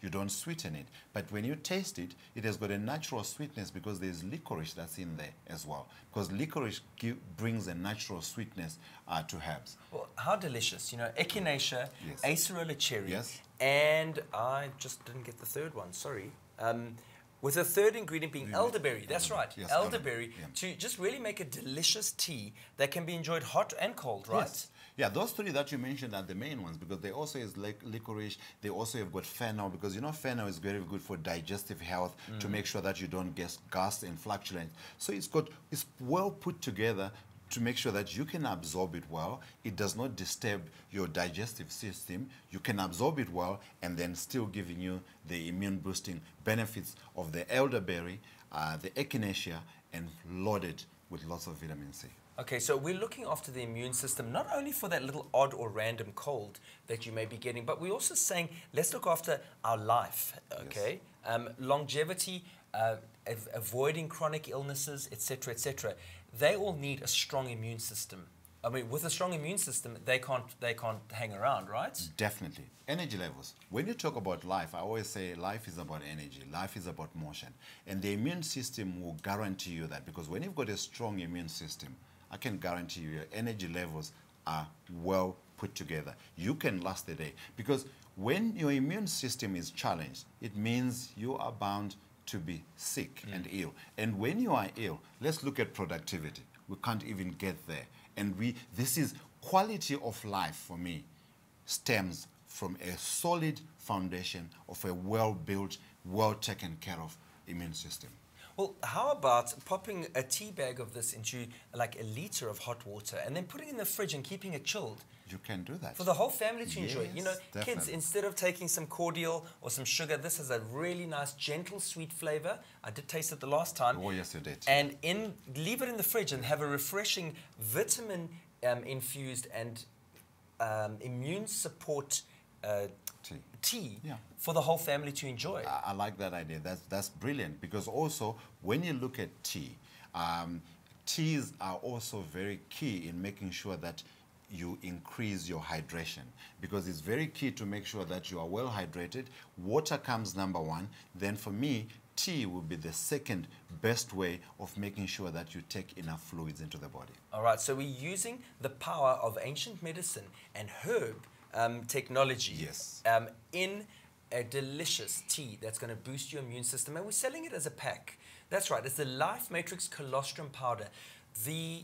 You don't sweeten it. But when you taste it, it has got a natural sweetness because there's licorice that's in there as well. Because licorice brings a natural sweetness to herbs. Well, how delicious. You know, echinacea, acerola cherry, Yes. and I just didn't get the third one, sorry. With the third ingredient being elderberry. That's right, Yes, elderberry, yeah. to just really make a delicious tea that can be enjoyed hot and cold, right? Yes. Yeah, those three that you mentioned are the main ones, because they also is like licorice. They also have got fennel, because you know fennel is very good for digestive health, to make sure that you don't get gas and flatulence. So it's well put together to make sure that you can absorb it well. It does not disturb your digestive system. You can absorb it well, and then still giving you the immune boosting benefits of the elderberry, the echinacea, and loaded with lots of vitamin C. Okay, so we're looking after the immune system, not only for that little odd or random cold that you may be getting, but we're also saying, let's look after our life, okay? Longevity, avoiding chronic illnesses, etc., etc. They all need a strong immune system. I mean, with a strong immune system, they can't hang around, right? Definitely. Energy levels. When you talk about life, I always say life is about energy. Life is about motion. And the immune system will guarantee you that, because when you've got a strong immune system, I can guarantee you your energy levels are well put together. You can last the day. Because when your immune system is challenged, it means you are bound to be sick and ill. And when you are ill, let's look at productivity. We can't even get there. And this is quality of life for me stems from a solid foundation of a well-built, well-taken care of immune system. Well, how about popping a tea bag of this into like a liter of hot water and then putting it in the fridge and keeping it chilled? You can do that. For the whole family to enjoy. You know, definitely. kids, instead of taking some cordial or some sugar, this has a really nice, gentle, sweet flavor. I did taste it the last time. Oh, yes, you did. And leave it in the fridge and have a refreshing vitamin-infused and immune support tea for the whole family to enjoy. I like that idea. That's brilliant, because also when you look at tea, teas are also very key in making sure that you increase your hydration, because it's very key to make sure that you are well hydrated. Water comes number one. Then for me, tea will be the second best way of making sure that you take enough fluids into the body. All right, so we're using the power of ancient medicine and herb technology in a delicious tea that's going to boost your immune system, and we're selling it as a pack. That's right, it's the Life Matrix Colostrum Powder. the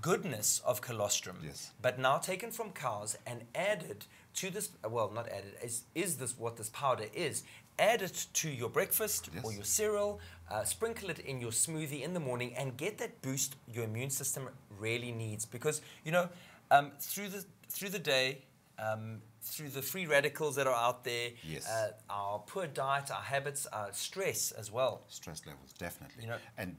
goodness of colostrum, but now taken from cows and added to this, well, not added, is this what this powder is? Add it to your breakfast or your cereal, sprinkle it in your smoothie in the morning, and get that boost your immune system really needs. Because, you know, through the day, through the free radicals that are out there, our poor diet, our habits, our stress as well. Stress levels, definitely. You know, and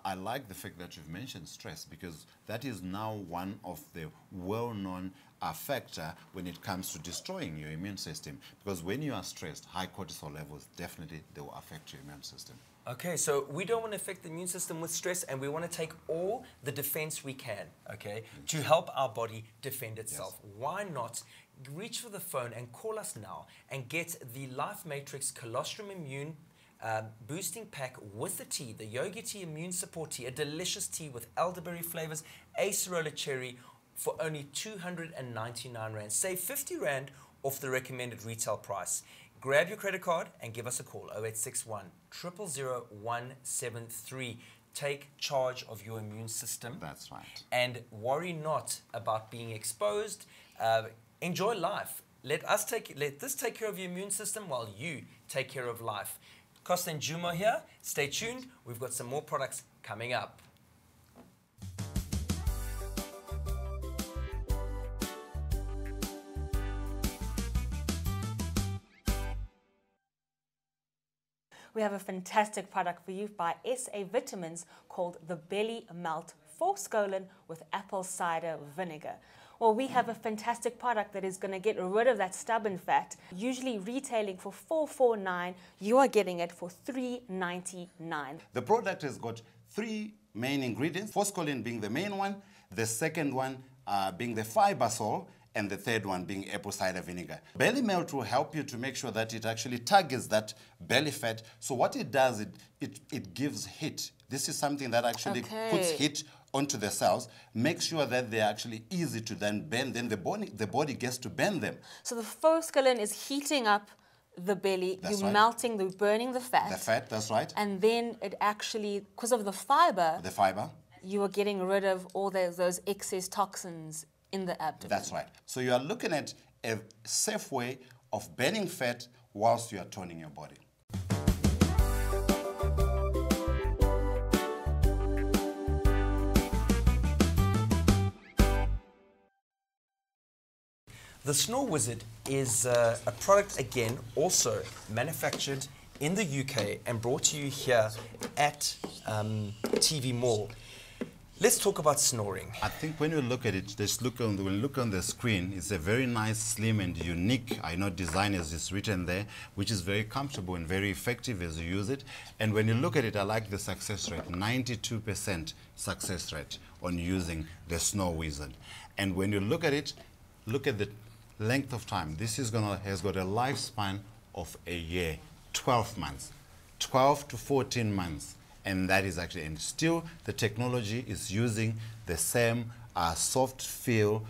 I like the fact that you've mentioned stress, because that is now one of the well-known factor when it comes to destroying your immune system. Because when you are stressed, high cortisol levels, definitely they will affect your immune system. Okay, so we don't want to affect the immune system with stress, and we want to take all the defense we can, okay, to help our body defend itself. Why not reach for the phone and call us now and get the Life Matrix Colostrum Immune Boosting Pack with the tea, the Yogi Tea Immune Support Tea, a delicious tea with elderberry flavors, acerola cherry, for only 299 Rand. Save 50 Rand off the recommended retail price. Grab your credit card and give us a call, 0861 000 173. Take charge of your immune system. That's right. And worry not about being exposed. Enjoy life. Let this take care of your immune system while you take care of life. Costa and Juma here. Stay tuned. We've got some more products coming up. We have a fantastic product for you by SA Vitamins called the Belly Melt Forskolin with apple cider vinegar. Well, we have a fantastic product that is going to get rid of that stubborn fat. Usually retailing for $449, you are getting it for $399. The product has got 3 main ingredients, Forskolin being the main one, the second one being the Fibersol, and the third one being apple cider vinegar. Belly Melt will help you to make sure that it actually targets that belly fat. So what it does, it gives heat. This is something that actually puts heat onto the cells, make sure that they're actually easy to then bend, then the body gets to bend them. So the Forskolin is heating up the belly, melting, burning the fat. The fat, that's right. And then it actually, because of the fiber, you are getting rid of all those excess toxins in the abdomen. That's right. So you are looking at a safe way of burning fat whilst you are toning your body. The Snore Wizard is a product, again, also manufactured in the UK and brought to you here at TV Mall. Let's talk about snoring. I think when you look at it, when you look on the screen, it's a very nice, slim and unique, I know, design as it's written there, which is very comfortable and very effective as you use it. And when you look at it, I like the success rate, 92% success rate on using the Snore Wizard. And when you look at it, look at the length of time. This has got a lifespan of a year, 12 months, 12 to 14 months. And that is actually, and still the technology is using the same soft feel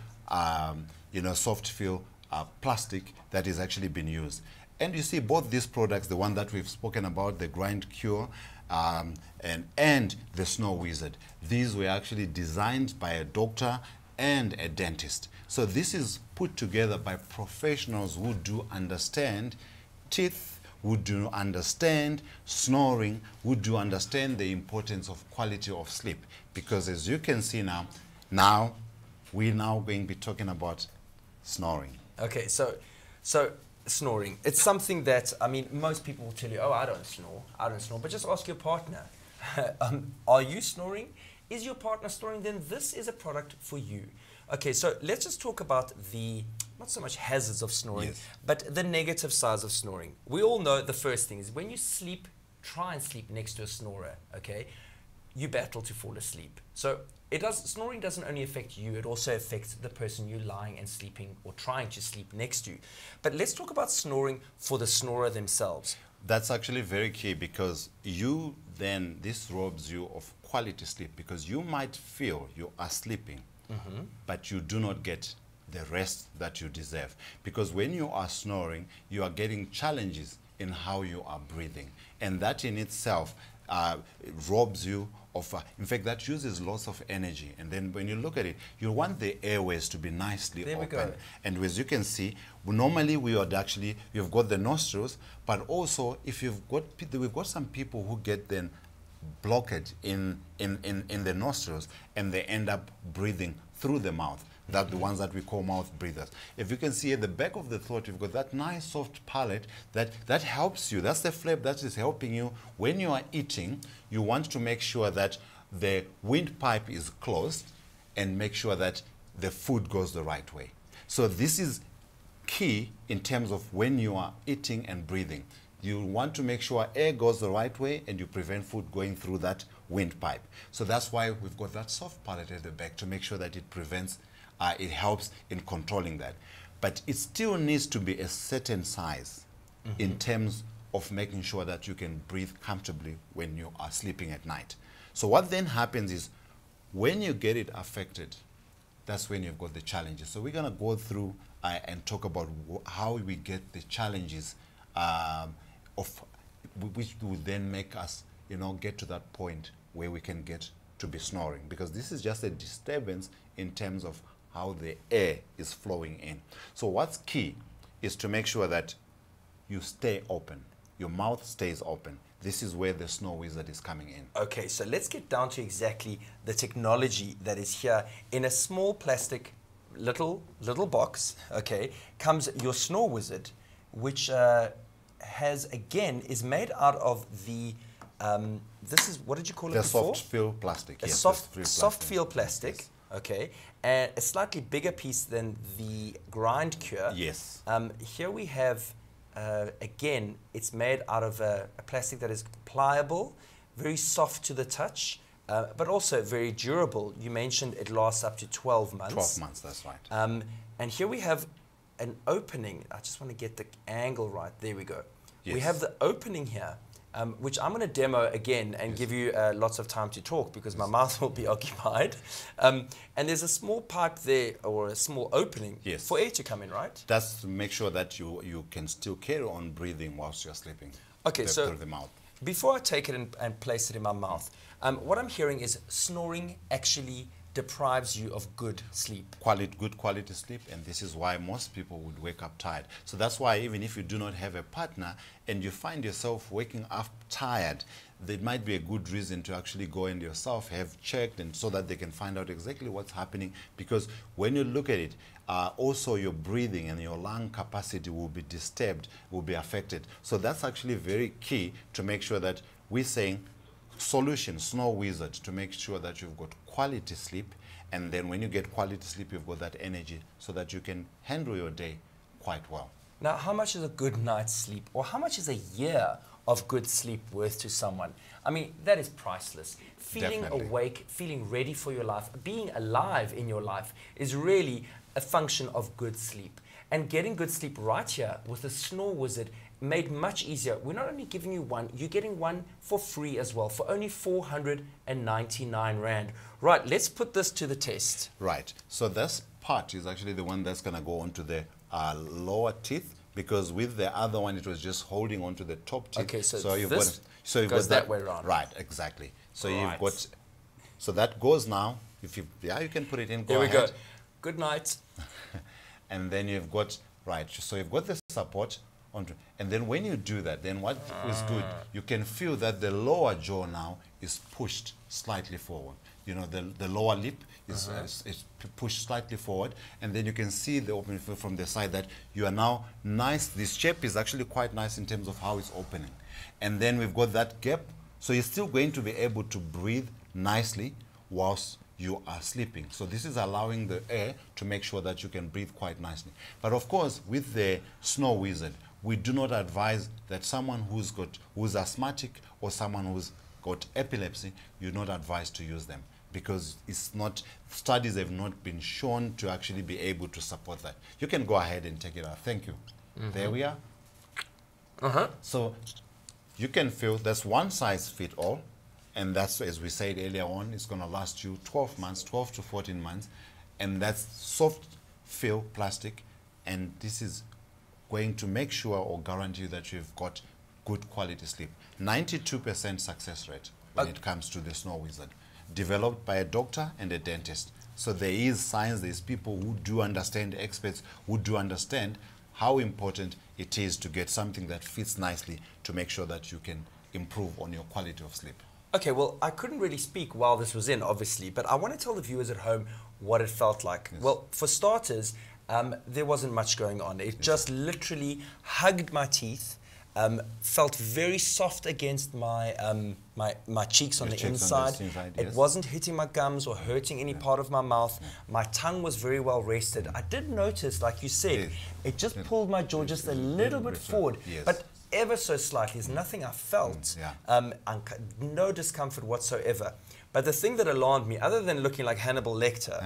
plastic that is actually been used. And you see both these products, the one that we've spoken about, the Grind Cure, and the Snore Wizard. These were actually designed by a doctor and a dentist. So this is put together by professionals who do understand teeth, who do understand snoring, who do understand the importance of quality of sleep. Because as you can see now we're now going to be talking about snoring. Okay, so snoring. It's something that, I mean, most people will tell you, oh, I don't snore, but just ask your partner. Are you snoring? Is your partner snoring? Then this is a product for you. Okay, so let's just talk about the, not so much hazards of snoring, but the negative sides of snoring. We all know the first thing is when you sleep, try and sleep next to a snorer, okay? You battle to fall asleep. So snoring doesn't only affect you, it also affects the person you're lying and sleeping or trying to sleep next to. But let's talk about snoring for the snorer themselves. That's actually very key, because this robs you of quality sleep, because you might feel you are sleeping, but you do not get the rest that you deserve. Because when you are snoring, you are getting challenges in how you are breathing. And that in itself robs you in fact, that uses lots of energy. And then when you look at it, you want the airways to be nicely There we open. go. And as you can see, normally we would actually, you've got the nostrils, but also if we've got some people who get then blockage in the nostrils and they end up breathing through the mouth. That the ones that we call mouth breathers. If you can see at the back of the throat, you've got that nice soft palate that helps you. That's the flap that is helping you when you are eating. You want to make sure that the windpipe is closed and make sure that the food goes the right way. So this is key in terms of when you are eating and breathing. You want to make sure air goes the right way and you prevent food going through that windpipe. So that's why we've got that soft palate at the back to make sure that it prevents it helps in controlling that. But it still needs to be a certain size in terms of making sure that you can breathe comfortably when you are sleeping at night. So what then happens is when you get it affected, that's when you've got the challenges. So we're going to go through and talk about how we get the challenges which will then make us, get to that point where we can get to be snoring. Because this is just a disturbance in terms of how the air is flowing in. So what's key is to make sure that you stay open. Your mouth stays open. This is where the Snore Wizard is coming in. Okay, so let's get down to exactly the technology that is here. In a small plastic little box, okay, comes your Snore Wizard, which is made out of the, this is, what did you call it before? The soft feel plastic. A yes, soft feel plastic. Yes. Okay, and a slightly bigger piece than the grind cure. Yes. Here we have, again, it's made out of a plastic that is pliable, very soft to the touch, but also very durable. You mentioned it lasts up to 12 months. 12 months, that's right. And here we have an opening. I just want to get the angle right. There we go. Yes. We have the opening here. Which I'm going to demo again and give you lots of time to talk because my mouth will be occupied. And there's a small pipe there or a small opening for air to come in, right? That's to make sure that you can still carry on breathing whilst you're sleeping. Okay, so through the mouth. Before I take it and place it in my mouth, what I'm hearing is snoring actually deprives you of good sleep. Good quality sleep, and this is why most people would wake up tired. So that's why even if you do not have a partner and you find yourself waking up tired, there might be a good reason to actually go and yourself have checked, and so that they can find out exactly what's happening. Because when you look at it, also your breathing and your lung capacity will be disturbed, will be affected. So that's actually very key to make sure that we're saying solution, Snore Wizard, to make sure that you've got quality sleep, and then when you get quality sleep, you've got that energy so that you can handle your day quite well. Now, how much is a good night's sleep, or how much is a year of good sleep worth to someone? I mean, that is priceless. Feeling Definitely. awake, feeling ready for your life, being alive in your life is really a function of good sleep. And getting good sleep right here with the Snore Wizard made much easier. We're not only giving you one, you're getting one for free as well, for only 499 Rand. Right, let's put this to the test. Right, so this part is actually the one that's going to go onto the lower teeth, because with the other one, it was just holding onto the top teeth. Okay, so you've this you've goes got that way around. Right, exactly. So Right. you've got, so that goes now. If you, you can put it in. Here we ahead. go. Good night. And then you've got, right, so you've got the support onto, and then when you do that, then what is good, you can feel that the lower jaw now is pushed slightly forward. You know, the lower lip is pushed slightly forward, and then you can see the opening from the side that you are now nice. This shape is actually quite nice in terms of how it's opening. And then we've got that gap, so you're still going to be able to breathe nicely whilst you are sleeping. So this is allowing the air to make sure that you can breathe quite nicely. But of course, with the Snore Wizard, we do not advise that someone who's asthmatic or someone who's got epilepsy, you're not advised to use them, because it's not, studies have not been shown to actually be able to support that. You can go ahead and take it out. Thank you. There we are. So you can feel that's one size fit all. And that's, as we said earlier on, it's going to last you 12 months, 12 to 14 months. And that's soft feel plastic. And this is going to make sure or guarantee that you've got good quality sleep. 92% success rate. when it comes to the Snow Wizard. Developed by a doctor and a dentist. So there is science, there's people who do understand, experts who do understand how important it is to get something that fits nicely to make sure that you can improve on your quality of sleep. Okay, well, I couldn't really speak while this was in, obviously, but I want to tell the viewers at home what it felt like. Yes. Well, for starters, there wasn't much going on. It just literally hugged my teeth, felt very soft against my my cheeks on the inside. It wasn't hitting my gums or hurting any part of my mouth. My tongue was very well rested. I did notice, like you said, it just pulled my jaw just a little bit forward, but ever so slightly. There's nothing I felt, no discomfort whatsoever. But the thing that alarmed me, other than looking like Hannibal Lecter,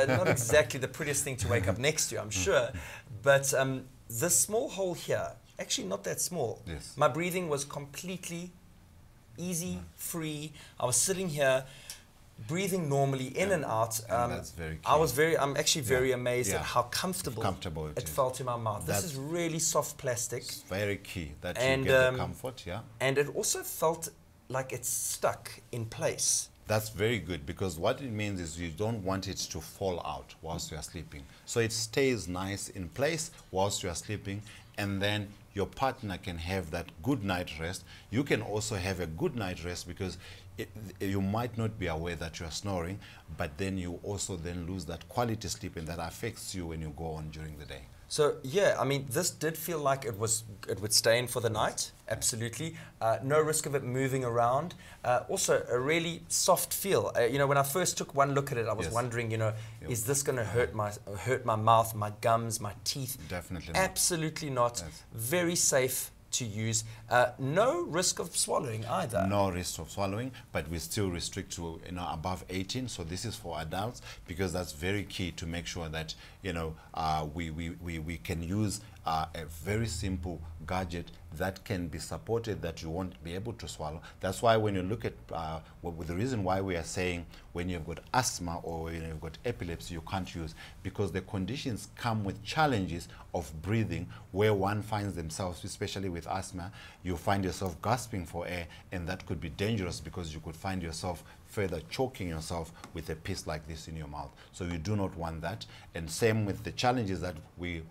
not exactly the prettiest thing to wake up next to, I'm sure, but this small hole here, actually not that small. Yes. My breathing was completely easy, free. I was sitting here, breathing normally in and out. That's very key. I'm actually very amazed at how comfortable it felt in my mouth. This is really soft plastic. It's very key that you get the comfort, And it also felt like it's stuck in place. That's very good, because what it means is you don't want it to fall out whilst you are sleeping. So it stays nice in place whilst you are sleeping, and then your partner can have that good night rest. You can also have a good night rest, because you might not be aware that you are snoring, but then you also then lose that quality sleep, and that affects you when you go on during the day. So yeah, I mean, this did feel like it would stay in for the night, absolutely. No risk of it moving around. Also, a really soft feel. You know, when I first took one look at it, I was wondering, you know, is this going to hurt my mouth, my gums, my teeth? Definitely not. Absolutely not. Very safe to use. No risk of swallowing either. No risk of swallowing, but we still restrict to, you know, above 18. So this is for adults, because that's very key to make sure that, you know, we can use a very simple gadget that can be supported, that you won't be able to swallow. That's why when you look at, the reason why we are saying when you've got asthma or when you've got epilepsy, you can't use, because the conditions come with challenges of breathing, where one finds themselves, especially with asthma, you find yourself gasping for air, and that could be dangerous, because you could find yourself further choking yourself with a piece like this in your mouth. So you do not want that. And same with the challenges that we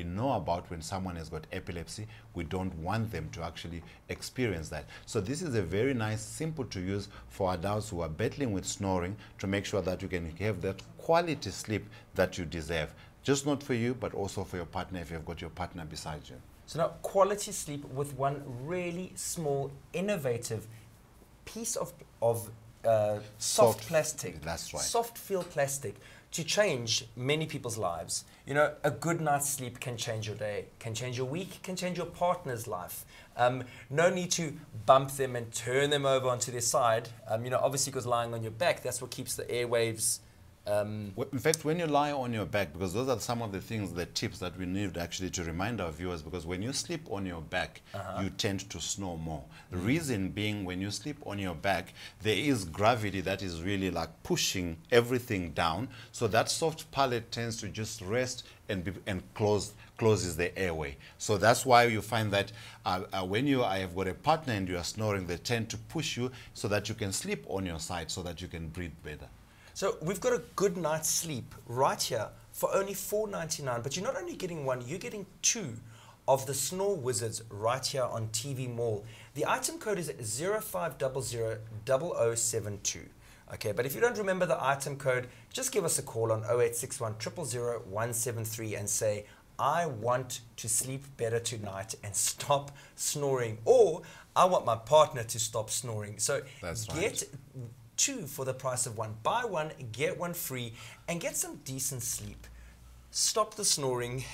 know about when someone has got epilepsy. We don't want them to actually experience that. So this is a very nice, simple to use for adults who are battling with snoring, to make sure that you can have that quality sleep that you deserve. Just not for you, but also for your partner, if you've got your partner beside you. So now, quality sleep with one really small, innovative piece of soft plastic. That's right. Soft feel plastic to change many people's lives. You know, a good night's sleep can change your day, can change your week, can change your partner's life. No need to bump them and turn them over onto their side. You know, obviously, because lying on your back, that's what keeps the airwaves. In fact, when you lie on your back, because those are some of the things, the tips that we need actually to remind our viewers, because when you sleep on your back, you tend to snore more. The reason being, when you sleep on your back, there is gravity that is really like pushing everything down. So that soft palate tends to just rest and closes the airway. So that's why you find that when I have got a partner and you are snoring, they tend to push you so that you can sleep on your side, so that you can breathe better. So we've got a good night's sleep right here for only $4.99, but you're not only getting one, you're getting two of the Snore Wizards right here on TV Mall. The item code is 05000072. Okay, but if you don't remember the item code, just give us a call on 0861 000 173 and say, I want to sleep better tonight and stop snoring, or I want my partner to stop snoring. So get two for the price of one. Buy one, get one free, and get some decent sleep. Stop the snoring,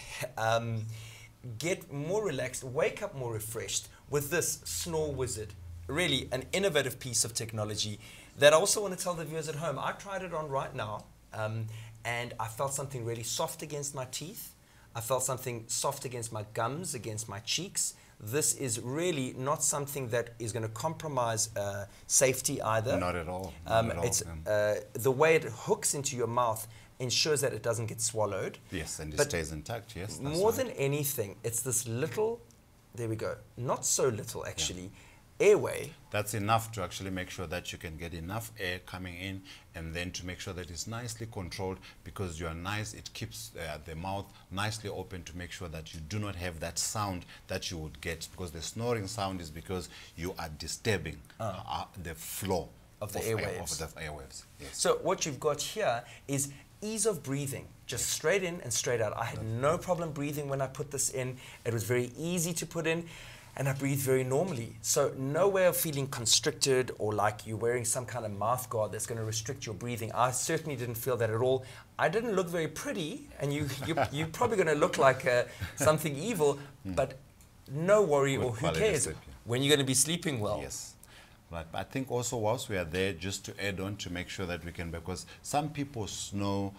get more relaxed, wake up more refreshed with this Snore Wizard. Really an innovative piece of technology that I also want to tell the viewers at home. I tried it on right now, and I felt something really soft against my teeth. I felt something soft against my gums, against my cheeks. This is really not something that is going to compromise safety either. Not at all. The way it hooks into your mouth ensures that it doesn't get swallowed. Yes, and it stays intact, yes. More than anything, it's this little, there we go, not so little actually, airway. That's enough to actually make sure that you can get enough air coming in, and then to make sure that it's nicely controlled, because you are nice, it keeps the mouth nicely open to make sure that you do not have that sound that you would get, because the snoring sound is because you are disturbing the flow of the airwaves. Of the airwaves. Yes. So what you've got here is ease of breathing, just straight in and straight out. I had no problem breathing when I put this in. It was very easy to put in, and I breathe very normally. So no way of feeling constricted or like you're wearing some kind of mouth guard that's going to restrict your breathing. I certainly didn't feel that at all. I didn't look very pretty, and you're probably going to look like something evil, but no worry, or who cares when you're going to be sleeping well. Yes. Right. I think also whilst we are there, just to add on to make sure that we can, because some people snore,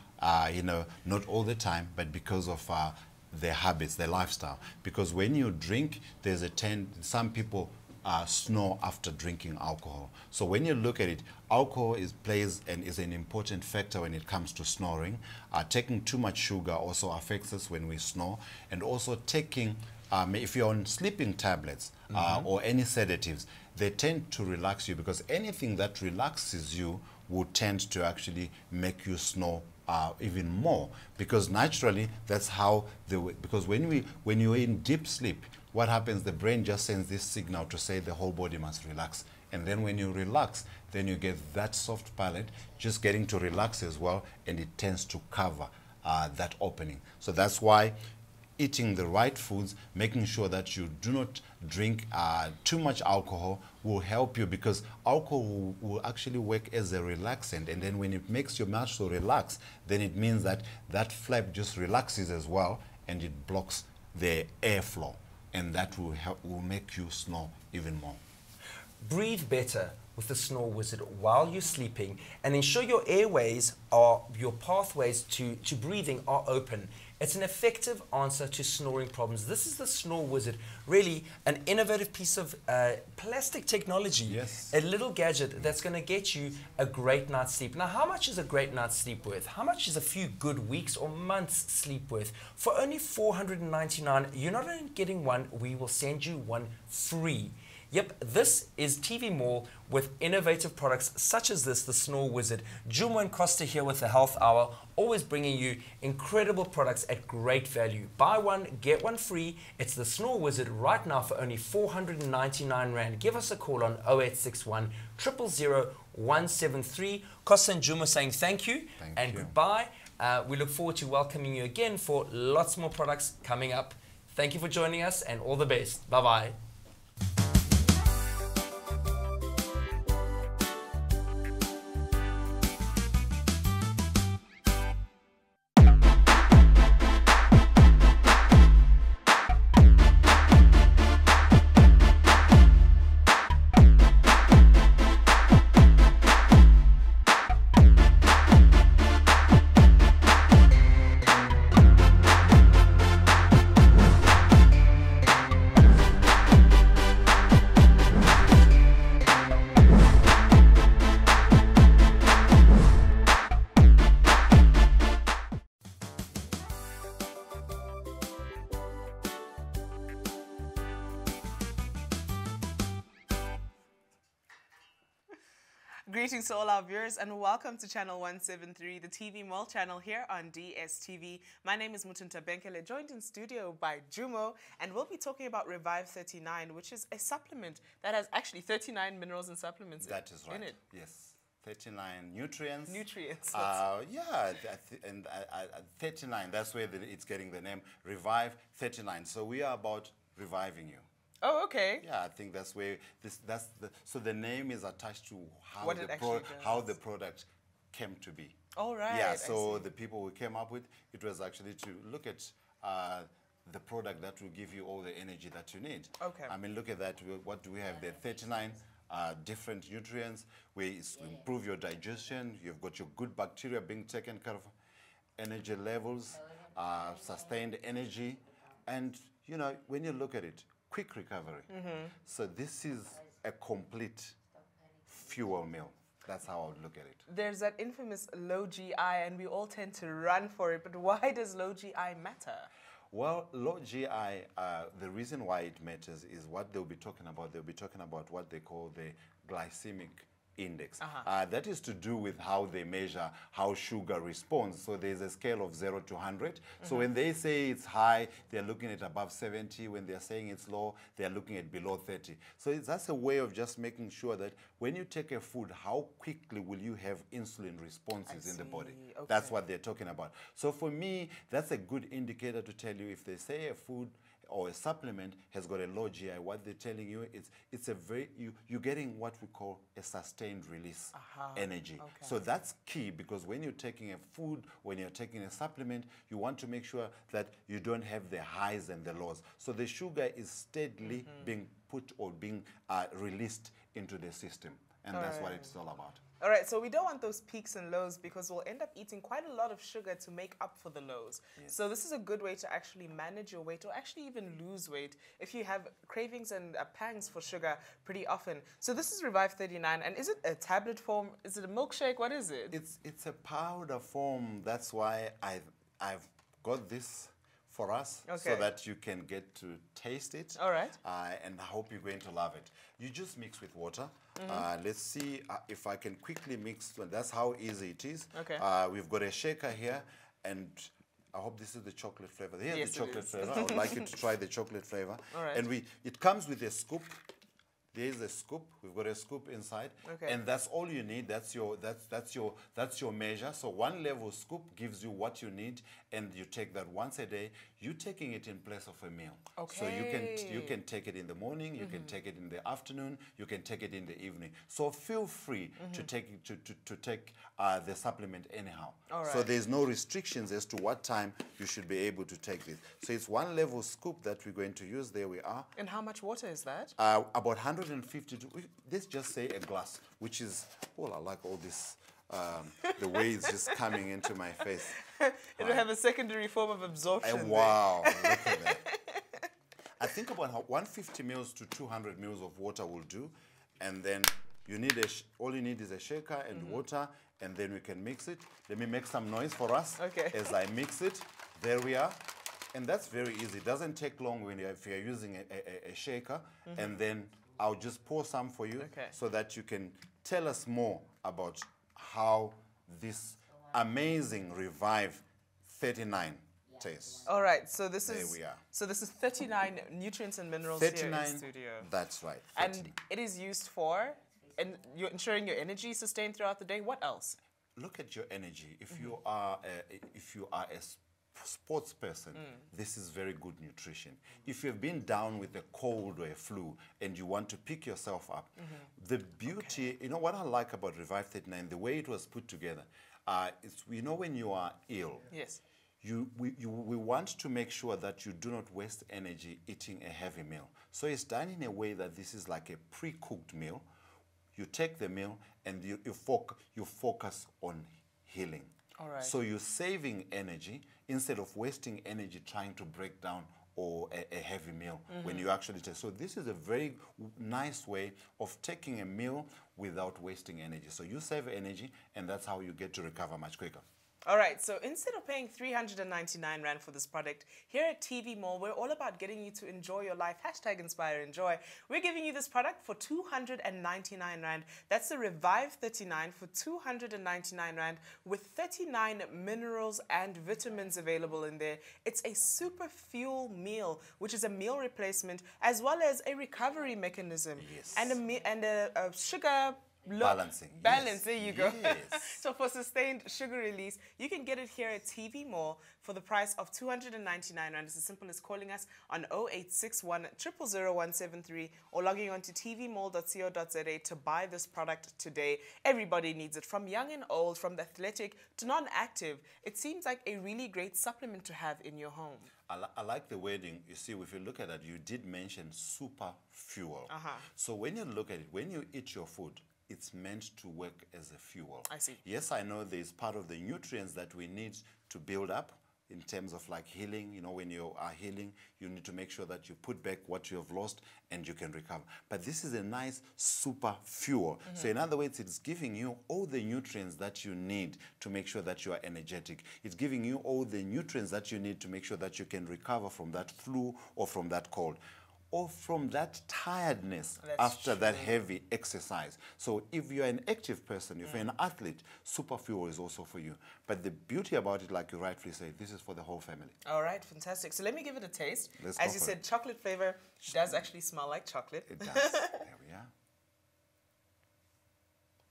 you know, not all the time, but because of their habits, their lifestyle. Because when you drink, there's a some people snore after drinking alcohol. So when you look at it, alcohol plays and is an important factor when it comes to snoring. Taking too much sugar also affects us when we snore, and also taking, if you're on sleeping tablets or any sedatives, they tend to relax you, because anything that relaxes you would tend to actually make you snore even more, because naturally that's how because when you're in deep sleep, what happens, the brain just sends this signal to say the whole body must relax, and then when you relax, then you get that soft palate just getting to relax as well, and it tends to cover that opening. So that's why eating the right foods, making sure that you do not drink too much alcohol will help you, because alcohol will actually work as a relaxant, and then when it makes your muscle relax, then it means that that flap just relaxes as well, and it blocks the airflow, and that will make you snore even more. Breathe better with the Snore Wizard while you're sleeping, and ensure your airways your pathways to breathing are open. It's an effective answer to snoring problems. This is the Snore Wizard, really an innovative piece of plastic technology. Yes. A little gadget that's going to get you a great night's sleep. Now, how much is a great night's sleep worth? How much is a few good weeks or months sleep worth? For only $499, you're not only getting one, we will send you one free. Yep, this is TV Mall with innovative products such as this, the Snore Wizard. Jumo and Costa here with the Health Hour, always bringing you incredible products at great value. Buy one, get one free. It's the Snore Wizard right now for only 499 Rand. Give us a call on 0861 000 173. Costa and Jumo saying thank you and goodbye. We look forward to welcoming you again for lots more products coming up. Thank you for joining us and all the best. Bye-bye. Greetings to all our viewers and welcome to Channel 173, the TV Mall channel here on DSTV. My name is Mutunta Benkele, joined in studio by Jumo, and we'll be talking about Revive 39, which is a supplement that has actually 39 minerals and supplements in it. Yes. 39 nutrients. Nutrients. Yeah, and 39, that's where it's getting the name Revive 39. So we are about reviving you. Oh, okay. Yeah, I think that's where so the name is attached to how the product came to be. All right. Yeah, so the people we came up with, it was actually to look at the product that will give you all the energy that you need. Okay. I mean, look at that. What do we have there? 39 different nutrients. We improve your digestion. You've got your good bacteria being taken care of, energy levels, sustained energy, and you know when you look at it, quick recovery. So this is a complete fuel meal. That's how I would look at it. There's that infamous low GI, and we all tend to run for it. But why does low GI matter? Well, low GI, the reason why it matters is what they'll be talking about. They'll be talking about what they call the glycemic index. That is to do with how they measure how sugar responds. So there's a scale of 0 to 100. So when they say it's high, they're looking at above 70. When they're saying it's low, they're looking at below 30. So that's a way of just making sure that when you take a food, how quickly will you have insulin responses in the body? Okay. That's what they're talking about. So for me, that's a good indicator to tell you if they say a food or a supplement has got a low GI, what they're telling you is you're getting what we call a sustained release energy. So that's key, because when you're taking a food, when you're taking a supplement, you want to make sure that you don't have the highs and the lows. So the sugar is steadily being put or being released into the system. And that's what it's all about. All right, so we don't want those peaks and lows, because we'll end up eating quite a lot of sugar to make up for the lows. Yes. So this is a good way to actually manage your weight, or actually even lose weight if you have cravings and pangs for sugar pretty often. So this is Revive 39, and is it a tablet form? Is it a milkshake? What is it? It's a powder form. That's why I've got this for us, so that you can get to taste it. All right. And I hope you're going to love it. You just mix with water. Let's see if I can quickly mix. That's how easy it is. Okay. We've got a shaker here, and I hope this is the chocolate flavor. Here's Yes, the chocolate it is. flavor. I would like you to try the chocolate flavor. All right. And it comes with a scoop. There's a scoop. We've got a scoop inside, and that's all you need. That's your measure. So 1 level scoop gives you what you need, and you take that once a day. You're taking it in place of a meal. So you can take it in the morning. You can take it in the afternoon. You can take it in the evening. So feel free to take the supplement anyhow. So there's no restrictions as to what time you should be able to take this. So it's 1 level scoop that we're going to use. There we are. And how much water is that? About 150 to, let's just say a glass, which is, well, I like all this, the way it's just coming into my face. It'll have a secondary form of absorption. Wow, look at that. I think about 150 mils to 200 mils of water will do, and then you need all you need is a shaker and water, and then we can mix it. Let me make some noise for us as I mix it. There we are. And that's very easy. It doesn't take long if you're using a shaker, and then I'll just pour some for you so that you can tell us more about how this amazing Revive 39 tastes. All right, so this is there we are. So this is 39 nutrients and minerals 39, here in the studio. That's right. 39. And it is used for you're ensuring your energy is sustained throughout the day. What else? Look at your energy. If you are a sports person, this is very good nutrition. If you've been down with a cold or a flu and you want to pick yourself up, the beauty, you know what I like about Revive 39, the way it was put together, it's, you know, when you are ill, we want to make sure that you do not waste energy eating a heavy meal. So it's done in a way that this is like a pre-cooked meal. You take the meal and you focus on healing. So you're saving energy instead of wasting energy trying to break down or a heavy meal when you actually take. So this is a very nice way of taking a meal without wasting energy. So you save energy, and that's how you get to recover much quicker. All right, so instead of paying 399 Rand for this product, here at TV Mall, we're all about getting you to enjoy your life. #InspireEnjoy. We're giving you this product for 299 Rand. That's the Revive 39 for 299 Rand with 39 minerals and vitamins available in there. It's a super fuel meal, which is a meal replacement as well as a recovery mechanism. And a sugar balancing. Balance, there you go. So for sustained sugar release, you can get it here at TV Mall for the price of 299 Rand. It's as simple as calling us on 0861 000 173 or logging on to tvmall.co.za to buy this product today. Everybody needs it, from young and old, from the athletic to non-active. It seems like a really great supplement to have in your home. I like the wording. You see, if you look at that, you did mention super fuel. So when you look at it, when you eat your food, it's meant to work as a fuel. I see. Yes, I know there's part of the nutrients that we need to build up in terms of like healing. You know, when you are healing, you need to make sure that you put back what you have lost and you can recover. But this is a nice super fuel. So in other words, it's giving you all the nutrients that you need to make sure that you are energetic. It's giving you all the nutrients that you need to make sure that you can recover from that flu or from that cold, or from that tiredness after that heavy exercise. So if you're an active person, if you're an athlete, Super Fuel is also for you. But the beauty about it, like you rightfully say, this is for the whole family. All right, fantastic. So let me give it a taste. Let's As go you for said, it. chocolate flavor does actually smell like chocolate. It does. There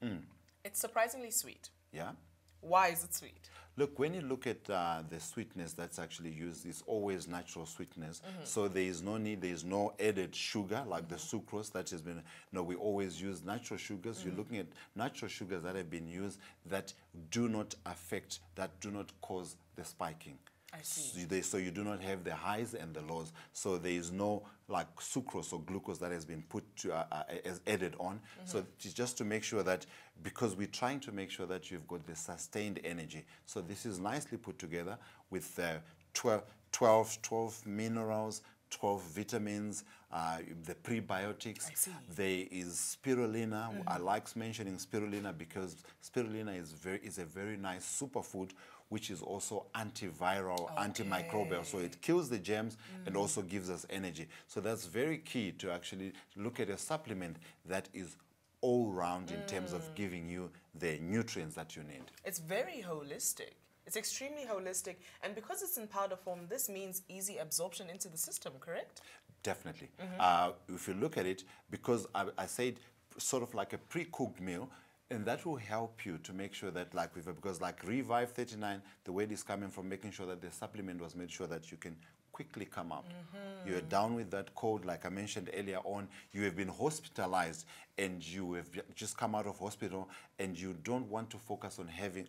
we are. It's surprisingly sweet. Yeah. Why is it sweet? Look, when you look at the sweetness that's actually used, it's always natural sweetness. So there is no need, there is no added sugar like the sucrose that has been, no, we always use natural sugars. You're looking at natural sugars that have been used that do not affect, that do not cause the spiking. I see. So you do not have the highs and the lows. So there is no like sucrose or glucose that has been put to, as added on. So it's just to make sure that, because we're trying to make sure that you've got the sustained energy. So this is nicely put together with 12 minerals, 12 vitamins, the prebiotics. I see. There is spirulina. I like mentioning spirulina because spirulina is a very nice superfood, which is also antiviral, antimicrobial. So it kills the germs and also gives us energy. So that's very key to actually look at a supplement that is all round in terms of giving you the nutrients that you need. It's very holistic. It's extremely holistic. And because it's in powder form, this means easy absorption into the system, correct? Definitely. If you look at it, because I said sort of like a pre-cooked meal, and that will help you to make sure that, like, because like Revive 39, the way it is coming from making sure that the supplement was made sure that you can quickly come out. You're down with that cold, like I mentioned earlier on. You have been hospitalized and you have just come out of hospital, and you don't want to focus on having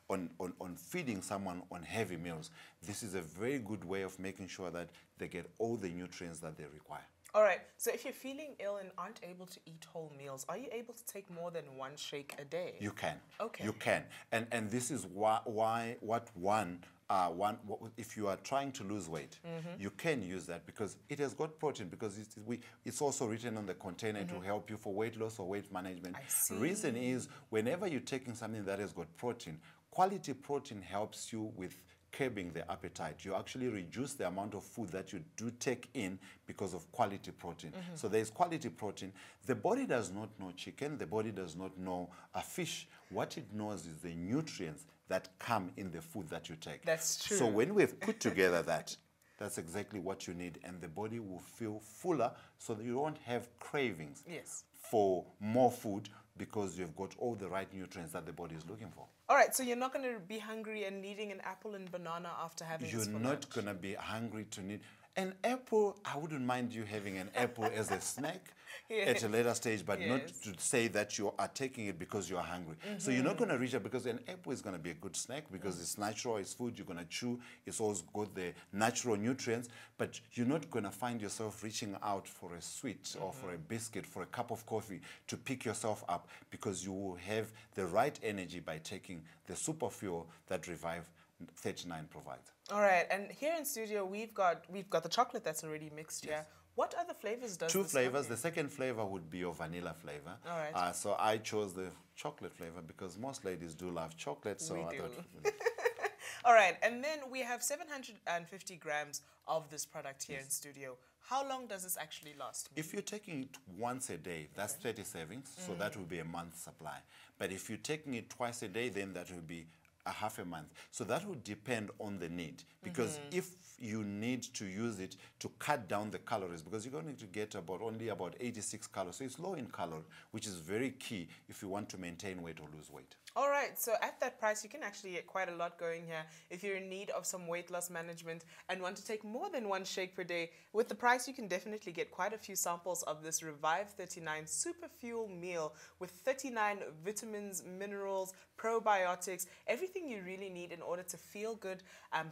on feeding someone on heavy meals. This is a very good way of making sure that they get all the nutrients that they require. All right, so if you're feeling ill and aren't able to eat whole meals, are you able to take more than one shake a day? You can. Okay. You can. And this is if you are trying to lose weight, you can use that because it has got protein, because it's also written on the container to help you for weight loss or weight management. I see. The reason is, whenever you're taking something that has got protein, quality protein helps you with curbing the appetite. You actually reduce the amount of food that you do take in because of quality protein. So there's quality protein. The body does not know chicken. The body does not know a fish. What it knows is the nutrients that come in the food that you take. That's true. So when we've put together that's exactly what you need, and the body will feel fuller, so that you won't have cravings for more food, because you've got all the right nutrients that the body is looking for. All right, so you're not going to be hungry and needing an apple and banana after having this for You're not lunch. going to be hungry to need an apple. I wouldn't mind you having an apple as a snack at a later stage, but not to say that you are taking it because you are hungry. So you're not going to reach out, because an apple is going to be a good snack because it's natural, it's food, you're going to chew, it's also got the natural nutrients, but you're not going to find yourself reaching out for a sweet or for a biscuit, for a cup of coffee to pick yourself up, because you will have the right energy by taking the super fuel that Revive 39 provides. All right, and here in studio we've got the chocolate that's already mixed here. What other flavors does Two this flavors. come The second flavor would be your vanilla flavor. All right. So I chose the chocolate flavor because most ladies do love chocolate. So We I do. thought. All right, and then we have 750 grams of this product here in studio. How long does this actually last? If you're taking it once a day, that's 30 servings. So that will be a month's supply. But if you're taking it twice a day, then that will be a half a month. So that would depend on the need, because if you need to use it to cut down the calories, because you're going to get only about 86 calories, so it's low in calorie, which is very key if you want to maintain weight or lose weight. All right, so at that price, you can actually get quite a lot going here. If you're in need of some weight loss management and want to take more than one shake per day, with the price, you can definitely get quite a few samples of this Revive 39 Super Fuel meal with 39 vitamins, minerals, probiotics, everything everything you really need in order to feel good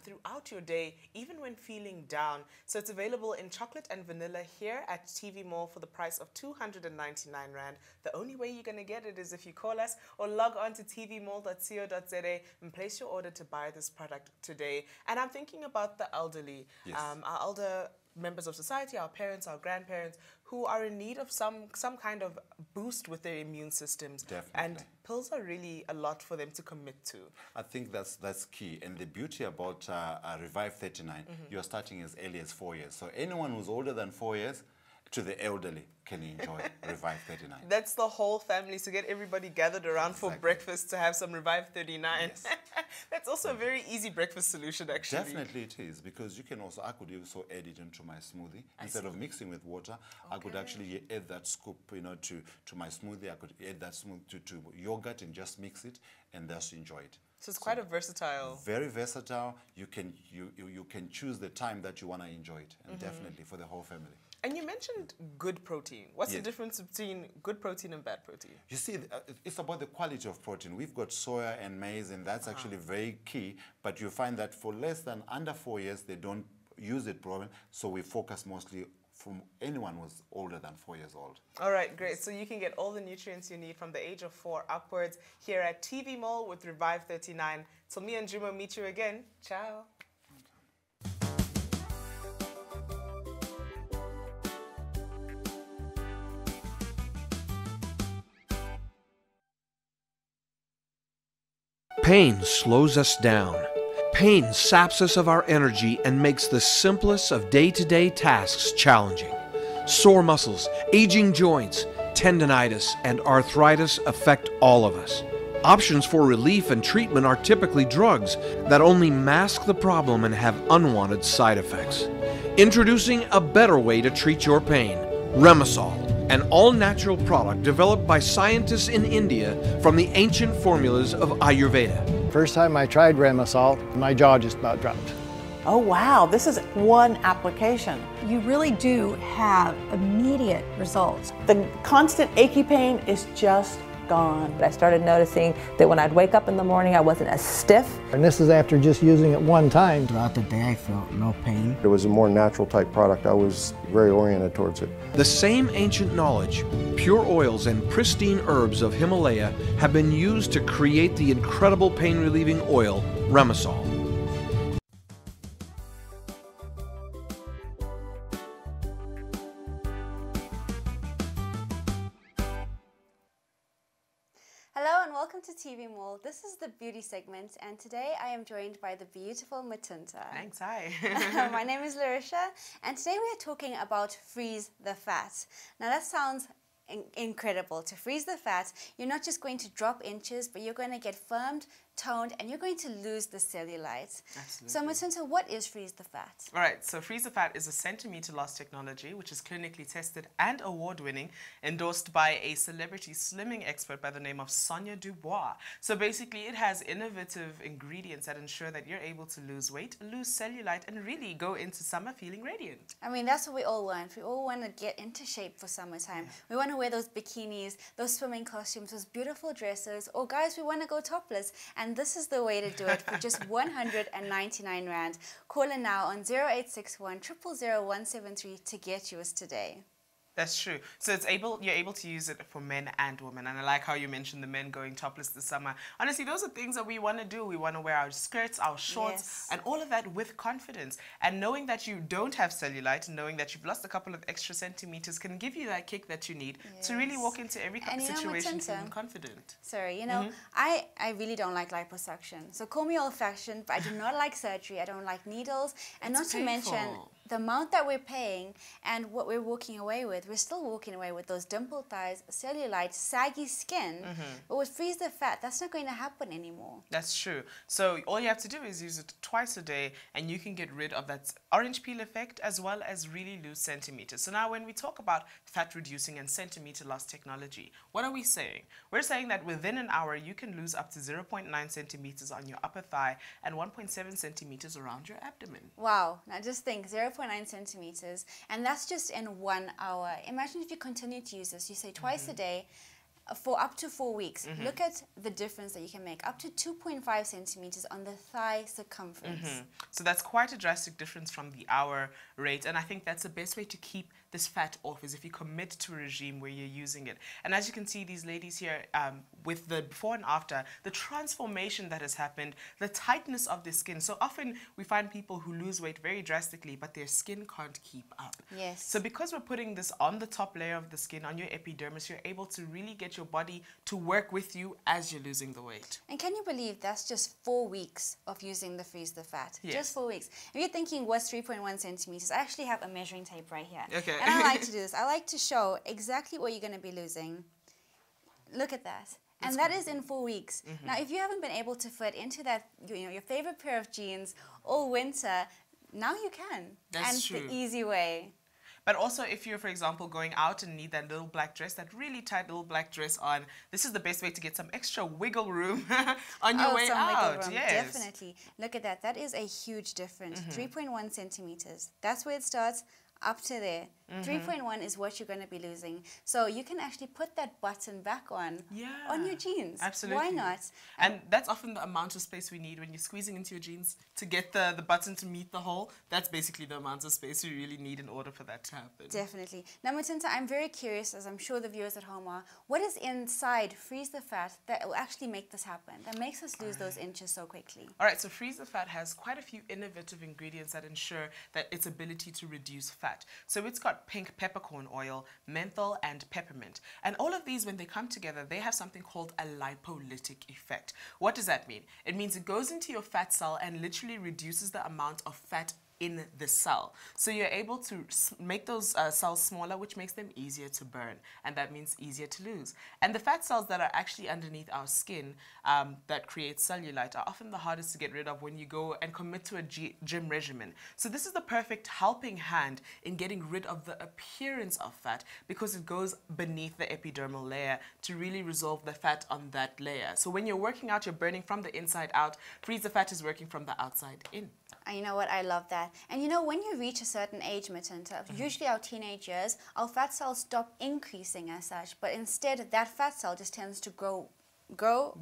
throughout your day, even when feeling down. So it's available in chocolate and vanilla here at TV Mall for the price of 299 Rand. The only way you're going to get it is if you call us or log on to tvmall.co.za and place your order to buy this product today. And I'm thinking about the elderly, Yes. our elder members of society, our parents, our grandparents, who are in need of some kind of boost with their immune systems. Definitely. And pills are really a lot for them to commit to. I think that's key. And the beauty about Revive 39, you're starting as early as 4 years. So anyone who's older than 4 years to the elderly can enjoy Revive 39. That's the whole family, to get everybody gathered around for breakfast to have some Revive 39. Yes. That's also a very easy breakfast solution, actually. Definitely it is, because you can also, I could also add it into my smoothie. Instead of mixing with water, I could actually add that scoop, to my smoothie. I could add that to yogurt and just mix it and just enjoy it. So it's quite a versatile. Very versatile. You can choose the time that you want to enjoy it, and definitely for the whole family. And you mentioned good protein. What's the Yes. difference between good protein and bad protein? You see, it's about the quality of protein. We've got soya and maize, and that's actually very key. But you find that for less than under 4 years, they don't use it properly. So we focus mostly from anyone who's older than 4 years old. All right, great. So you can get all the nutrients you need from the age of 4 upwards here at TV Mall with Revive 39. Till me and Juma meet you again. Ciao. Pain slows us down. Pain saps us of our energy and makes the simplest of day-to-day tasks challenging. Sore muscles, aging joints, tendinitis, and arthritis affect all of us. Options for relief and treatment are typically drugs that only mask the problem and have unwanted side effects. Introducing a better way to treat your pain, Remisol, an all-natural product developed by scientists in India from the ancient formulas of Ayurveda. First time I tried Remisol, my jaw just about dropped. Oh wow, this is one application. You really do have immediate results. The constant achy pain is just gone. I started noticing that when I'd wake up in the morning, I wasn't as stiff. And this is after just using it one time. Throughout the day, I felt no pain. It was a more natural type product. I was very oriented towards it. The same ancient knowledge, pure oils and pristine herbs of Himalaya have been used to create the incredible pain-relieving oil, Remisol. Hello and welcome to TV Mall. This is the beauty segment, and today I am joined by the beautiful Matinta. Thanks, hi. My name is Larisha, and today we are talking about freeze the fat. Now that sounds incredible. To freeze the fat, you're not just going to drop inches, but you're going to get firmed, toned, and you're going to lose the cellulite. Absolutely. So Matinta, what is freeze the fat? All right, so Freeze the Fat is a centimeter loss technology which is clinically tested and award-winning, endorsed by a celebrity slimming expert by the name of Sonia Dubois. So basically it has innovative ingredients that ensure that you're able to lose weight, lose cellulite, and really go into summer feeling radiant. I mean, that's what we all want. We all want to get into shape for summertime. We want to wear those bikinis, those swimming costumes, those beautiful dresses, or guys, we want to go topless. And this is the way to do it for just 199 Rand. Call in now on 0861 000 173 to get yours today. That's true. So you're able to use it for men and women. And I like how you mentioned the men going topless this summer. Honestly, those are things that we want to do. We want to wear our skirts, our shorts, and all of that with confidence. And knowing that you don't have cellulite, and knowing that you've lost a couple of extra centimeters can give you that kick that you need to really walk into every situation feeling confident. Sorry, you know, I really don't like liposuction. So call me old-fashioned, but I do not like surgery. I don't like needles. And It's not to mention painful. the amount that we're paying and what we're walking away with. We're still walking away with those dimpled thighs, cellulite, saggy skin. But with Freeze the Fat, that's not going to happen anymore. That's true. So all you have to do is use it twice a day and you can get rid of that orange peel effect as well as really lose centimeters. So now when we talk about fat reducing and centimeter loss technology, what are we saying? We're saying that within an hour you can lose up to 0.9 centimeters on your upper thigh and 1.7 centimeters around your abdomen. Wow. Now just think, 0.9 centimeters, and that's just in 1 hour. Imagine if you continue to use this, you say twice a day, for up to 4 weeks. Look at the difference that you can make. Up to 2.5 centimeters on the thigh circumference. So that's quite a drastic difference from the hour rate. And I think that's the best way to keep this fat off is if you commit to a regime where you're using it. And as you can see, these ladies here, with the before and after, the transformation that has happened, the tightness of their skin. So often we find people who lose weight very drastically, but their skin can't keep up. Yes. So because we're putting this on the top layer of the skin, on your epidermis, you're able to really get your body to work with you as you're losing the weight. And can you believe that's just 4 weeks of using the Freeze the Fat? Yes. Just 4 weeks. If you're thinking, what's 3.1 centimeters? I actually have a measuring tape right here. Okay. And I like to do this. I like to show exactly what you're going to be losing. Look at that. And that is in 4 weeks. Now, if you haven't been able to fit into that, your favorite pair of jeans all winter, now you can. That's and true. the easy way. But also, if you're, for example, going out and need that little black dress, that really tight little black dress on, this is the best way to get some extra wiggle room on your way some out. wiggle room. Yes. Definitely. Look at that. That is a huge difference. 3.1 centimeters. That's where it starts. Up to there. 3.1 is what you're going to be losing. So you can actually put that button back on your jeans. Absolutely. Why not? And that's often the amount of space we need when you're squeezing into your jeans to get the button to meet the hole. That's basically the amount of space we really need in order for that to happen. Definitely. Now, Matinta, I'm very curious, as I'm sure the viewers at home are, what is inside Freeze the Fat that will actually make this happen, that makes us lose those inches so quickly? All right, so Freeze the Fat has quite a few innovative ingredients that ensure that its ability to reduce fat. So it's got pink peppercorn oil, menthol, and peppermint. And all of these, when they come together, they have something called a lipolytic effect. What does that mean? It means it goes into your fat cell and literally reduces the amount of fat in the cell. So you're able to make those cells smaller, which makes them easier to burn, and that means easier to lose. And the fat cells that are actually underneath our skin that create cellulite are often the hardest to get rid of when you go and commit to a gym regimen. So this is the perfect helping hand in getting rid of the appearance of fat because it goes beneath the epidermal layer to really resolve the fat on that layer. So when you're working out, you're burning from the inside out. Freeze the Fat is working from the outside in. You know what? I love that. And you know, when you reach a certain age, Matinta, usually our teenage years, our fat cells stop increasing as such, but instead that fat cell just tends to grow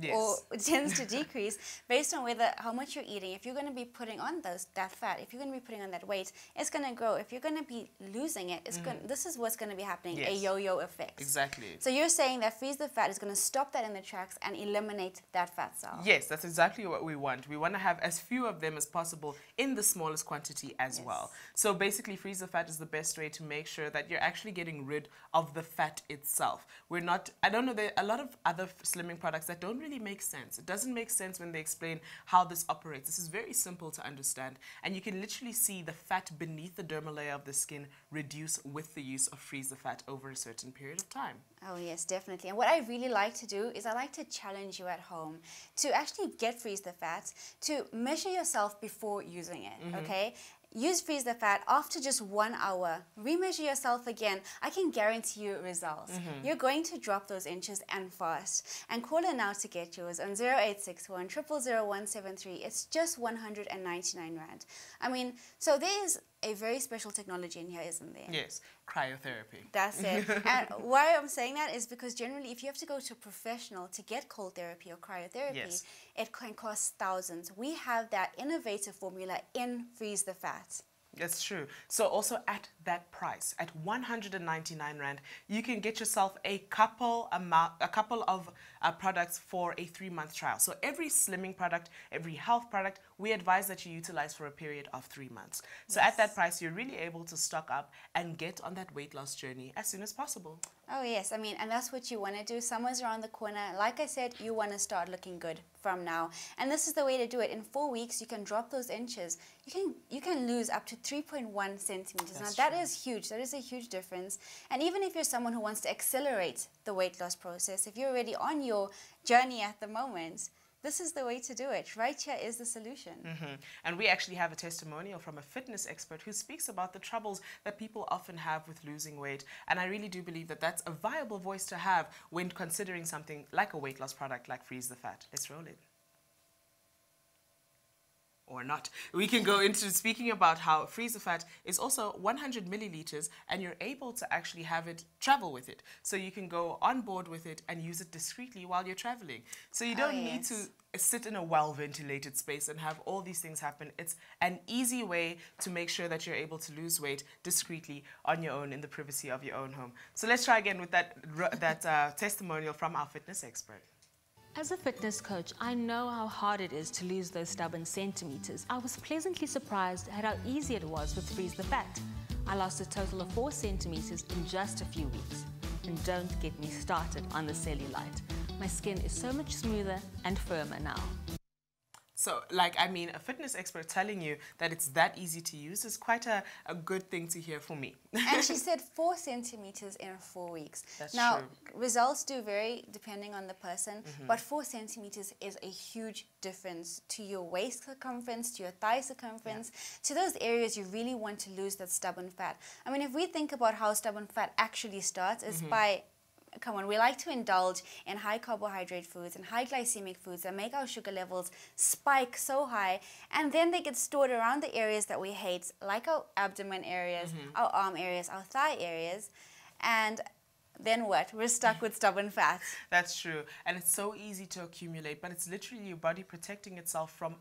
Yes. or it tends to decrease based on how much you're eating. If you're going to be putting on that fat, if you're going to be putting on that weight, it's going to grow. If you're going to be losing it, this is what's going to be happening, a yo-yo effect. Exactly. So you're saying that Freeze the Fat is going to stop that in the tracks and eliminate that fat cell. Yes, that's exactly what we want. We want to have as few of them as possible in the smallest quantity as well. So basically, Freeze the Fat is the best way to make sure that you're actually getting rid of the fat itself. We're not, I don't know, there are a lot of other slimming products that don't really make sense. It doesn't make sense when they explain how this operates. This is very simple to understand, and you can literally see the fat beneath the dermal layer of the skin reduce with the use of Freeze the Fat over a certain period of time. Oh yes, definitely. And what I really like to do is I like to challenge you at home to actually get Freeze the Fat, to measure yourself before using it, okay? Use Freeze the Fat after just 1 hour. Remeasure yourself again. I can guarantee you results. You're going to drop those inches and fast. And call in now to get yours on 0861 000 173. It's just 199 Rand. I mean, so there's a very special technology in here, isn't there? Yes, cryotherapy. That's it. And why I'm saying that is because generally if you have to go to a professional to get cold therapy or cryotherapy, it can cost thousands. We have that innovative formula in Freeze the Fat. That's true. So also at that price, at 199 Rand, you can get yourself a couple of products for a 3-month trial. So every slimming product, every health product, we advise that you utilize for a period of 3 months. So at that price, you're really able to stock up and get on that weight loss journey as soon as possible. Oh yes, I mean, and that's what you want to do. Summer's around the corner. Like I said, you want to start looking good from now. And this is the way to do it. In 4 weeks, you can drop those inches. You can lose up to 3.1 centimeters. Now that is huge. That is a huge difference. And even if you're someone who wants to accelerate the weight loss process, if you're already on your journey at the moment, this is the way to do it. Right here is the solution. And we actually have a testimonial from a fitness expert who speaks about the troubles that people often have with losing weight. And I really do believe that that's a viable voice to have when considering something like a weight loss product like Freeze the Fat. Let's roll it. or not. We can go into speaking about how Freeze the Fat is also 100 milliliters, and you're able to actually have it travel with it. So you can go on board with it and use it discreetly while you're traveling. So you don't need to sit in a well-ventilated space and have all these things happen. It's an easy way to make sure that you're able to lose weight discreetly on your own in the privacy of your own home. So let's try again with that testimonial from our fitness expert. As a fitness coach, I know how hard it is to lose those stubborn centimeters. I was pleasantly surprised at how easy it was with Freeze the Fat. I lost a total of 4 centimeters in just a few weeks. And don't get me started on the cellulite. My skin is so much smoother and firmer now. So, like, I mean, a fitness expert telling you that it's that easy to use is quite a good thing to hear for me. And she said 4 centimeters in 4 weeks. That's now, true. results do vary depending on the person, but 4 centimeters is a huge difference to your waist circumference, to your thigh circumference, to those areas you really want to lose that stubborn fat. I mean, if we think about how stubborn fat actually starts, is by come on, we like to indulge in high carbohydrate foods and high glycemic foods that make our sugar levels spike so high, and then they get stored around the areas that we hate, like our abdomen areas, our arm areas, our thigh areas, and then what? We're stuck with stubborn fat. That's true. And it's so easy to accumulate, but it's literally your body protecting itself from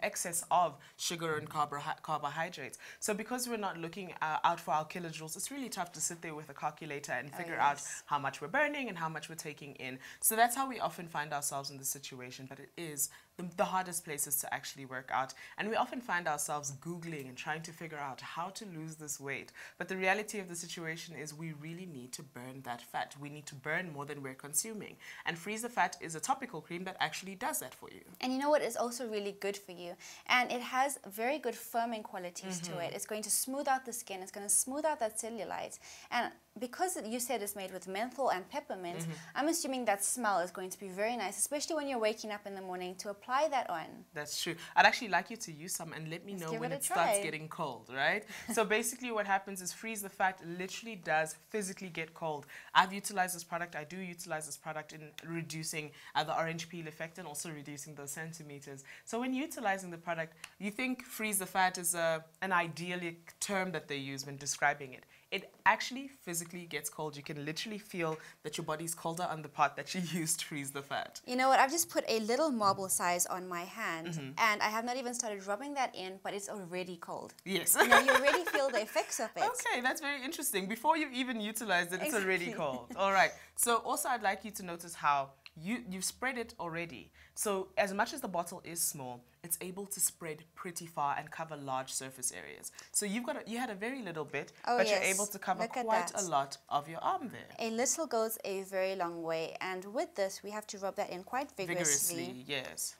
excess of sugar and carbohydrates. So because we're not looking out for our kilojoules, it's really tough to sit there with a calculator and figure out how much we're burning and how much we're taking in. So that's how we often find ourselves in this situation, but it is the hardest places to actually work out. And we often find ourselves Googling and trying to figure out how to lose this weight. But the reality of the situation is we really need to burn that fat. We need to burn more than we're consuming. And Freeze the Fat is a topical cream that actually does that for you. And you know what? It's also really good for you. And it has very good firming qualities to it. It's going to smooth out the skin. It's going to smooth out that cellulite. And because you said it's made with menthol and peppermint, I'm assuming that smell is going to be very nice, especially when you're waking up in the morning to apply that on. That's true. I'd actually like you to use some and let me know when it starts getting cold, right? So basically what happens is Freeze the Fat literally does physically get cold. I've utilized this product. I do utilize this product in reducing the orange peel effect and also reducing those centimeters. So when utilizing the product, you think Freeze the Fat is an idyllic term that they use when describing it. It actually physically gets cold. You can literally feel that your body's colder on the part that you used to freeze the fat. You know what? I've just put a little marble size on my hand, and I have not even started rubbing that in, but it's already cold. Yes. You know, you already feel the effects of it. Okay, that's very interesting. Before you've even utilized it, it's already cold. All right. So also I'd like you to notice how you've spread it already. So as much as the bottle is small, it's able to spread pretty far and cover large surface areas. So you had a very little bit, but you're able to cover quite a lot of your arm there. A little goes a very long way, and with this, we have to rub that in quite vigorously. Vigorously, yes.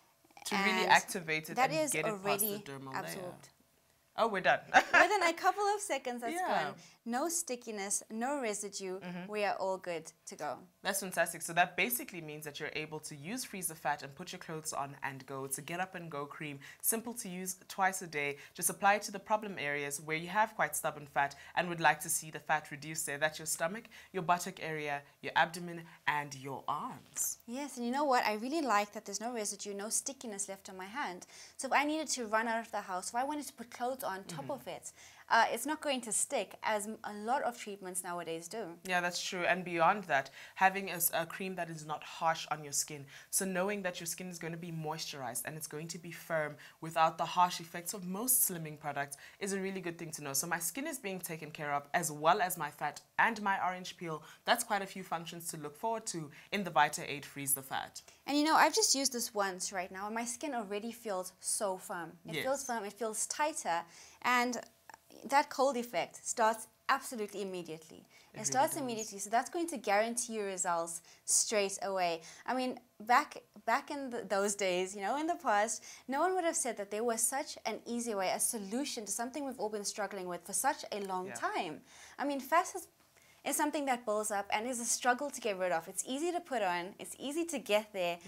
To really activate it and get it past the dermal layer. Oh, we're done. Within a couple of seconds, that's gone. No stickiness, no residue. We are all good to go. That's fantastic. So that basically means that you're able to use Freeze the Fat and put your clothes on and go. It's a get up and go cream. Simple to use twice a day. Just apply it to the problem areas where you have quite stubborn fat and would like to see the fat reduced there. That's your stomach, your buttock area, your abdomen, and your arms. Yes, and you know what? I really like that there's no residue, no stickiness left on my hand. So if I needed to run out of the house, if I wanted to put clothes on top of it, it's not going to stick as a lot of treatments nowadays do. Yeah, that's true. And beyond that, having a cream that is not harsh on your skin. So knowing that your skin is going to be moisturized and it's going to be firm without the harsh effects of most slimming products is a really good thing to know. So my skin is being taken care of as well as my fat and my orange peel. That's quite a few functions to look forward to in the Vita 8 Freeze the Fat. And you know, I've just used this once right now and my skin already feels so firm. It feels firm, it feels tighter, and that cold effect starts absolutely immediately. It starts immediately, so that's going to guarantee you results straight away. I mean, back in those days, you know, in the past, no one would have said that there was such an easy way, a solution to something we've all been struggling with for such a long time. I mean, fat is something that builds up and is a struggle to get rid of. It's easy to put on, it's easy to get there,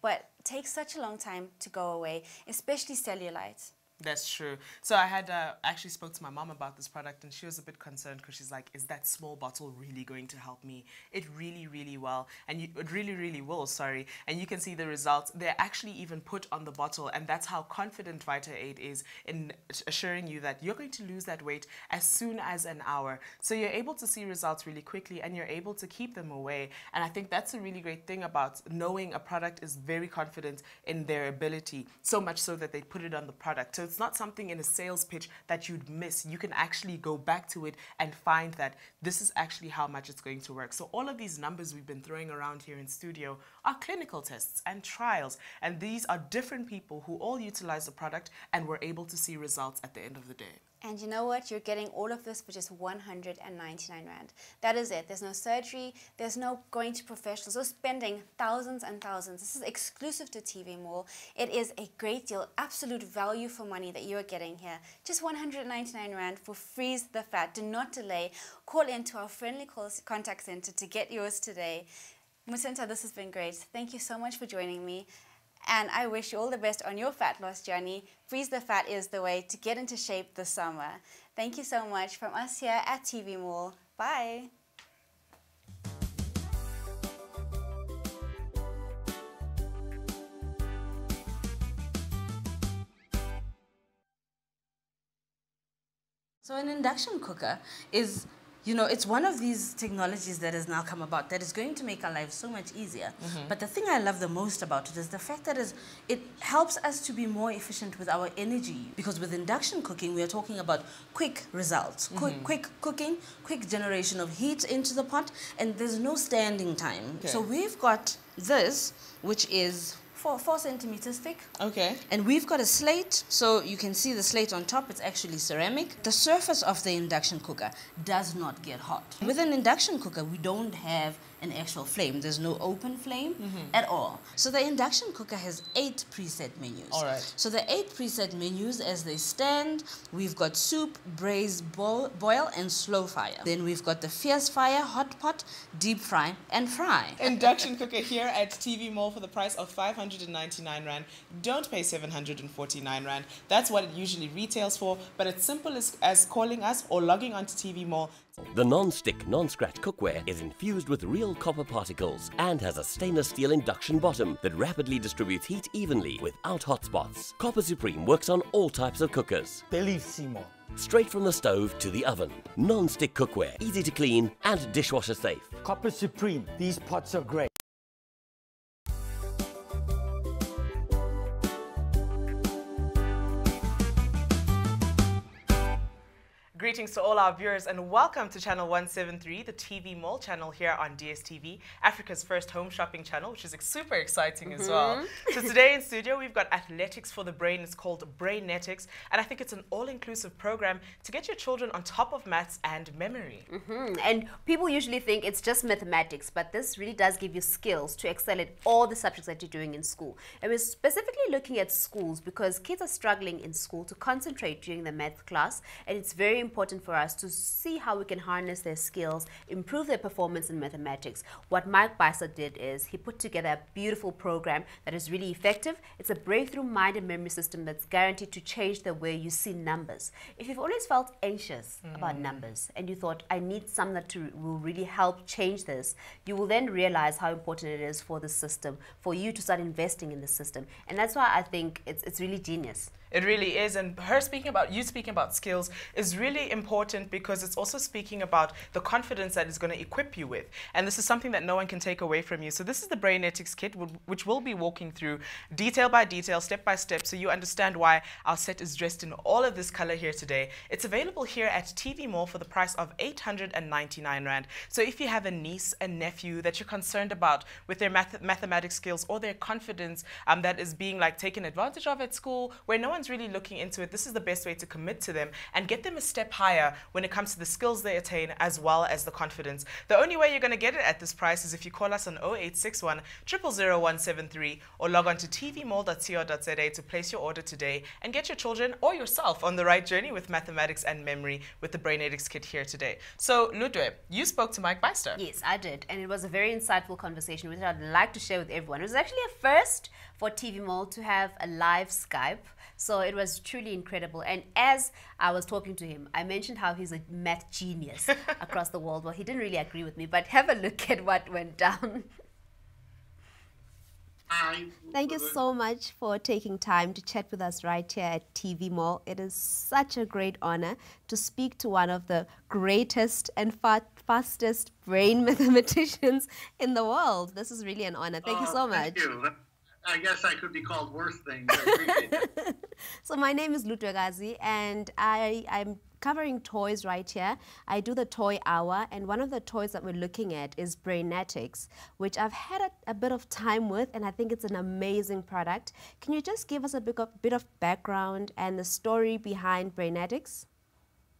but takes such a long time to go away, especially cellulite. That's true. So I had actually spoke to my mom about this product, and she was a bit concerned because she's like, is that small bottle really going to help me? It really, really will. And it really, really will, sorry. And you can see the results. They're actually even put on the bottle, and that's how confident Vita8 is in assuring you that you're going to lose that weight as soon as an hour. So you're able to see results really quickly, and you're able to keep them away. And I think that's a really great thing about knowing a product is very confident in their ability, so much so that they put it on the product. So it's not something in a sales pitch that you'd miss. You can actually go back to it and find that this is actually how much it's going to work. So all of these numbers we've been throwing around here in studio are clinical tests and trials. And these are different people who all utilize the product and were able to see results at the end of the day. And you know what? You're getting all of this for just 199 Rand. That is it. There's no surgery. There's no going to professionals or spending thousands and thousands. This is exclusive to TV Mall. It is a great deal, absolute value for money that you are getting here. Just 199 Rand for Freeze the Fat. Do not delay. Call into our friendly contact center to get yours today. Musinta, this has been great. Thank you so much for joining me. And I wish you all the best on your fat loss journey. Freeze the Fat is the way to get into shape this summer. Thank you so much from us here at TV Mall. Bye. So an induction cooker is, you know, it's one of these technologies that has now come about that is going to make our lives so much easier. But the thing I love the most about it is the fact that it helps us to be more efficient with our energy. Because with induction cooking, we are talking about quick results, quick cooking, quick generation of heat into the pot, and there's no standing time. Okay. So we've got this, which is 4 centimeters thick. Okay. And we've got a slate, so you can see the slate on top. It's actually ceramic. The surface of the induction cooker does not get hot. With an induction cooker, we don't have an actual flame. There's no open flame at all. So the induction cooker has 8 preset menus. All right. So the 8 preset menus as they stand, we've got soup, braise, boil, and slow fire. Then we've got the fierce fire, hot pot, deep fry, and fry. Induction cooker here at TV Mall for the price of 599 Rand. Don't pay 749 Rand. That's what it usually retails for, but it's simple as calling us or logging onto TV Mall. The non-stick, non-scratch cookware is infused with real copper particles and has a stainless steel induction bottom that rapidly distributes heat evenly without hot spots. Copper Supreme works on all types of cookers. Bellissimo. Straight from the stove to the oven. Non-stick cookware, easy to clean and dishwasher safe. Copper Supreme. These pots are great. Greetings to all our viewers and welcome to Channel 173, the TV Mall channel here on DSTV, Africa's first home shopping channel, which is super exciting as well. So today in studio, we've got athletics for the brain. It's called Brainetics, and I think it's an all-inclusive program to get your children on top of maths and memory. And people usually think it's just mathematics, but this really does give you skills to excel at all the subjects that you're doing in school. And we're specifically looking at schools because kids are struggling in school to concentrate during the math class, and it's very important for us to see how we can harness their skills, improve their performance in mathematics. What Mike Beiser did is he put together a beautiful program that is really effective. It's a breakthrough mind and memory system that's guaranteed to change the way you see numbers. If you've always felt anxious about numbers and you thought, I need something that will really help change this, you will then realize how important it is for the system, for you to start investing in the system. And that's why I think it's really genius. It really is, and you speaking about skills is really important because it's also speaking about the confidence that it's going to equip you with. And this is something that no one can take away from you. So this is the Brainetics kit, which we'll be walking through detail by detail, step by step, so you understand why our set is dressed in all of this color here today. It's available here at TV Mall for the price of 899 Rand. So if you have a niece, a nephew that you're concerned about with their mathematics skills or their confidence that is being taken advantage of at school, where no one's really looking into it, this is the best way to commit to them and get them a step higher when it comes to the skills they attain as well as the confidence. The only way you're going to get it at this price is if you call us on 0861 000 173 or log on to tvmall.co.za to place your order today and get your children or yourself on the right journey with mathematics and memory with the Brainetics kit here today. So Ludwe, you spoke to Mike Beiser. Yes, I did, and it was a very insightful conversation which I'd like to share with everyone. It was actually a first for TV Mall to have a live Skype. So it was truly incredible. And as I was talking to him, I mentioned how he's a math genius across the world. Well, he didn't really agree with me, but have a look at what went down. Thank you so much for taking time to chat with us right here at TV Mall. It is such a great honor to speak to one of the greatest and fastest brain mathematicians in the world. This is really an honor. Thank you so much. Thank you. I guess I could be called worse things. I appreciate it. So my name is Lutwekazi, and I'm covering toys right here. I do the toy hour, and one of the toys that we're looking at is Brainetics, which I've had a bit of time with, and I think it's an amazing product. Can you just give us a bit of background and the story behind Brainetics?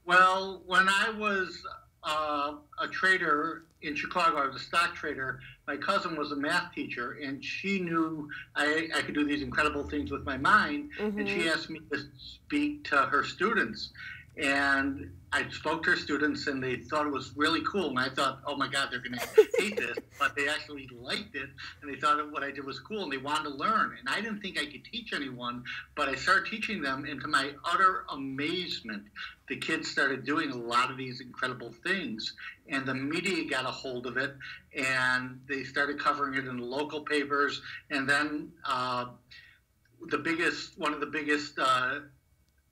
Well, when I was a trader in Chicago, I was a stock trader. My cousin was a math teacher, and she knew I could do these incredible things with my mind, and she asked me to speak to her students. And I spoke to her students, and they thought it was really cool. And I thought, oh my God, they're going to hate this. But they actually liked it, and they thought what I did was cool, and they wanted to learn. And I didn't think I could teach anyone, but I started teaching them, and to my utter amazement, the kids started doing a lot of these incredible things. And the media got a hold of it, and they started covering it in the local papers. And then one of the biggest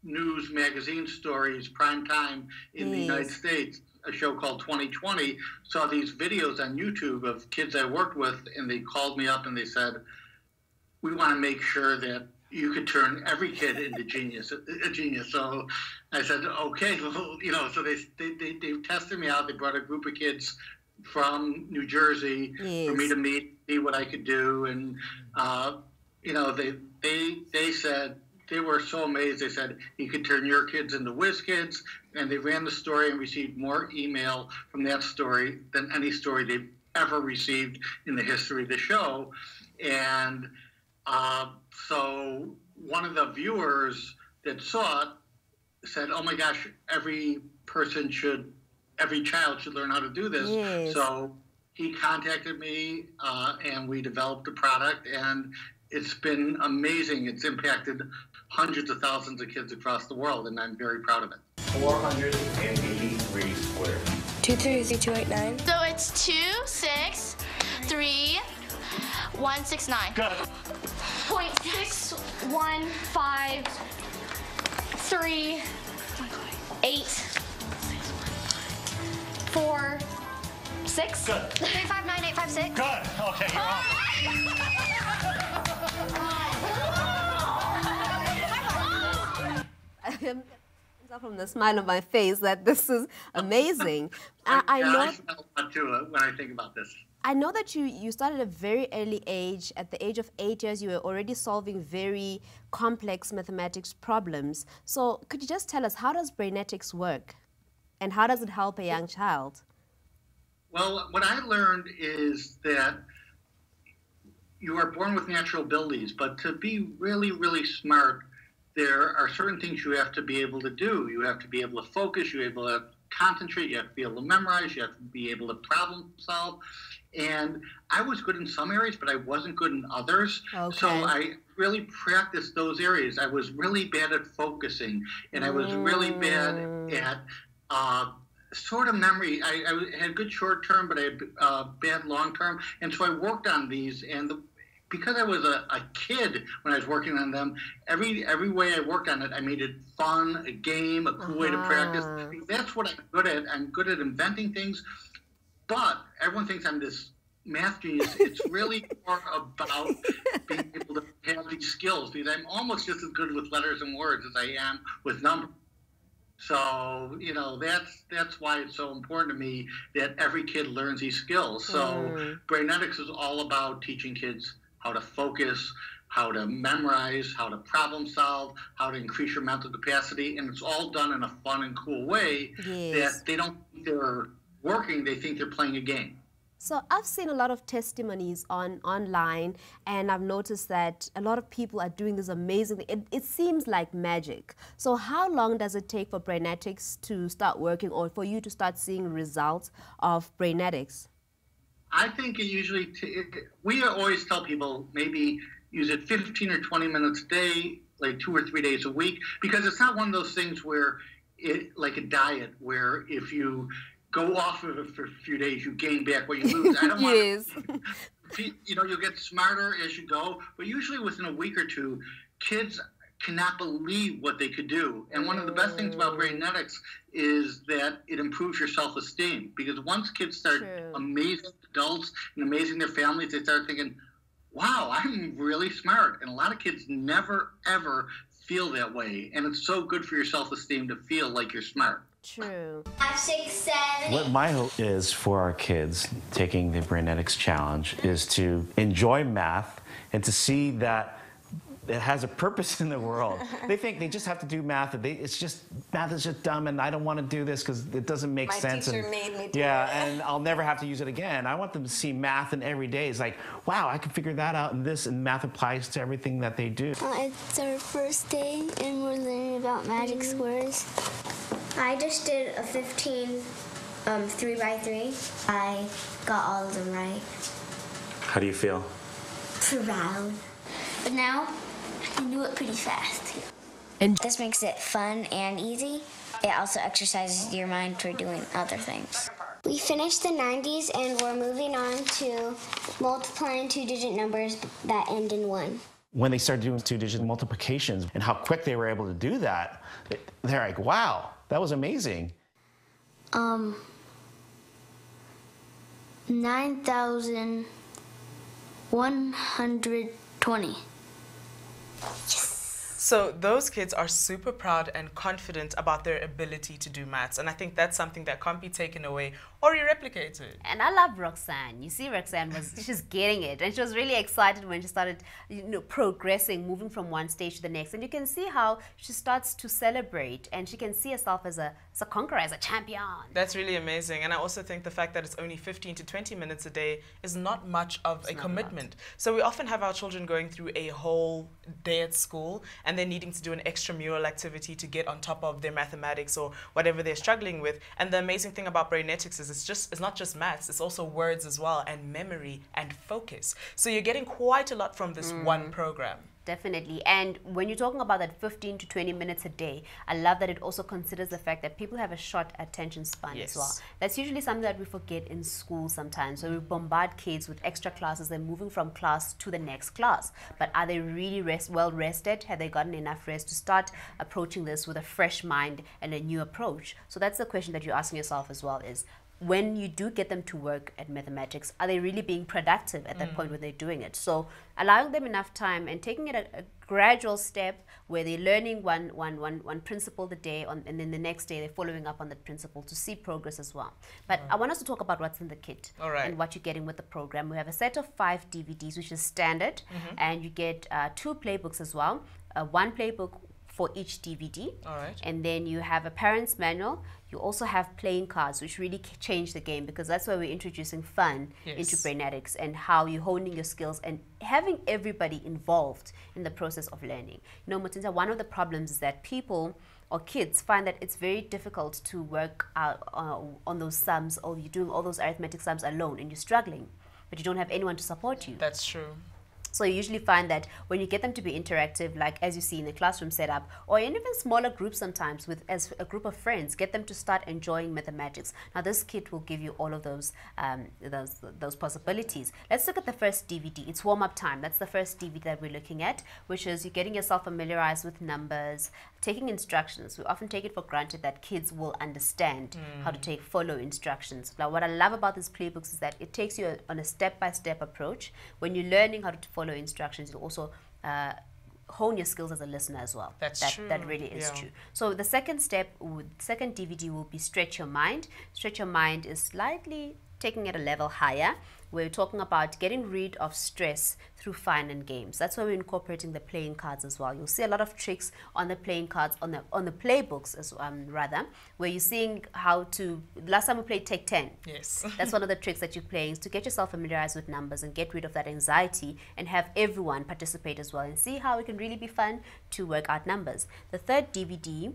news magazine stories, prime time in the United States, a show called 2020, saw these videos on YouTube of kids I worked with, and they called me up and they said, we want to make sure that you could turn every kid into a genius. So I said, okay, well, you know, so they tested me out. They brought a group of kids from New Jersey for me to see what I could do. And, you know, they said, they were so amazed. They said, you could turn your kids into whiz kids. And they ran the story and received more email from that story than any story they've ever received in the history of the show. And so one of the viewers that saw it said, oh my gosh, every child should learn how to do this. Yes. So he contacted me, and we developed a product, and it's been amazing. It's impacted hundreds of thousands of kids across the world, and I'm very proud of it. 483 squared. 233,289. So it's 263,169. Good. 0.6153846. Good. 359,856. Good. Okay, you're on. From the smile on my face that this is amazing. I know. I smell a lot too when I think about this. I know that you started at a very early age. At the age of 8 years, you were already solving very complex mathematics problems. So could you just tell us, how does Brainetics work? And how does it help a young child? Well, what I learned is that you are born with natural abilities, but to be really, really smart, there are certain things you have to be able to do. You have to be able to focus, you have to be able to concentrate, you have to be able to memorize, you have to be able to problem solve. And I was good in some areas, but I wasn't good in others. Okay. So I really practiced those areas. I was really bad at focusing, and I was really bad at sort of memory. I had good short term, but I had bad long term. And so I worked on these, and because I was a kid when I was working on them, every way I worked on it, I made it fun, a game, a cool way to practice. That's what I'm good at. I'm good at inventing things, but everyone thinks I'm this math genius. It's really more about being able to have these skills, because I'm almost just as good with letters and words as I am with numbers. So, you know, that's why it's so important to me that every kid learns these skills. So Brainetics is all about teaching kids how to focus, how to memorize, how to problem solve, how to increase your mental capacity, and it's all done in a fun and cool way that they don't think they're working, they think they're playing a game. So I've seen a lot of testimonies online, and I've noticed that a lot of people are doing this amazing thing. It seems like magic. So how long does it take for Brainetics to start working, or for you to start seeing results of Brainetics? I think it usually, we always tell people maybe, use it 15 or 20 minutes a day, like 2 or 3 days a week, because it's not one of those things where like a diet, where if you go off of it for a few days, you gain back what you lose. I don't yes. want, you'll get smarter as you go, but usually within a week or two, kids cannot believe what they could do. And one of the best things about Brainetics is that it improves your self-esteem, because once kids start amazing adults and amazing their families, they start thinking, wow, I'm really smart. And a lot of kids never, ever feel that way. And it's so good for your self-esteem to feel like you're smart. True. 5, 6, 7. What my hope is for our kids taking the Brainetics Challenge is to enjoy math and to see that it has a purpose in the world. They think they just have to do math. Math is just dumb, and I don't want to do this because it doesn't make sense. My teacher made me do it. And I'll never have to use it again. I want them to see math in every day. It's like, wow, I can figure that out, and math applies to everything that they do. It's our first day, and we're learning about magic squares. I just did a 15 3x3. I got all of them right. How do you feel? Proud. But now, I can do it pretty fast. And this makes it fun and easy. It also exercises your mind for doing other things. We finished the 90s and we're moving on to multiplying 2-digit numbers that end in 1. When they started doing 2-digit multiplications and how quick they were able to do that, they're like, wow, that was amazing. 9,120. So those kids are super proud and confident about their ability to do maths, and I think that's something that can't be taken away or replicated. And I love Roxanne. You see, Roxanne she's getting it, and she was really excited when she started, progressing, moving from one stage to the next. And you can see how she starts to celebrate, and she can see herself as a conqueror, as a champion. That's really amazing. And I also think the fact that it's only 15 to 20 minutes a day is not much of a commitment. So we often have our children going through a whole day at school, and they're needing to do an extramural activity to get on top of their mathematics or whatever they're struggling with. And the amazing thing about Brainetics is it's not just maths, it's also words as well, and memory and focus. So you're getting quite a lot from this one program. Definitely. And when you're talking about that 15 to 20 minutes a day, I love that it also considers the fact that people have a short attention span as well. That's usually something that we forget in school sometimes. So we bombard kids with extra classes and moving from class to the next class. But are they really well rested? Have they gotten enough rest to start approaching this with a fresh mind and a new approach? So that's the question that you're asking yourself as well, is when you do get them to work at mathematics, are they really being productive at that point when they're doing it? So allowing them enough time and taking it a gradual step where they're learning one principle a day, and then the next day they're following up on that principle to see progress as well. But I want us to talk about what's in the kit and what you're getting with the program. We have a set of 5 DVDs, which is standard, and you get 2 playbooks as well, 1 playbook for each DVD. And then you have a parent's manual. You also have playing cards, which really change the game, because that's why we're introducing fun into Brainetics and how you're honing your skills and having everybody involved in the process of learning. Mutinza, one of the problems is that people or kids find that it's very difficult to work out on those sums, or you're doing all those arithmetic sums alone and you're struggling, but you don't have anyone to support you. That's true. So you usually find that when you get them to be interactive, like as you see in the classroom setup, or in even smaller groups sometimes as a group of friends, get them to start enjoying mathematics. Now this kit will give you all of those possibilities. Let's look at the first DVD. It's warm-up time. That's the first DVD that we're looking at, which is you're getting yourself familiarized with numbers, taking instructions. We often take it for granted that kids will understand how to follow instructions. Now what I love about these playbooks is that it takes you on a step-by-step approach. When you're learning how to follow instructions, you also hone your skills as a listener as well. That's true. That really is true. So the second second DVD will be Stretch Your Mind. Stretch Your Mind is slightly taking it a level higher. We're talking about getting rid of stress through fun and games. That's why we're incorporating the playing cards as well. You'll see a lot of tricks on the playing cards, on the playbooks as rather, where you're seeing how to. Last time we played Take 10. Yes. That's one of the tricks that you're playing, is to get yourself familiarized with numbers and get rid of that anxiety and have everyone participate as well and see how it can really be fun to work out numbers. The third DVD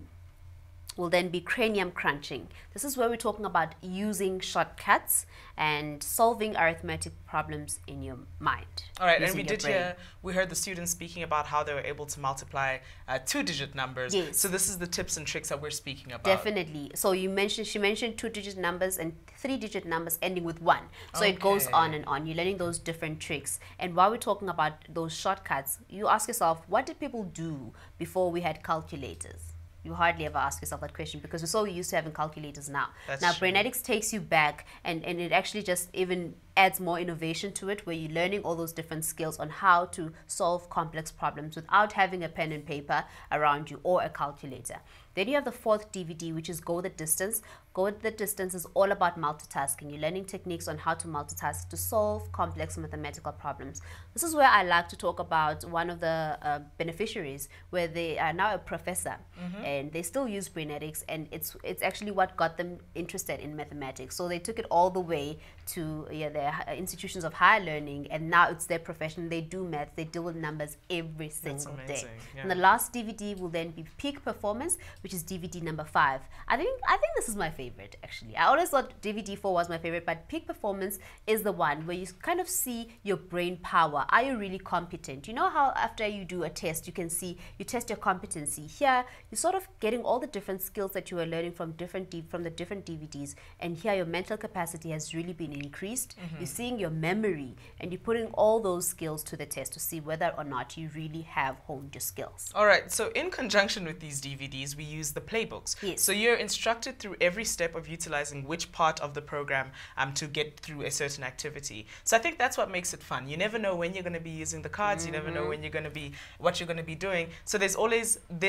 will then be cranium crunching. This is where we're talking about using shortcuts and solving arithmetic problems in your mind. All right, and we heard the students speaking about how they were able to multiply 2-digit numbers. Yes. So this is the tips and tricks that we're speaking about. Definitely. So she mentioned 2-digit numbers and 3-digit numbers ending with 1. So it goes on and on. You're learning those different tricks. And while we're talking about those shortcuts, you ask yourself, what did people do before we had calculators? You hardly ever ask yourself that question because we're so used to having calculators now. Now, Brainetics takes you back and it actually just even adds more innovation to it, where you're learning all those different skills on how to solve complex problems without having a pen and paper around you or a calculator. Then you have the 4th DVD, which is Go the Distance. Go the Distance is all about multitasking. You're learning techniques on how to multitask to solve complex mathematical problems. This is where I like to talk about one of the beneficiaries, where they are now a professor and they still use Brainetics, and it's actually what got them interested in mathematics. So they took it all the way to their institutions of higher learning, and now it's their profession. They do math, they deal with numbers every single day. Yeah. And the last DVD will then be Peak Performance, which is DVD number 5. I think this is my favorite, actually. I always thought DVD 4 was my favorite, but Peak Performance is the one where you kind of see your brain power. Are you really competent? You know how after you do a test, you can see, you test your competency. Here, you're sort of getting all the different skills that you were learning from the different DVDs, and here your mental capacity has really been increased. You're seeing your memory, and you're putting all those skills to the test to see whether or not you really have honed your skills. All right, so in conjunction with these DVDs, we use the playbooks. Yes. So you're instructed through every step of utilizing which part of the program to get through a certain activity. So I think that's what makes it fun. You never know when you're going to be using the cards. You never know when you're going to be, what you're going to be doing. So there's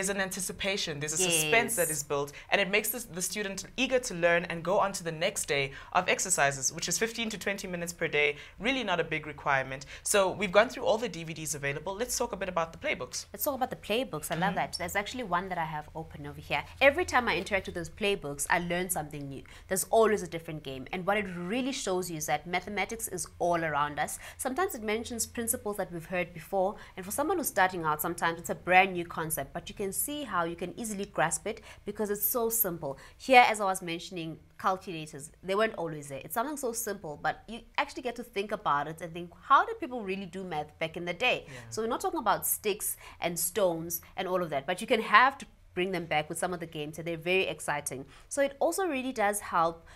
an anticipation, there's a suspense that is built, and it makes the student eager to learn and go on to the next day of exercises, which is 15 to 20 minutes per day, really not a big requirement. So we've gone through all the DVDs available. Let's talk a bit about the playbooks. Let's talk about the playbooks. I love that. There's actually one that I have open over here. Every time I interact with those playbooks, I learn something new. There's always a different game. And what it really shows you is that mathematics is all around us. Sometimes it mentions principles that we've heard before. And for someone who's starting out, sometimes it's a brand new concept. But you can see how you can easily grasp it because it's so simple. Here, as I was mentioning, calculators, they weren't always there. It's something so simple, but you actually get to think about it and think, how did people really do math back in the day? So we're not talking about sticks and stones and all of that, but you can have to bring them back with some of the games, and they're very exciting. So it also really does help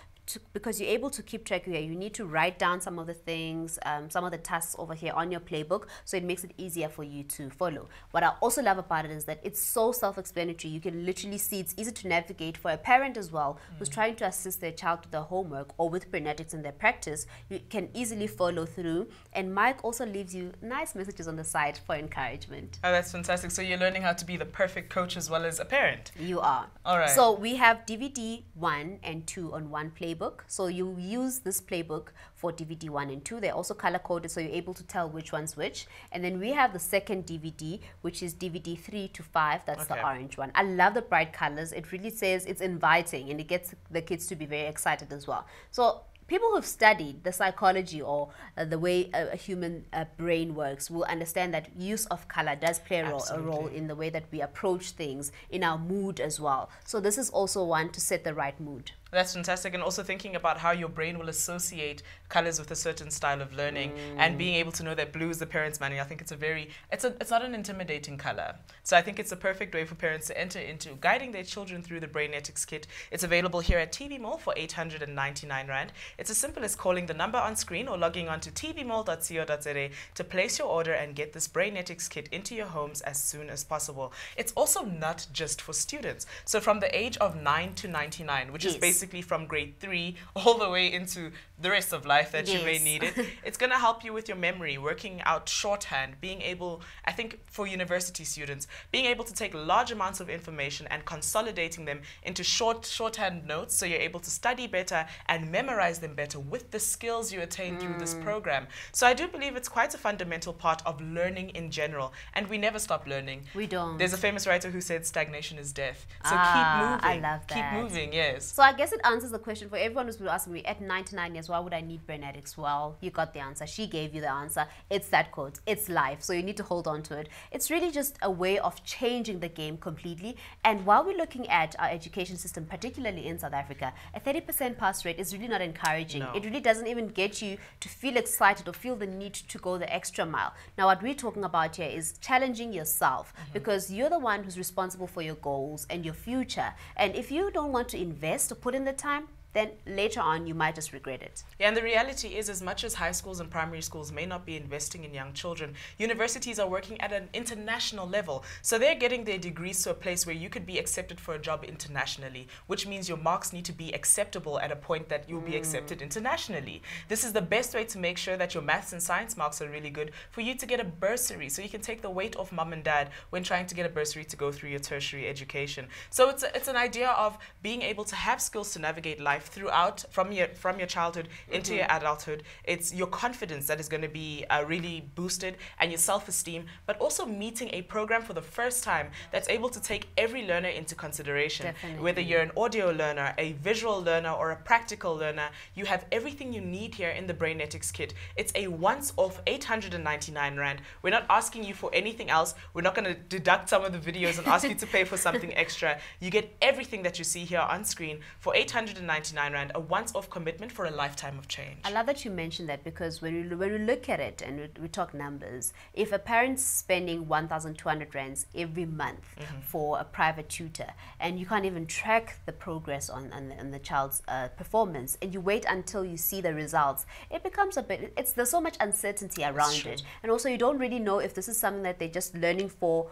because you're able to keep track here. You need to write down some of the things, some of the tasks over here on your playbook, so it makes it easier for you to follow. What I also love about it is that it's so self-explanatory. You can literally see it's easy to navigate for a parent as well who's trying to assist their child with their homework or with Brainetics in their practice. You can easily follow through, and Mike also leaves you nice messages on the side for encouragement. Oh, that's fantastic. So you're learning how to be the perfect coach as well as a parent. You are. All right. So we have DVD 1 and 2 on one playbook. So you use this playbook for DVD 1 and 2. They're also color coded, so you're able to tell which one's which. And then we have the second DVD, which is DVD 3 to 5. That's the orange one. I love the bright colors. It really says it's inviting, and it gets the kids to be very excited as well. So people who've studied the psychology or the way a human brain works will understand that use of color does play a role in the way that we approach things, in our mood as well. So this is also one to set the right mood. That's fantastic. And also thinking about how your brain will associate colors with a certain style of learning, and being able to know that blue is the parents' money. I think it's not an intimidating color. So I think it's a perfect way for parents to enter into guiding their children through the Brainetics kit. It's available here at TV Mall for 899 Rand. It's as simple as calling the number on screen or logging on to tvmall.co.za to place your order and get this Brainetics kit into your homes as soon as possible. It's also not just for students. So from the age of 9 to 99, which is basically from grade 3 all the way into the rest of life that you may need it. It's going to help you with your memory, working out shorthand, being able, I think for university students, being able to take large amounts of information and consolidating them into shorthand notes, so you're able to study better and memorize them better with the skills you attain through this program. So I do believe it's quite a fundamental part of learning in general, and we never stop learning. We don't. There's a famous writer who said stagnation is death. So keep moving. I love that. Keep moving, yes. So I guess guess it answers the question for everyone who's been asking me at 99 years, why would I need Brainetics? Well, you got the answer. She gave you the answer. It's that quote. It's life. So you need to hold on to it. It's really just a way of changing the game completely. And while we're looking at our education system, particularly in South Africa, a 30% pass rate is really not encouraging. No. It really doesn't even get you to feel excited or feel the need to go the extra mile. Now, what we're talking about here is challenging yourself, because you're the one who's responsible for your goals and your future. And if you don't want to invest or put in the time, then later on you might just regret it. Yeah, and the reality is, as much as high schools and primary schools may not be investing in young children, universities are working at an international level. So they're getting their degrees to a place where you could be accepted for a job internationally, which means your marks need to be acceptable at a point that you'll be accepted internationally. This is the best way to make sure that your maths and science marks are really good for you to get a bursary, so you can take the weight off mom and dad when trying to get a bursary to go through your tertiary education. So it's an idea of being able to have skills to navigate life throughout, from your childhood into your adulthood. It's your confidence that is going to be really boosted, and your self-esteem, but also meeting a program for the first time that's able to take every learner into consideration. Definitely. Whether you're an audio learner, a visual learner, or a practical learner, you have everything you need here in the Brainetics kit. It's a once-off 899 Rand. We're not asking you for anything else. We're not going to deduct some of the videos and ask you to pay for something extra. You get everything that you see here on screen for 899 Rand, a once-off commitment for a lifetime of change. I love that you mentioned that, because when we look at it and we talk numbers, if a parent's spending 1,200 Rands every month for a private tutor, and you can't even track the progress on the child's performance, and you wait until you see the results, it becomes a bit, there's so much uncertainty around it. And also you don't really know if this is something that they're just learning for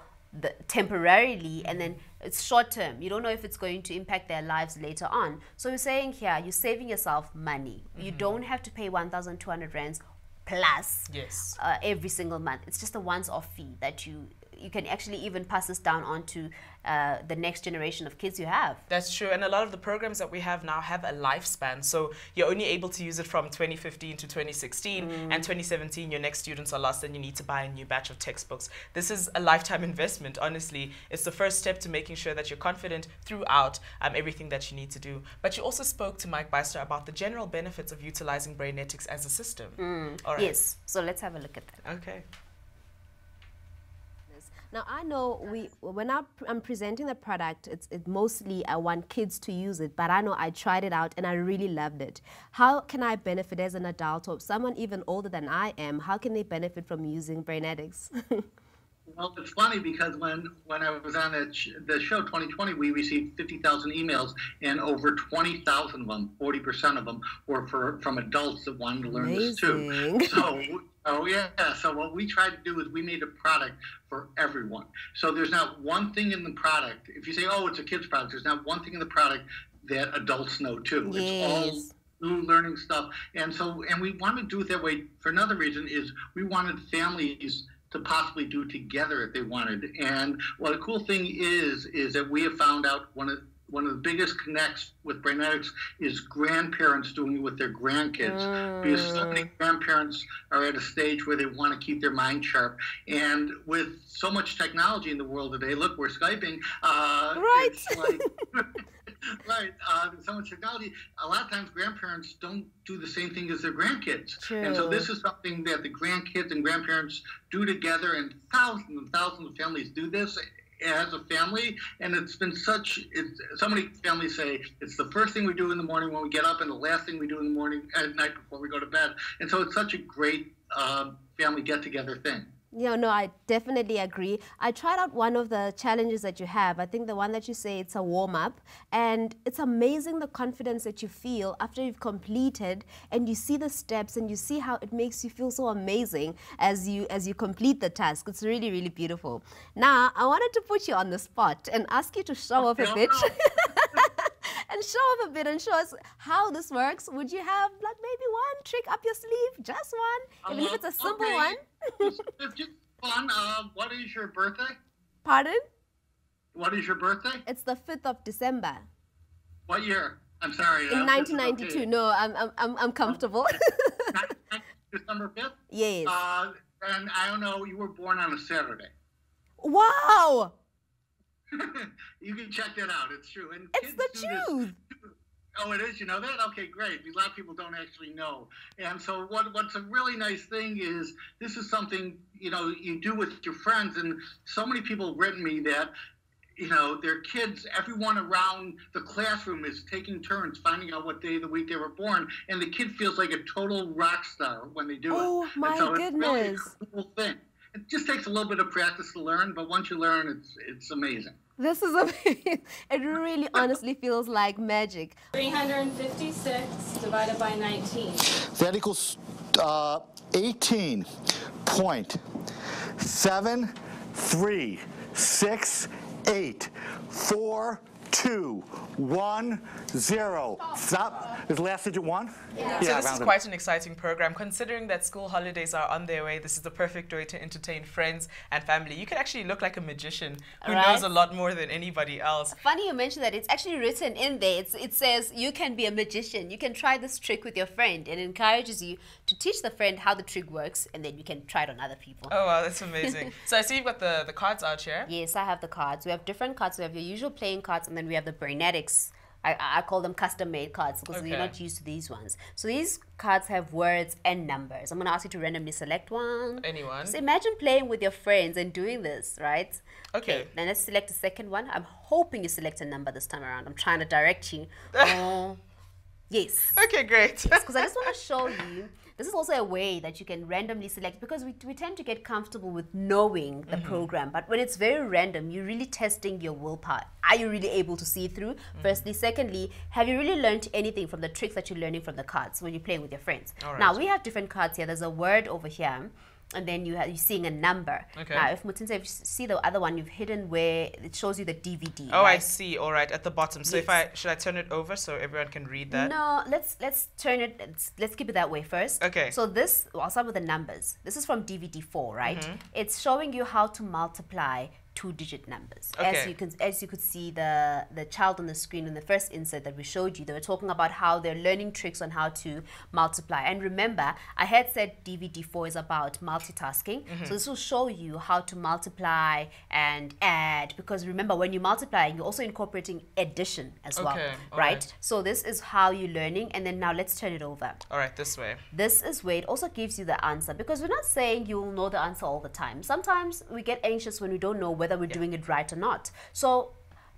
temporarily, and then it's short term. You don't know if it's going to impact their lives later on. So you're saying here, you're saving yourself money. You don't have to pay 1,200 Rands plus every single month. It's just a once-off fee that you can actually even pass this down onto the next generation of kids you have. That's true, and a lot of the programs that we have now have a lifespan, so you're only able to use it from 2015 to 2016, and 2017 your next students are lost and you need to buy a new batch of textbooks. This is a lifetime investment, honestly. It's the first step to making sure that you're confident throughout everything that you need to do. But you also spoke to Mike Byster about the general benefits of utilizing Brainetics as a system. All right. Yes, so let's have a look at that. Okay. Now, I know when I'm presenting the product, it mostly I want kids to use it, but I know I tried it out and I really loved it. How can I benefit as an adult, or someone even older than I am? How can they benefit from using Brainetics? Well, it's funny because when I was on the show 2020, we received 50,000 emails, and over 20,000 of them, 40% of them, were from adults that wanted to learn this too. So what we tried to do is we made a product for everyone. So there's not one thing in the product. If you say, oh, it's a kid's product, there's not one thing in the product that adults know too. Yes. It's all new learning stuff. And we wanted to do it that way for another reason, is we wanted families to possibly do together if they wanted. And what a cool thing is that we have found out one of the biggest connects with Brainetics is grandparents doing it with their grandkids, because so many grandparents are at a stage where they want to keep their mind sharp. And with so much technology in the world today, look, we're Skyping. Right. It's like, right. So much technology. A lot of times grandparents don't do the same thing as their grandkids. True. And so this is something that the grandkids and grandparents do together, and thousands of families do this as a family, and it's been so many families say it's the first thing we do in the morning when we get up, and the last thing we do in the morning at night before we go to bed. And so it's such a great family get-together thing. Yeah, no, I definitely agree. I tried out one of the challenges that you have. I think the one that you say it's a warm-up, and it's amazing the confidence that you feel after you've completed, and you see the steps, and you see how it makes you feel so amazing as you complete the task. It's really, really beautiful. Now, I wanted to put you on the spot and ask you to show off a bit. And show off a bit and show us how this works. Would you have like maybe one trick up your sleeve? Just one? Even if it's a simple one? It's just fun. What is your birthday? Pardon? What is your birthday? It's the 5th of December. What year? I'm sorry. In 1992. Okay. No, I'm comfortable. December 5th? Yes. And I don't know, you were born on a Saturday. Wow! You can check that out. It's true. And it's the truth. Oh, it is? You know that? Okay, great. A lot of people don't actually know. And so what's a really nice thing is this is something, you know, you do with your friends. And so many people have written me that, you know, their kids, everyone around the classroom is taking turns finding out what day of the week they were born. And the kid feels like a total rock star when they do it. Oh, my so goodness. It's really a cool thing. It just takes a little bit of practice to learn, but once you learn, it's amazing. This is amazing. It really honestly feels like magic. 356 divided by 19. That equals 18.73684210. Stop. Is the last digit 1? Yeah. So this is quite an exciting program. Considering that school holidays are on their way, this is the perfect way to entertain friends and family. You can actually look like a magician who knows a lot more than anybody else. Funny you mentioned that. It's actually written in there. It says you can be a magician. You can try this trick with your friend, and it encourages you to teach the friend how the trick works, and then you can try it on other people. Oh, wow, that's amazing. So I see you've got the cards out here. Yes, I have the cards. We have different cards. We have your usual playing cards, and then we have the Brainetics. I call them custom-made cards because you're not used to these ones. So these cards have words and numbers. I'm going to ask you to randomly select one. Anyone. So imagine playing with your friends and doing this, right? Okay. Then let's select a second one. I'm hoping you select a number this time around. I'm trying to direct you. Yes. Okay, great. Yes, because I just want to show you. This is also a way that you can randomly select, because we tend to get comfortable with knowing the program, but when it's very random, you're really testing your willpower. Are you really able to see through? Firstly. Secondly, have you really learned anything from the tricks that you're learning from the cards when you're playing with your friends? Right. Now, we have different cards here. There's a word over here, and then you're seeing a number. Okay. Now, if Mutinsa, if you see the other one, you've hidden where it shows you the DVD. Oh, right? I see. All right, at the bottom. So should I turn it over so everyone can read that? No, let's turn it. Let's keep it that way first. Okay. So this, I'll start with the numbers. This is from DVD 4, right? It's showing you how to multiply 2-digit numbers. Okay. As you could see the child on the screen in the first insert that we showed you, they were talking about how they're learning tricks on how to multiply. And remember, I had said DVD 4 is about multitasking. So this will show you how to multiply and add, because remember, when you multiply, you're also incorporating addition as well, right? So this is how you're learning. And then now let's turn it over. All right, this way. This is where it also gives you the answer, because we're not saying you'll know the answer all the time. Sometimes we get anxious when we don't know whether we're doing it right or not. So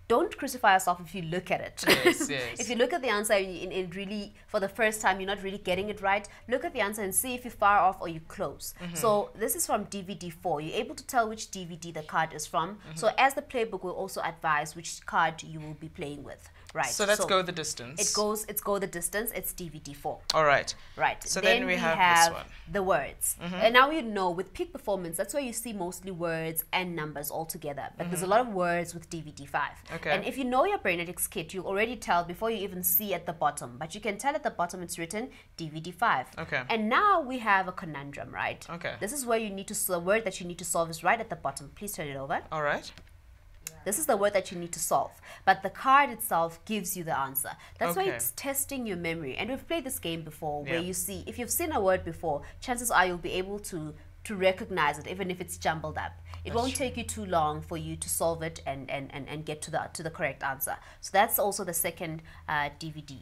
don't crucify yourself if you look at it. Yes, yes. If you look at the answer and really, for the first time, you're not really getting it right, look at the answer and see if you're far off or you're close. So this is from DVD 4. You're able to tell which DVD the card is from. So as the playbook will also advise which card you will be playing with. Right. So let's go the distance. It's go the distance. It's DVD 4. All right. Right. So then we have this one. The words. And now you know with peak performance, that's where you see mostly words and numbers all together. But there's a lot of words with DVD 5. Okay. And if you know your Brainetics kit, you'll already tell before you even see at the bottom. But you can tell at the bottom it's written DVD 5. Okay. And now we have a conundrum, right? Okay. This is where you need to, the word that you need to solve is right at the bottom. Please turn it over. All right. This is the word that you need to solve. But the card itself gives you the answer. That's why it's testing your memory. And we've played this game before where you see, if you've seen a word before, chances are you'll be able to recognize it, even if it's jumbled up. It won't take you too long for you to solve it and get to the correct answer. So that's also the second DVD.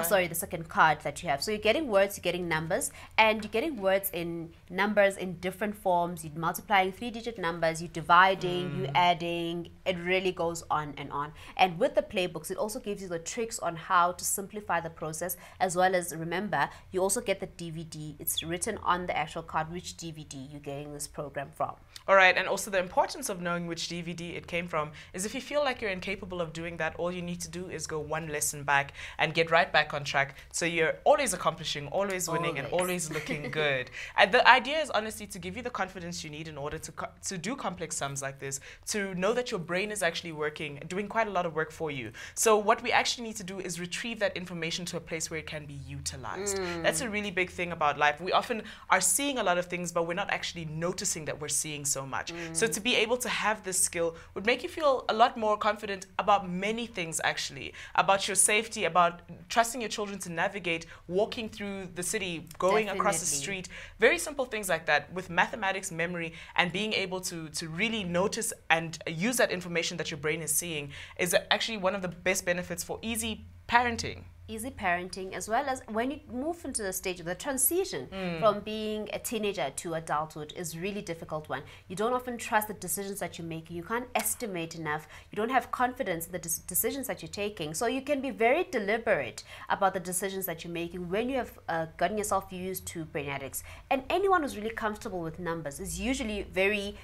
Sorry, the second card that you have. So you're getting words, you're getting numbers, and you're getting words in numbers in different forms. You're multiplying 3-digit numbers, you're dividing, you're adding. It really goes on and on. And with the playbooks, it also gives you the tricks on how to simplify the process, as well as, remember, you also get the DVD. It's written on the actual card which DVD you're getting this program from. All right, and also the importance of knowing which DVD it came from is if you feel like you're incapable of doing that, all you need to do is go one lesson back and get right back on track. So you're always accomplishing, always winning, and always looking good. And the idea is honestly to give you the confidence you need in order to do complex sums like this, to know that your brain is actually working, doing quite a lot of work for you. So what we actually need to do is retrieve that information to a place where it can be utilized. That's a really big thing about life. We often are seeing a lot of things, but we're not actually noticing that we're seeing so much. So to be able to have this skill would make you feel a lot more confident about many things, actually, about your safety, about trusting your children to navigate, walking through the city, going across the street, very simple things like that. With mathematics, memory, and being able to really notice and use that information that your brain is seeing is actually one of the best benefits for easy parenting. easy parenting, as well as when you move into the stage of the transition from being a teenager to adulthood is really difficult one. You don't often trust the decisions that you're making. You can't estimate enough. You don't have confidence in the decisions that you're taking. So you can be very deliberate about the decisions that you're making when you have gotten yourself used to Brainetics. And anyone who's really comfortable with numbers is usually very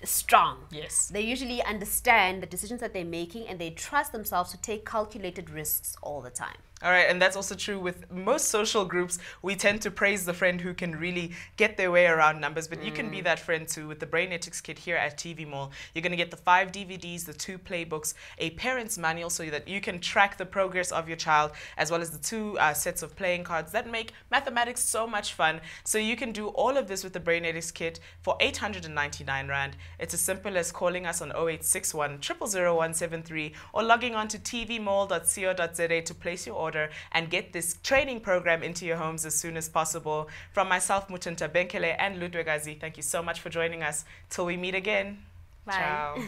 strong. Yes. They usually understand the decisions that they're making, and they trust themselves to take calculated risks all the time. All right, and that's also true with most social groups. We tend to praise the friend who can really get their way around numbers, but you can be that friend too with the Brainetics kit here at TV Mall. You're going to get the 5 DVDs, the 2 playbooks, a parent's manual so that you can track the progress of your child, as well as the 2 sets of playing cards that make mathematics so much fun. So you can do all of this with the Brainetics kit for 899 Rand. It's as simple as calling us on 0861 000 173 or logging on to tvmall.co.za to place your order and get this training program into your homes as soon as possible. From myself, Mutunta Benkele and Ludwegazi, thank you so much for joining us. Till we meet again. Bye. Ciao.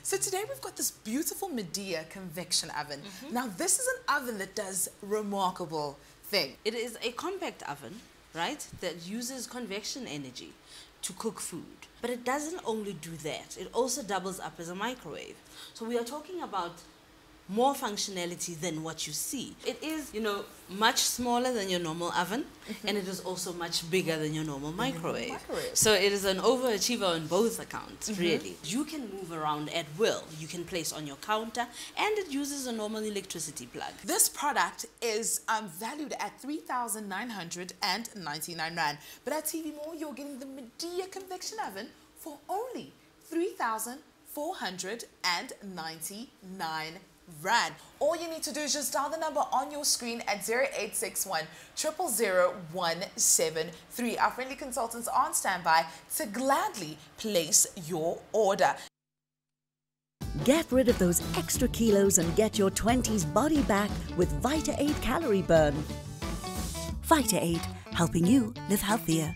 So today we've got this beautiful Medea convection oven. Now this is an oven that does remarkable things. It is a compact oven, right, that uses convection energy to cook food. But it doesn't only do that, it also doubles up as a microwave. So we are talking about more functionality than what you see. It is, you know, much smaller than your normal oven, and it is also much bigger than your normal microwave. So it is an overachiever on both accounts, really. You can move around at will. You can place on your counter, and it uses a normal electricity plug. This product is valued at 3,999 Rand. But at TV Mall, you're getting the Medea convection oven for only 3,499 Rand. All you need to do is just dial the number on your screen at 0861 000 173. Our friendly consultants are on standby to gladly place your order. Get rid of those extra kilos and get your 20s body back with Vita Aid Calorie Burn. Vita Aid, helping you live healthier.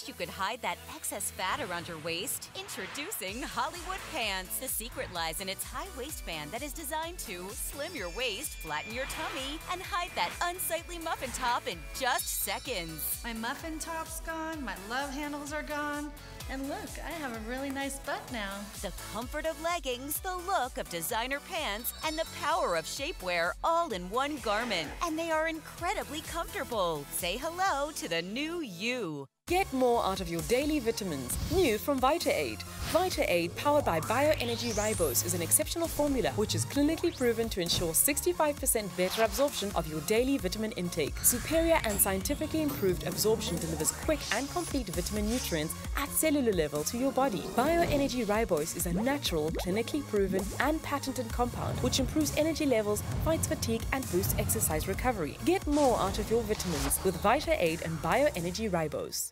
You could hide that excess fat around your waist? Introducing Hollywood Pants. The secret lies in its high waistband that is designed to slim your waist, flatten your tummy, and hide that unsightly muffin top in just seconds. My muffin top's gone, my love handles are gone, and look, I have a really nice butt now. The comfort of leggings, the look of designer pants, and the power of shapewear all in one garment. And they are incredibly comfortable. Say hello to the new you. Get more out of your daily vitamins. New from Vita Aid. Vita Aid, powered by Bioenergy Ribose, is an exceptional formula which is clinically proven to ensure 65% better absorption of your daily vitamin intake. Superior and scientifically improved absorption delivers quick and complete vitamin nutrients at cellular level to your body. Bioenergy Ribose is a natural, clinically proven and patented compound which improves energy levels, fights fatigue and boosts exercise recovery. Get more out of your vitamins with Vita Aid and Bioenergy Ribose.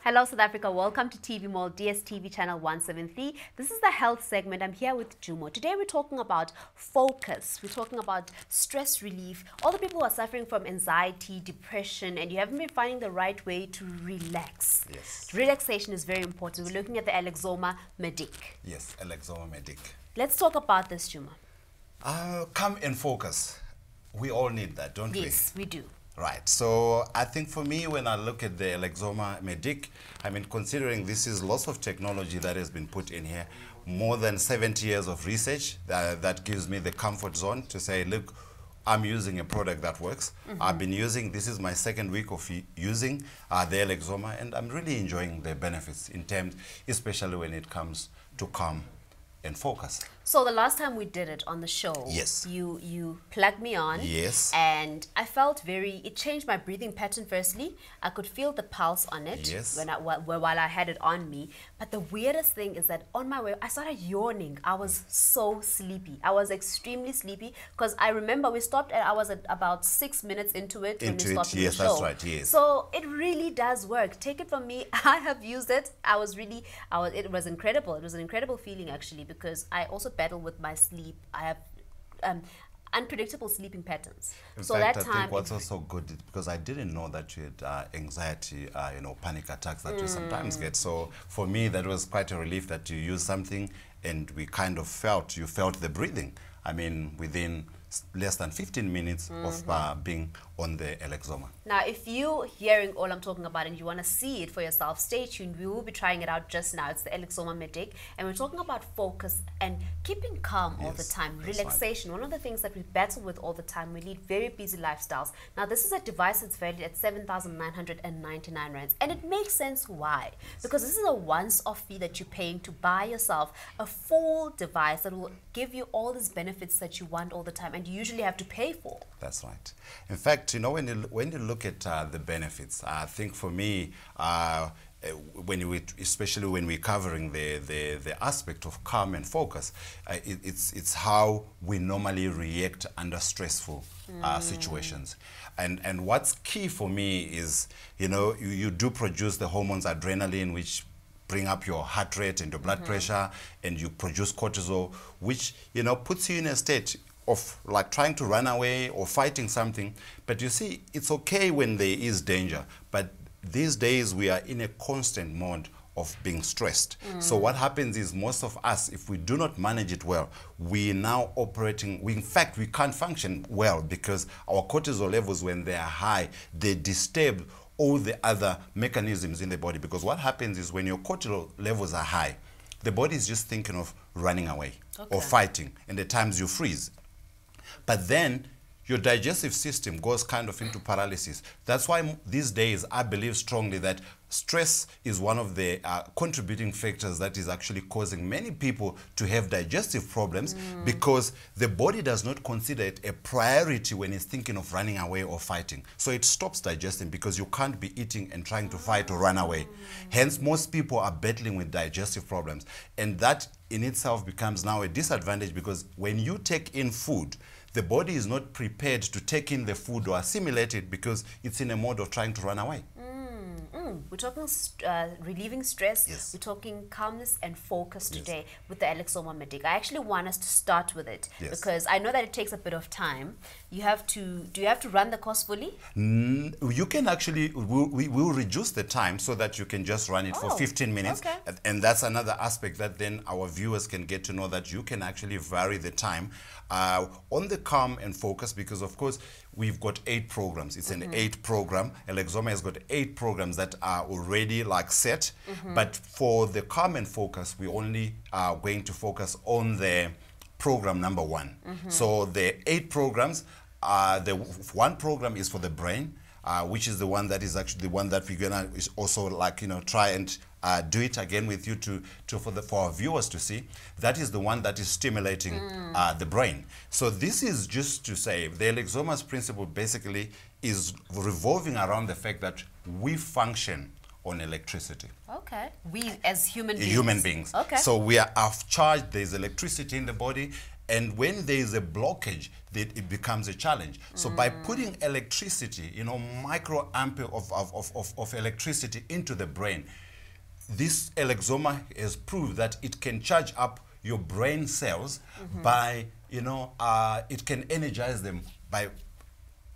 Hello South Africa, welcome to TV Mall DSTV channel 173. This is the health segment. I'm here with Jumo. Today we're talking about focus. We're talking about stress relief. All the people who are suffering from anxiety, depression, and you haven't been finding the right way to relax. Yes. Relaxation is very important. We're looking at the Alexoma Medic. Yes, Alexoma Medic. Let's talk about this, Jumo. Come and focus. We all need that, don't we? Yes, we do. Right. So I think for me, when I look at the Alexoma Medic, I mean, considering this is lots of technology that has been put in here, more than 70 years of research, that gives me the comfort zone to say, look, I'm using a product that works. I've been using, this is my second week of using the Alexoma, and I'm really enjoying the benefits in terms, especially when it comes to calm and focus. So the last time we did it on the show, yes, you plugged me on, yes, and I felt it changed my breathing pattern. Firstly, I could feel the pulse on it, yes, while I had it on me. But the weirdest thing is that on my way, I started yawning. I was so sleepy. I was extremely sleepy because I remember we stopped I was at about 6 minutes into it when we stopped the show. That's right, yes. So it really does work. Take it from me. I have used it. It was incredible. It was an incredible feeling actually, because I also battle with my sleep. I have unpredictable sleeping patterns. In fact, I think what's also good is because I didn't know that you had anxiety, panic attacks that you sometimes get. So for me, that was quite a relief that you used something, and we kind of you felt the breathing. I mean, within less than 15 minutes of being on the Elexoma. Now, if you're hearing all I'm talking about and you want to see it for yourself, stay tuned. We will be trying it out just now. It's the Elexoma Medic, and we're talking about focus and keeping calm all the time, relaxation. One of the things that we battle with all the time, we lead very busy lifestyles. Now, this is a device that's valued at 7,999 rands, and it makes sense why. Because this is a once-off fee that you're paying to buy yourself a full device that will give you all these benefits that you want all the time, and you usually have to pay for. That's right. In fact, when you look at the benefits, I think for me, especially when we're covering the aspect of calm and focus, it's how we normally react under stressful situations. And what's key for me is, you do produce the hormones adrenaline, which bring up your heart rate and your blood pressure, and you produce cortisol, which puts you in a state of like trying to run away or fighting something. But you see, it's okay when there is danger, but these days we are in a constant mode of being stressed. So what happens is, most of us, if we do not manage it well, we now operating, in fact, we can't function well, because our cortisol levels, when they are high, they disturb all the other mechanisms in the body. Because what happens is, when your cortisol levels are high, the body is just thinking of running away or fighting, and at times you freeze. But then your digestive system goes kind of into paralysis. That's why these days I believe strongly that stress is one of the contributing factors that is actually causing many people to have digestive problems, because the body does not consider it a priority when it's thinking of running away or fighting. So it stops digesting, because you can't be eating and trying to fight or run away. Hence, most people are battling with digestive problems. And that in itself becomes now a disadvantage, because when you take in food, the body is not prepared to take in the food or assimilate it, because it's in a mode of trying to run away. We're talking relieving stress. We're talking calmness and focus today with the Elexoma Medic. I actually want us to start with it because I know that it takes a bit of time. Do you have to run the course fully? You can actually, we will reduce the time so that you can just run it for 15 minutes. And that's another aspect that then our viewers can get to know, that you can actually vary the time on the calm and focus, because of course we've got 8 programs. It's an 8 program. Elexoma has got 8 programs that are already like set. But for the calm and focus, we only are going to focus on the program number 1. So the 8 programs, the 1 program is for the brain, which is the one that is actually the one that we're gonna also try and do it again with you for our viewers to see. That is the one that is stimulating the brain. So this is just to say, the Elexoma's principle basically is revolving around the fact that we function on electricity. Okay. We as human beings. Human beings. Okay. So we are charged, there's electricity in the body, and when there is a blockage, it becomes a challenge. So by putting electricity, micro ampere of electricity into the brain, this Elexoma has proved that it can charge up your brain cells by, it can energize them by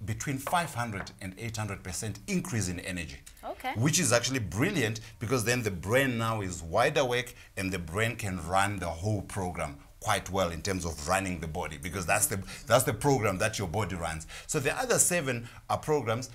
between 500 and 800% increase in energy. Okay. Which is actually brilliant, because then the brain now is wide awake and the brain can run the whole program quite well in terms of running the body, because that's the program that your body runs. So the other 7 programs